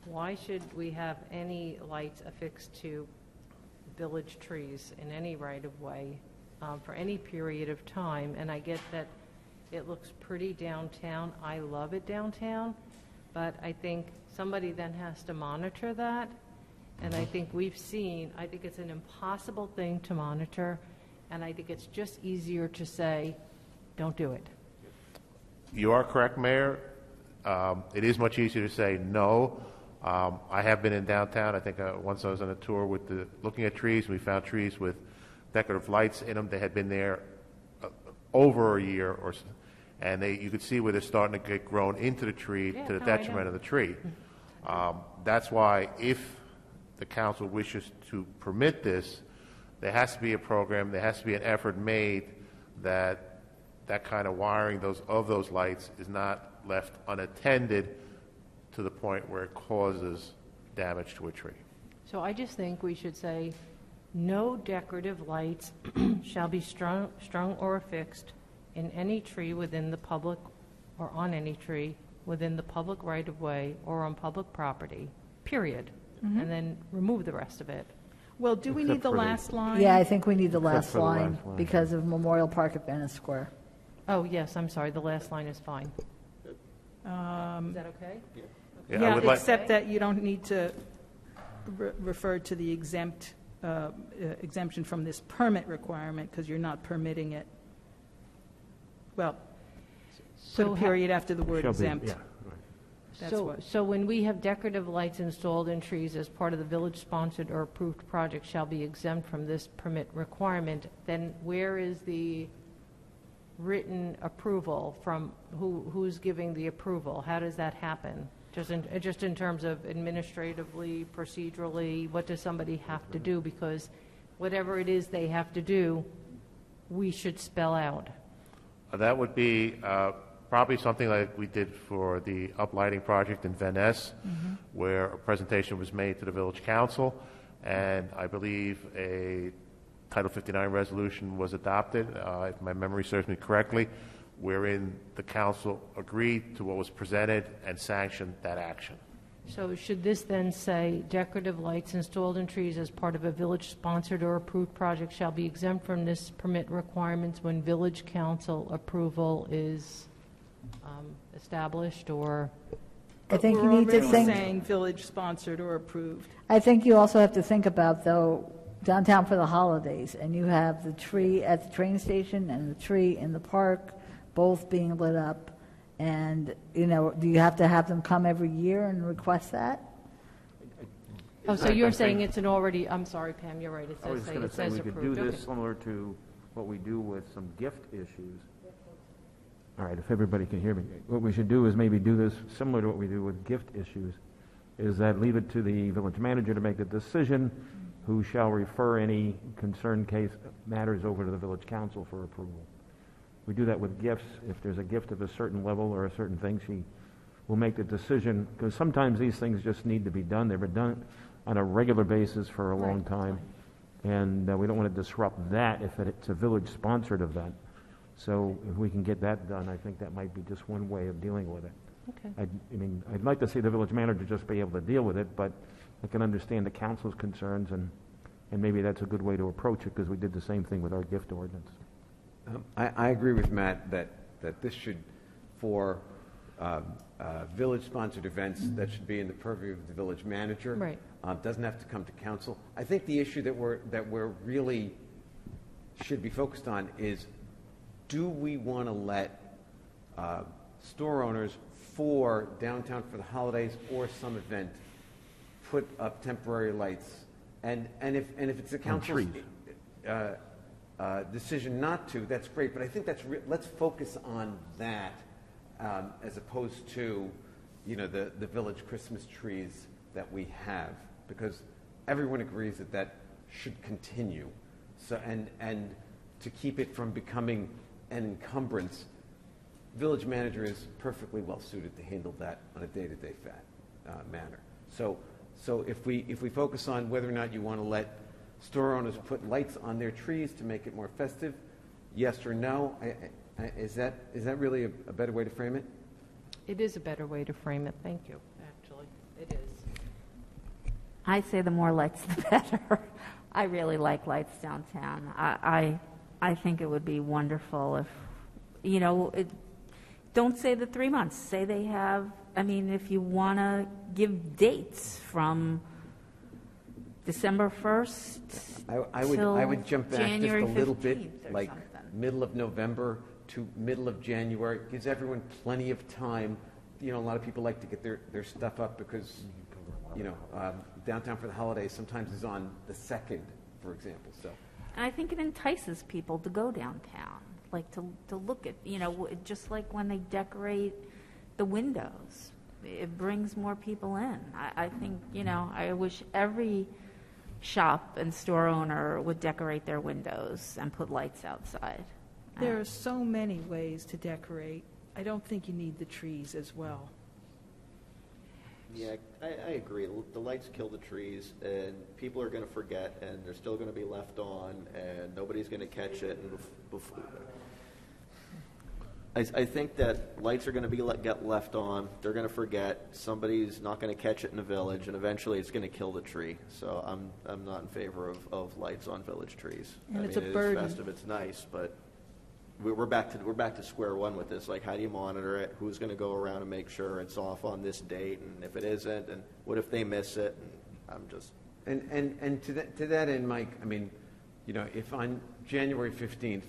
why should we have any lights affixed to village trees in any right-of-way for any period of time? And I get that it looks pretty downtown. I love it downtown, but I think somebody then has to monitor that. And I think I think it's an impossible thing to monitor, and I think it's just easier to say, don't do it. You are correct, Mayor. It is much easier to say no. I have been in downtown. I think once I was on a tour looking at trees, we found trees with decorative lights in them. They had been there over a year, and you could see where they're starting to get grown into the tree to the detriment of the tree. That's why if the council wishes to permit this, there has to be a program, there has to be an effort made that kind of wiring of those lights is not left unattended to the point where it causes damage to a tree. So I just think we should say, no decorative lights shall be strung or affixed in any tree within the public, or on any tree within the public right-of-way or on public property, period. Mm-hmm. And then remove the rest of it. Well, do we need the last line? Yeah, I think we need the last for the line last line. because of Memorial Park at Venice Square. Oh, yes, I'm sorry, the last line is fine. Is that okay? Yeah, except that you don't need to refer to the exemption from this permit requirement because you're not permitting it. Well, put a period after the word exempt. Yeah, right. So when we have decorative lights installed in trees as part of the village-sponsored or approved project shall be exempt from this permit requirement, then where is the written approval from who's giving the approval? How does that happen? Just in terms of administratively, procedurally, what does somebody have to do? Because whatever it is they have to do, we should spell out. That would be probably something like we did for the uplighting project in Venice, where a presentation was made to the village council, and I believe a Title 59 resolution was adopted, if my memory serves me correctly, wherein the council agreed to what was presented and sanctioned that action. So should this then say decorative lights installed in trees as part of a village-sponsored or approved project shall be exempt from this permit requirements when village council approval is established, or? I think We're you need to already think. saying village-sponsored or approved. I think you also have to think about, though, downtown for the holidays, and you have the tree at the train station and the tree in the park both being lit up. And, do you have to have them come every year and request that? Oh, so you're saying it's an already, I'm sorry, Pam, you're right, I was just going to say we could do approved. this similar to what we do with some gift issues. All right, if everybody can hear me. What we should do is maybe do this similar to what we do with gift issues, is that leave it to the village manager to make the decision who shall refer any concerned case matters over to the village council for approval. We do that with gifts. If there's a gift of a certain level or a certain thing, she will make the decision, because sometimes these things just need to be done. They've been done on a regular basis for a long time, and we don't want to disrupt that if it's a village-sponsored event. So if we can get that done, I think that might be just one way of dealing with it. Okay. I'd like to see the village manager just be able to deal with it, but I can understand the council's concerns, and maybe that's a good way to approach it, because we did the same thing with our gift ordinance. I agree with Matt that this should, for village-sponsored events, that should be in the purview of the village manager. Right. Doesn't have to come to council. I think the issue that we're really should be focused on is, do we want to let store owners for downtown for the holidays or some event put up temporary lights? And if it's a council's decision not to, that's great. But I think let's focus on that as opposed to, the village Christmas trees that we have, because everyone agrees that should continue. So and to keep it from becoming an encumbrance, village manager is perfectly well suited to handle that on a day-to-day manner. So if we focus on whether or not you want to let store owners put lights on their trees to make it more festive, yes or no, is that really a better way to frame it? It is a better way to frame it. Thank you, actually. It is. I say the more lights, the better. I really like lights downtown. I think it would be wonderful if, don't say the 3 months. Say they have, if you want to give dates from December 1st I would jump back January just a little bit, 15th or like something. middle of November to middle of January. Gives everyone plenty of time. A lot of people like to get their stuff up because, downtown for the holidays sometimes is on the 2nd, for example. So, and I think it entices people to go downtown, like to look at, just like when they decorate the windows. It brings more people in. I think, I wish every shop and store owner would decorate their windows and put lights outside. There are so many ways to decorate. I don't think you need the trees as well. Yeah, I agree. The lights kill the trees, and people are going to forget, and they're still going to be left on, and nobody's going to catch it. And before, I think that lights are going to get left on. They're going to forget. Somebody's not going to catch it in the village, and eventually it's going to kill the tree. So I'm not in favor of lights on village trees. And it's a it burden. is festive. It's nice, but we're back to square one with this. Like, how do you monitor it? Who's going to go around and make sure it's off on this date? And if it isn't, and what if they miss it? And I'm just and to that end, Mike, if on January 15th,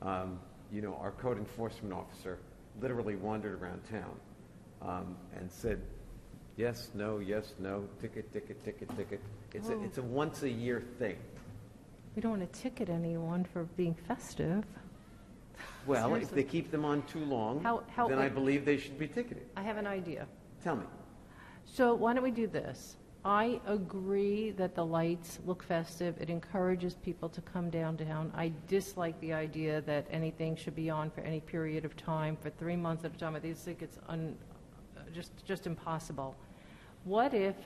our code enforcement officer literally wandered around town and said, yes, no, ticket. It's a once a year thing. We don't want to ticket anyone for being festive. Well, Seriously. if they keep them on too long, then I believe they should be ticketed. I have an idea. Tell me. So why don't we do this? I agree that the lights look festive. It encourages people to come downtown. I dislike the idea that anything should be on for any period of time, for 3 months at a time. I think it's just impossible. What if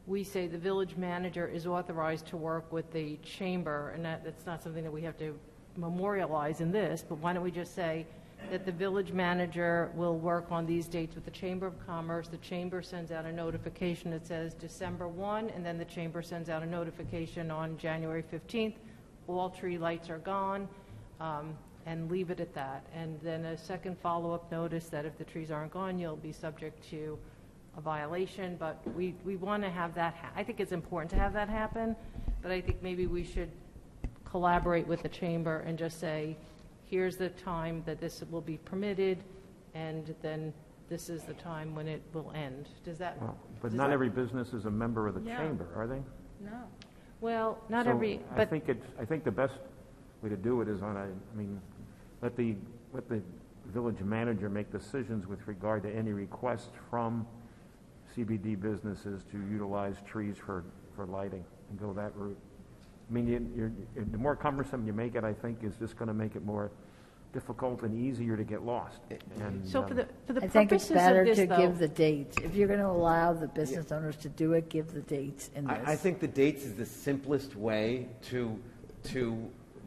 we say the village manager is authorized to work with the chamber, and that's not something that we have to memorialize in this, but why don't we just say that the village manager will work on these dates with the Chamber of Commerce. The chamber sends out a notification that says December 1, and then the chamber sends out a notification on January 15th. All tree lights are gone, and leave it at that. And then a second follow-up notice that if the trees aren't gone, you'll be subject to a violation. But we want to have that. I think it's important to have that happen, but I think maybe we should collaborate with the chamber and just say, here's the time that this will be permitted, and then this is the time when it will end. Does that? But not every business is a member of the chamber, are they? No. Well, not So every. I But think the best way to do it is let the village manager make decisions with regard to any requests from CBD businesses to utilize trees for lighting and go that route. I mean, the more cumbersome you make it, I think, is just going to make it more difficult and easier to get lost. And, So for the I think it's purposes of better this, to though, give the dates. If you're going to allow the business owners to do it, give the dates in this. I think the dates is the simplest way to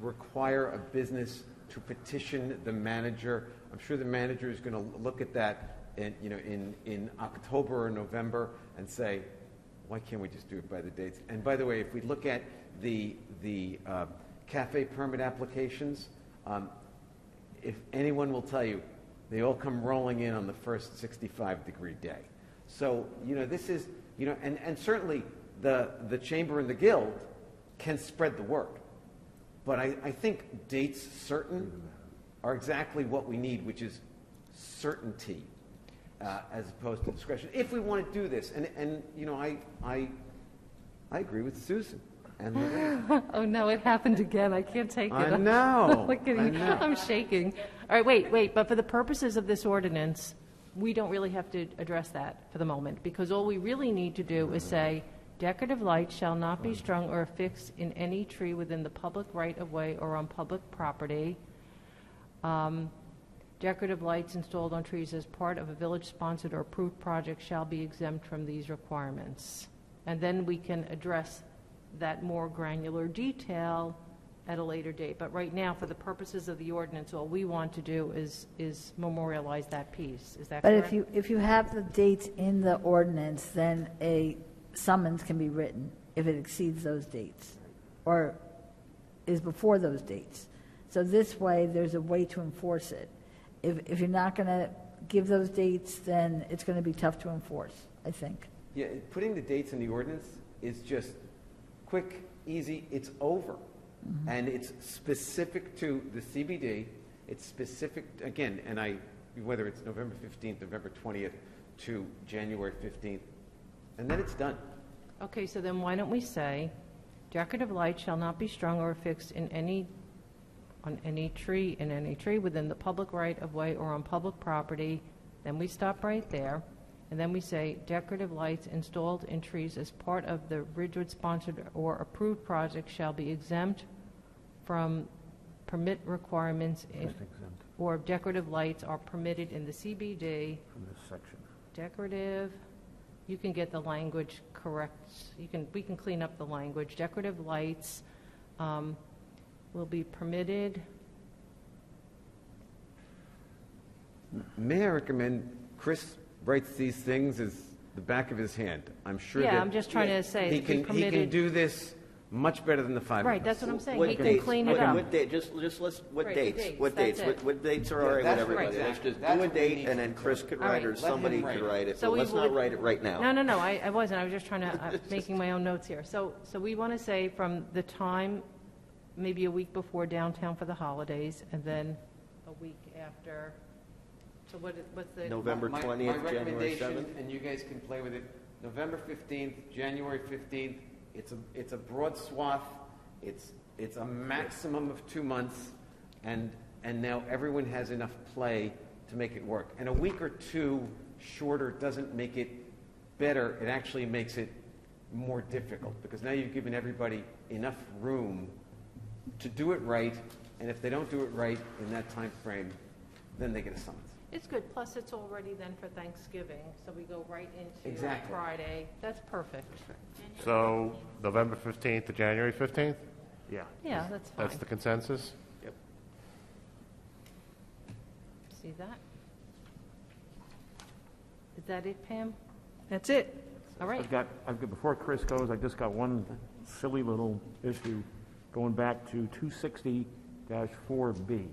require a business to petition the manager. I'm sure the manager is going to look at that in October or November and say, why can't we just do it by the dates? And by the way, if we look at the cafe permit applications, if anyone will tell you, they all come rolling in on the first 65-degree day. So, this is, and certainly the chamber and the guild can spread the word. But I think dates certain are exactly what we need, which is certainty as opposed to discretion. If we want to do this, and I agree with Susan. And oh no, it happened again. I can't take it. I know. Look at you. I'm shaking. All right, wait. But for the purposes of this ordinance, we don't really have to address that for the moment, because all we really need to do is say, decorative lights shall not be strung or affixed in any tree within the public right-of-way or on public property. Decorative lights installed on trees as part of a village-sponsored or approved project shall be exempt from these requirements. And then we can address that more granular detail at a later date. But right now, for the purposes of the ordinance, all we want to do is memorialize that piece. Is that correct? But if you have the dates in the ordinance, then a summons can be written if it exceeds those dates or is before those dates. So this way, there's a way to enforce it. If you're not going to give those dates, then it's going to be tough to enforce, I think. Yeah, putting the dates in the ordinance is just quick, easy, it's over. Mm-hmm. And it's specific to the CBD. It's specific, again, whether it's November 15th, November 20th to January 15th, and then it's done. Okay, so then why don't we say, decorative lights shall not be strung or affixed on any tree within the public right-of-way or on public property. Then we stop right there. And then we say, decorative lights installed in trees as part of the Ridgewood sponsored or approved project shall be exempt from permit requirements or decorative lights are permitted in the CBD. From this section. Decorative, you can get the language correct. We can clean up the language. Decorative lights will be permitted. May I recommend Chris writes these things as the back of his hand? I'm sure that I'm just trying to say he can do this much better than the five Right, of us. that's what I'm saying. What He can dates? clean it up. What date? Just list what Right, dates. dates, What that's dates? it. What dates are Yeah, all right with that's everybody? right, Let's just that's do a what we date, need and then to Chris do. could All write, right. or Let somebody him write could it. write it. So But we let's would- not write it right now. No, I wasn't. I was just trying to, making my own notes here. So we want to say from the time, maybe a week before downtown for the holidays, and then a week after. So what's the? November My 20th, January recommendation, 7th. and you guys can play with it, November 15th, January 15th, it's a broad swath, it's a maximum of 2 months, and now everyone has enough play to make it work. And a week or two shorter doesn't make it better, it actually makes it more difficult, because now you've given everybody enough room to do it right, and if they don't do it right in that time frame, then they get a summons. It's good. Plus, it's already then for Thanksgiving, so we go right into Exactly. Friday. That's perfect. So November 15th to January 15th? Yeah. Yeah, that's fine. That's the consensus? Yep. See that? Is that it, Pam? That's it. All right. I've got, before Chris goes, I just got one silly little issue going back to 260-4B.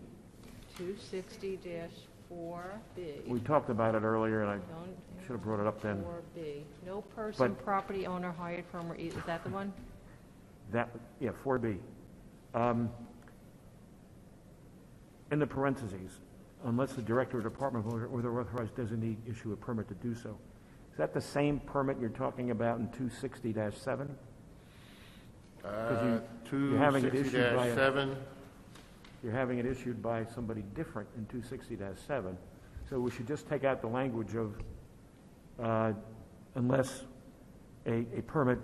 260-4B. We talked about it earlier, and I should have brought it up then. 4B. No person, But- property owner, hired firm, or is that the one? 4B. In the parentheses, unless the director or department or the authorized designee issue a permit to do so. Is that the same permit you're talking about in 260-7? You're having it issued by a- 260-7, you're having it issued by somebody different in 260-7. So we should just take out the language of unless a permit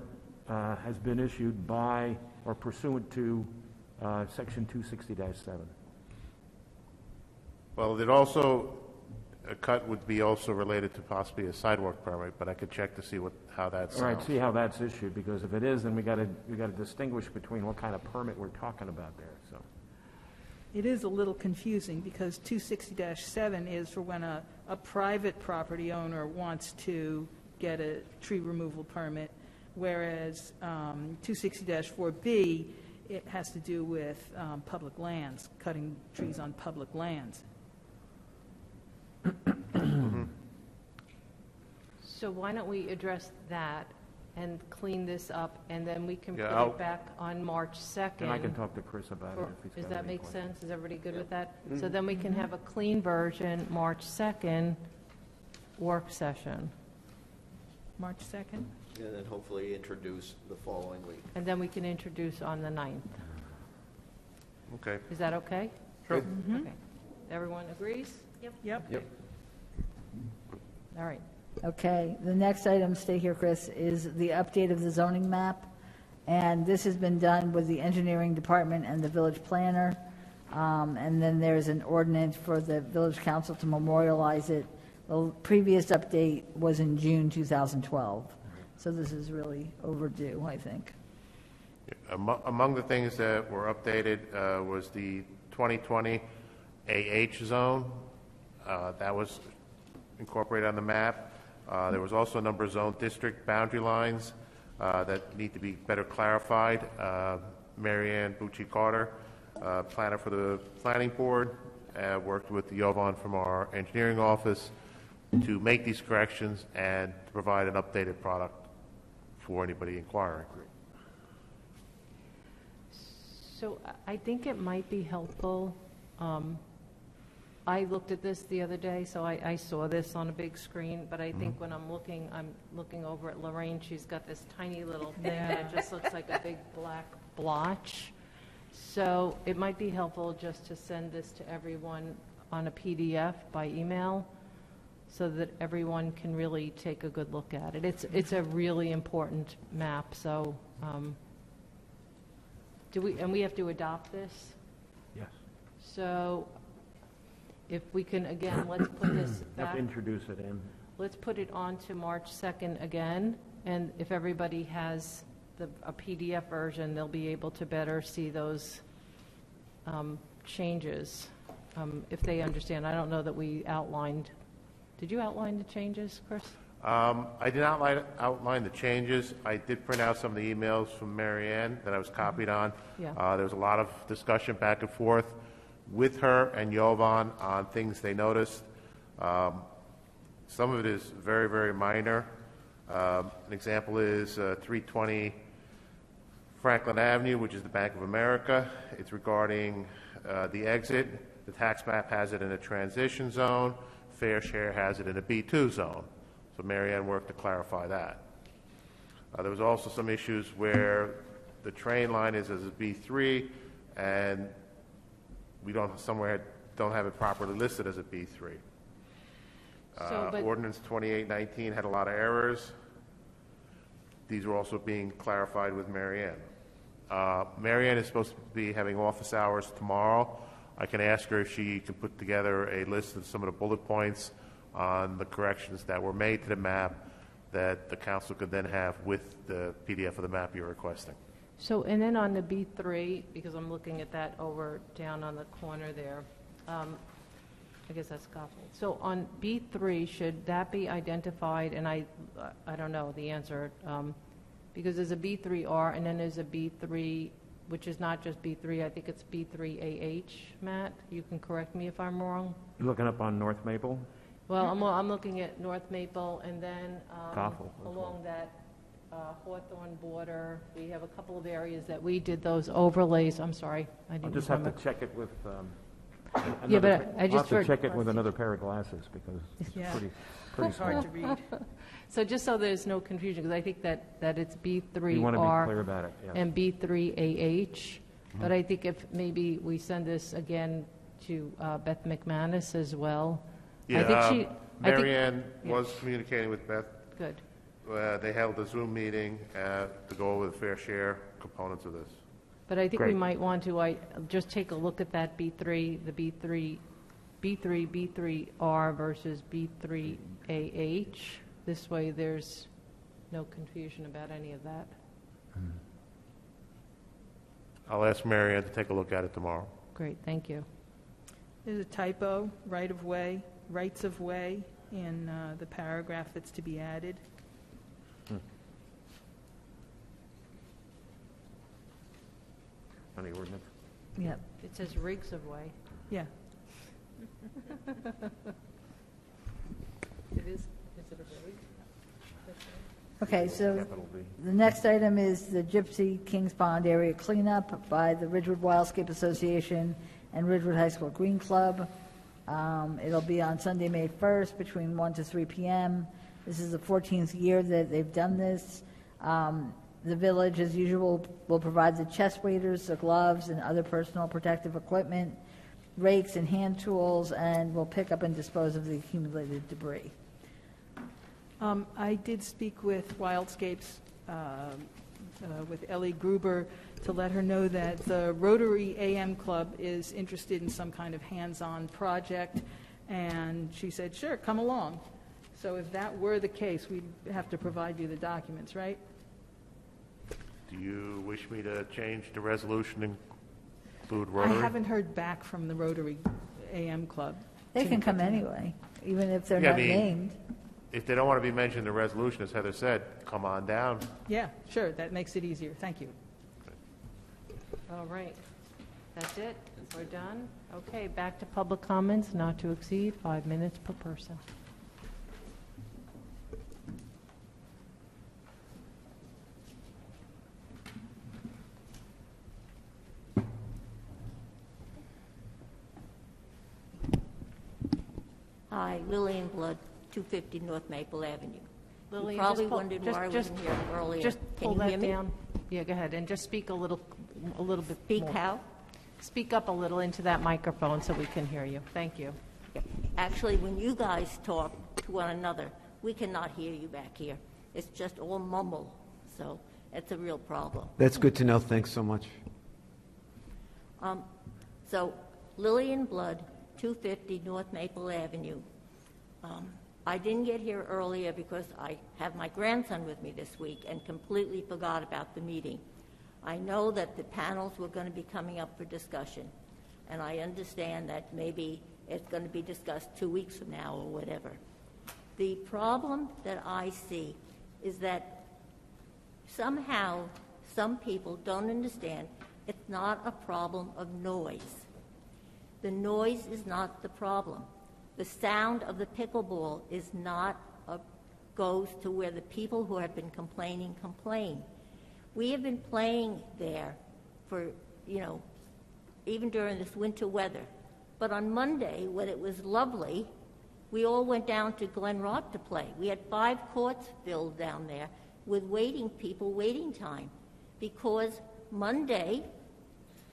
has been issued by or pursuant to Section 260-7. Well, it also, a cut would be also related to possibly a sidewalk permit, but I could check to see how that sounds. All right, see how that's issued, because if it is, then we got to distinguish between what kind of permit we're talking about there. So It is a little confusing because 260-7 is for when a private property owner wants to get a tree removal permit, whereas 260-4B, it has to do with public lands, cutting trees on public lands. So why don't we address that and clean this up, and then we can Yeah, put I'll- it back on March 2nd? and I can talk to Chris about it Or- if he's Does got that any make questions. sense? Is everybody good with that? So then we can have a clean version, March 2nd, work session. March 2nd? And then hopefully introduce the following week. And then we can introduce on the 9th. Okay. Is that okay? Sure. Okay. Everyone agrees? Yep. All right. Okay, the next item, stay here, Chris, is the update of the zoning map. And this has been done with the engineering department and the village planner. And then there's an ordinance for the village council to memorialize it. The previous update was in June 2012. So this is really overdue, I think. Among the things that were updated was the 2020 AH zone. That was incorporated on the map. There was also a number of zone district boundary lines that need to be better clarified. Marianne Bucci-Carter, planner for the planning board, worked with Jovan from our engineering office to make these corrections and to provide an updated product for anybody inquiring. So I think it might be helpful. I looked at this the other day, so I saw this on a big screen, but I think when I'm looking over at Lorraine, she's got this tiny little thing, and it just looks like a big black blotch. So it might be helpful just to send this to everyone on a PDF by email, so that everyone can really take a good look at it. It's a really important map, so we have to adopt this? Yes. So if we can, again, let's put this You have back, to introduce it in. let's put it on to March 2nd again, and if everybody has a PDF version, they'll be able to better see those changes, if they understand. I don't know that we outlined, did you outline the changes, Chris? I did not outline the changes. I did print out some of the emails from Mary Ann that I was copied on. Yeah. There was a lot of discussion back and forth with her and Jovan on things they noticed. Some of it is very, very minor. An example is 320 Franklin Avenue, which is the Bank of America. It's regarding the exit. The tax map has it in a transition zone. Fair Share has it in a B2 zone. So Mary Ann worked to clarify that. There was also some issues where the train line is as a B3, and we don't have it properly listed as a B3. Ordinance 2819 had a lot of errors. These are also being clarified with Mary Ann. Mary Ann is supposed to be having office hours tomorrow. I can ask her if she can put together a list of some of the bullet points on the corrections that were made to the map that the council could then have with the PDF of the map you're requesting. So, and then on the B3, because I'm looking at that over down on the corner there, I guess that's Scaffold. So on B3, should that be identified? And I don't know the answer, because there's a B3R and then there's a B3, which is not just B3, I think it's B3AH, Matt. You can correct me if I'm wrong. You're looking up on North Maple? Well, I'm looking at North Maple, and then Goffle as along that Hawthorne border, we have a couple of areas that we did those overlays. I'm sorry, I I'll didn't just have remember. to check it with Yeah, but another, I just I'll heard- have to check it with another pair of glasses because it's Yeah. pretty It's hard small. to read. So just so there's no confusion, because I think that it's You want to be B3R clear about it, yes. and B3AH. But I think if maybe we send this again to Beth McManus as well. Yeah, I think Mary Ann was communicating with Beth. Good. They held a Zoom meeting to go over the fair share components of this. But I think we Great. might want to just take a look at that B3, the B3R versus B3AH. This way there's no confusion about any of that. I'll ask Mary Ann to take a look at it tomorrow. Great, thank you. There's a typo, rights of way in the paragraph that's to be added. On the ordinance? Yep. It says rigs of way. Yeah. It is it a rig? Okay, so Capital V. the next item is the Gypsy Kings Pond area cleanup by the Ridgewood Wildscape Association and Ridgewood High School Green Club. It'll be on Sunday, May 1st, between 1 to 3 p.m. This is the 14th year that they've done this. The village, as usual, will provide the chest waders, the gloves, and other personal protective equipment, rakes and hand tools, and will pick up and dispose of the accumulated debris. I did speak with Wildscapes, with Ellie Gruber, to let her know that the Rotary AM Club is interested in some kind of hands-on project, and she said, sure, come along. So if that were the case, we'd have to provide you the documents, right? Do you wish me to change the resolution and include Rotary? I haven't heard back from the Rotary AM Club. They can come anyway, even if they're Yeah, I not mean- named. If they don't want to be mentioned in the resolution, as Heather said, come on down. Yeah, sure, that makes it easier. Thank you. All right. That's it? We're done? Okay, back to public comments, not to exceed 5 minutes per person. Hi, Lillian Blood, 250 North Maple Avenue. Lillian, You probably just pull- wondered just- why I just- wasn't here earlier. Just Can pull you hear that me? down. Yeah, go ahead, and just speak a little bit Speak more. how? Speak up a little into that microphone so we can hear you. Thank you. Yeah. Actually, when you guys talk to one another, we cannot hear you back here. It's just all mumble, so it's a real problem. That's good to know. Thanks so much. So Lillian Blood, 250 North Maple Avenue. I didn't get here earlier because I have my grandson with me this week and completely forgot about the meeting. I know that the panels were going to be coming up for discussion, and I understand that maybe it's going to be discussed 2 weeks from now or whatever. The problem that I see is that somehow some people don't understand it's not a problem of noise. The noise is not the problem. The sound of the pickleball is not goes to where the people who have been complaining complain. We have been playing there for, even during this winter weather. But on Monday, when it was lovely, we all went down to Glen Rock to play. We had 5 courts filled down there with waiting time, because Monday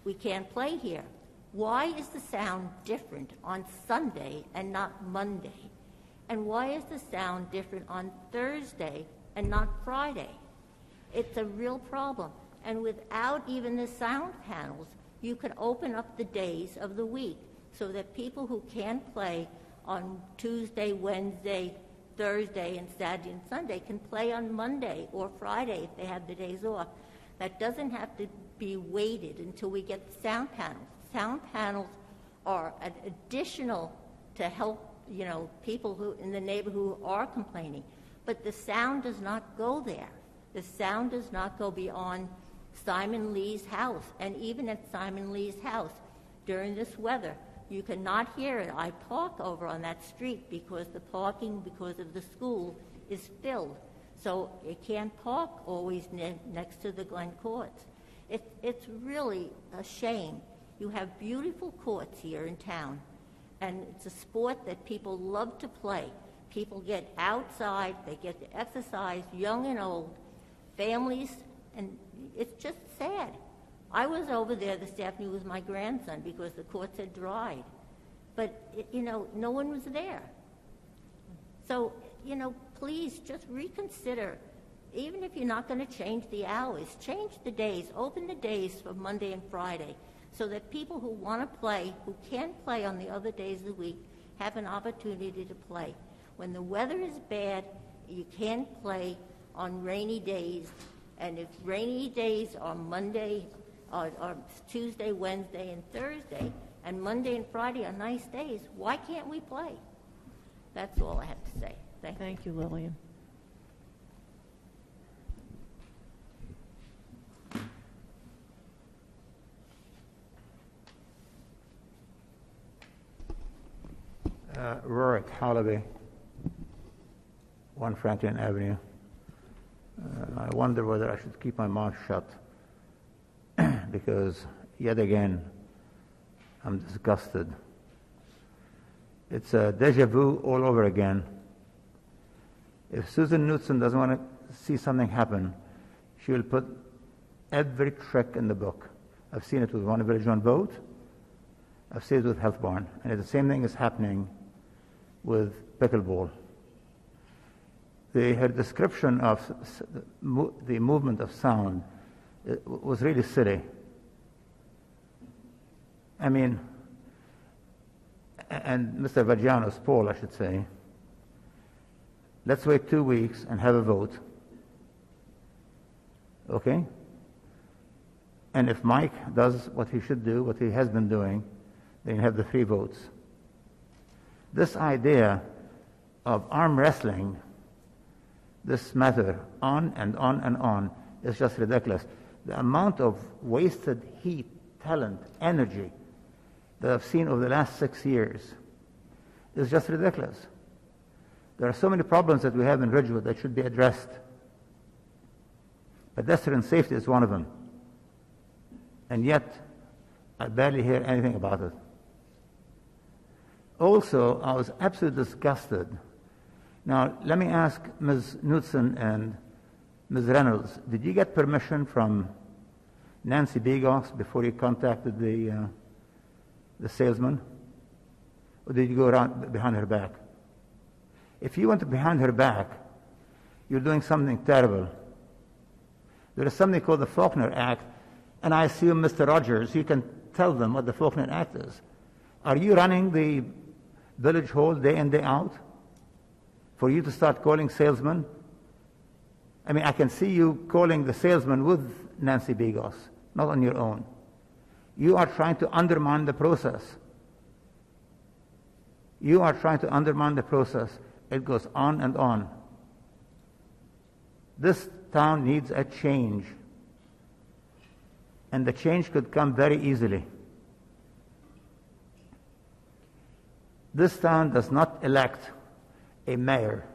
we can't play here. Why is the sound different on Sunday and not Monday? And why is the sound different on Thursday and not Friday? It's a real problem. And without even the sound panels, you can open up the days of the week so that people who can't play on Tuesday, Wednesday, Thursday, and Saturday and Sunday can play on Monday or Friday if they have the days off. That doesn't have to be waited until we get the sound panels. Sound panels are an additional to help, people who in the neighborhood who are complaining. But the sound does not go there. The sound does not go beyond Simon Lee's house. And even at Simon Lee's house, during this weather, you cannot hear it. I park over on that street because the parking, because of the school, is filled. So you can't park always next to the Glen Courts. It's really a shame. You have beautiful courts here in town, and it's a sport that people love to play. People get outside, they get to exercise, young and old, families, and it's just sad. I was over there this afternoon with my grandson because the courts had dried. But, no one was there. So, please just reconsider. Even if you're not going to change the hours, change the days. Open the days for Monday and Friday so that people who want to play, who can't play on the other days of the week, have an opportunity to play. When the weather is bad, you can't play on rainy days. And if rainy days are Monday, or Tuesday, Wednesday, and Thursday, and Monday and Friday are nice days, why can't we play? That's all I have to say. Thank you, Lillian. Rorick Hollaby, 1 Franklin Avenue. I wonder whether I should keep my mouth shut because, yet again, I'm disgusted. It's a deja vu all over again. If Susan Knudsen doesn't want to see something happen, she will put every trick in the book. I've seen it with One Village, One Vote. I've seen it with Health Barn. And the same thing is happening with Pickleball. Her description of the movement of sound was really silly. I mean, and Mr. Vagiano's, Paul, I should say, let's wait 2 weeks and have a vote. Okay? And if Mike does what he should do, what he has been doing, then you have the 3 votes. This idea of arm wrestling this matter on and on and on is just ridiculous. The amount of wasted heat, talent, energy that I've seen over the last 6 years is just ridiculous. There are so many problems that we have in Ridgewood that should be addressed. Pedestrian safety is one of them. And yet, I barely hear anything about it. Also, I was absolutely disgusted. Now, let me ask Ms. Knudsen and Ms. Reynolds, did you get permission from Nancy Begos before you contacted the salesman? Or did you go around behind her back? If you went behind her back, you're doing something terrible. There is something called the Faulkner Act, and I assume, Mr. Rogers, you can tell them what the Faulkner Act is. Are you running the village hall day in, day out for you to start calling salesmen? I mean, I can see you calling the salesman with Nancy Begos, not on your own. You are trying to undermine the process. You are trying to undermine the process. It goes on and on. This town needs a change. And the change could come very easily. This town does not elect a mayor.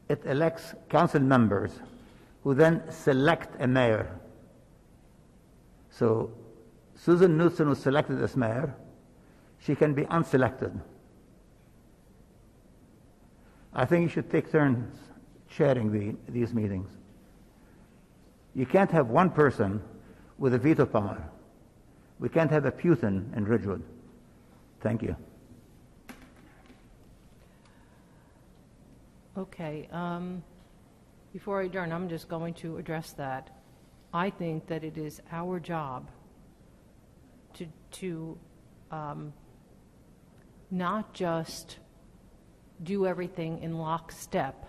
It elects council members who then select a mayor. So Susan Knudsen was selected as mayor. She can be unselected. I think you should take turns chairing these meetings. You can't have one person with a veto power. We can't have a Putin in Ridgewood. Thank you. Okay. Before I adjourn, I'm just going to address that. I think that it is our job to not just do everything in lockstep.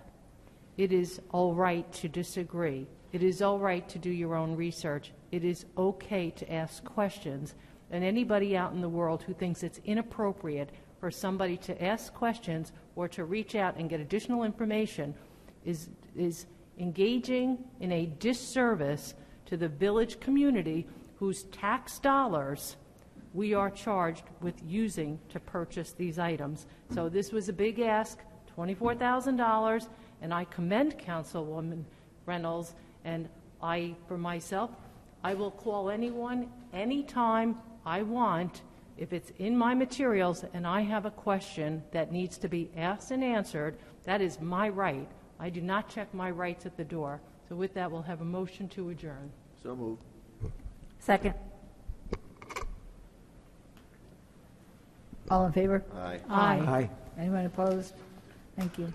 It is all right to disagree. It is all right to do your own research. It is okay to ask questions. And anybody out in the world who thinks it's inappropriate for somebody to ask questions or to reach out and get additional information is engaging in a disservice to the village community whose tax dollars we are charged with using to purchase these items. So this was a big ask, $24,000, and I commend Councilwoman Reynolds, and for myself, I will call anyone anytime I want if it's in my materials and I have a question that needs to be asked and answered. That is my right. I do not check my rights at the door. So with that, we'll have a motion to adjourn. So moved. Second. All in favor? Aye. Aye. Aye. Anyone opposed? Thank you.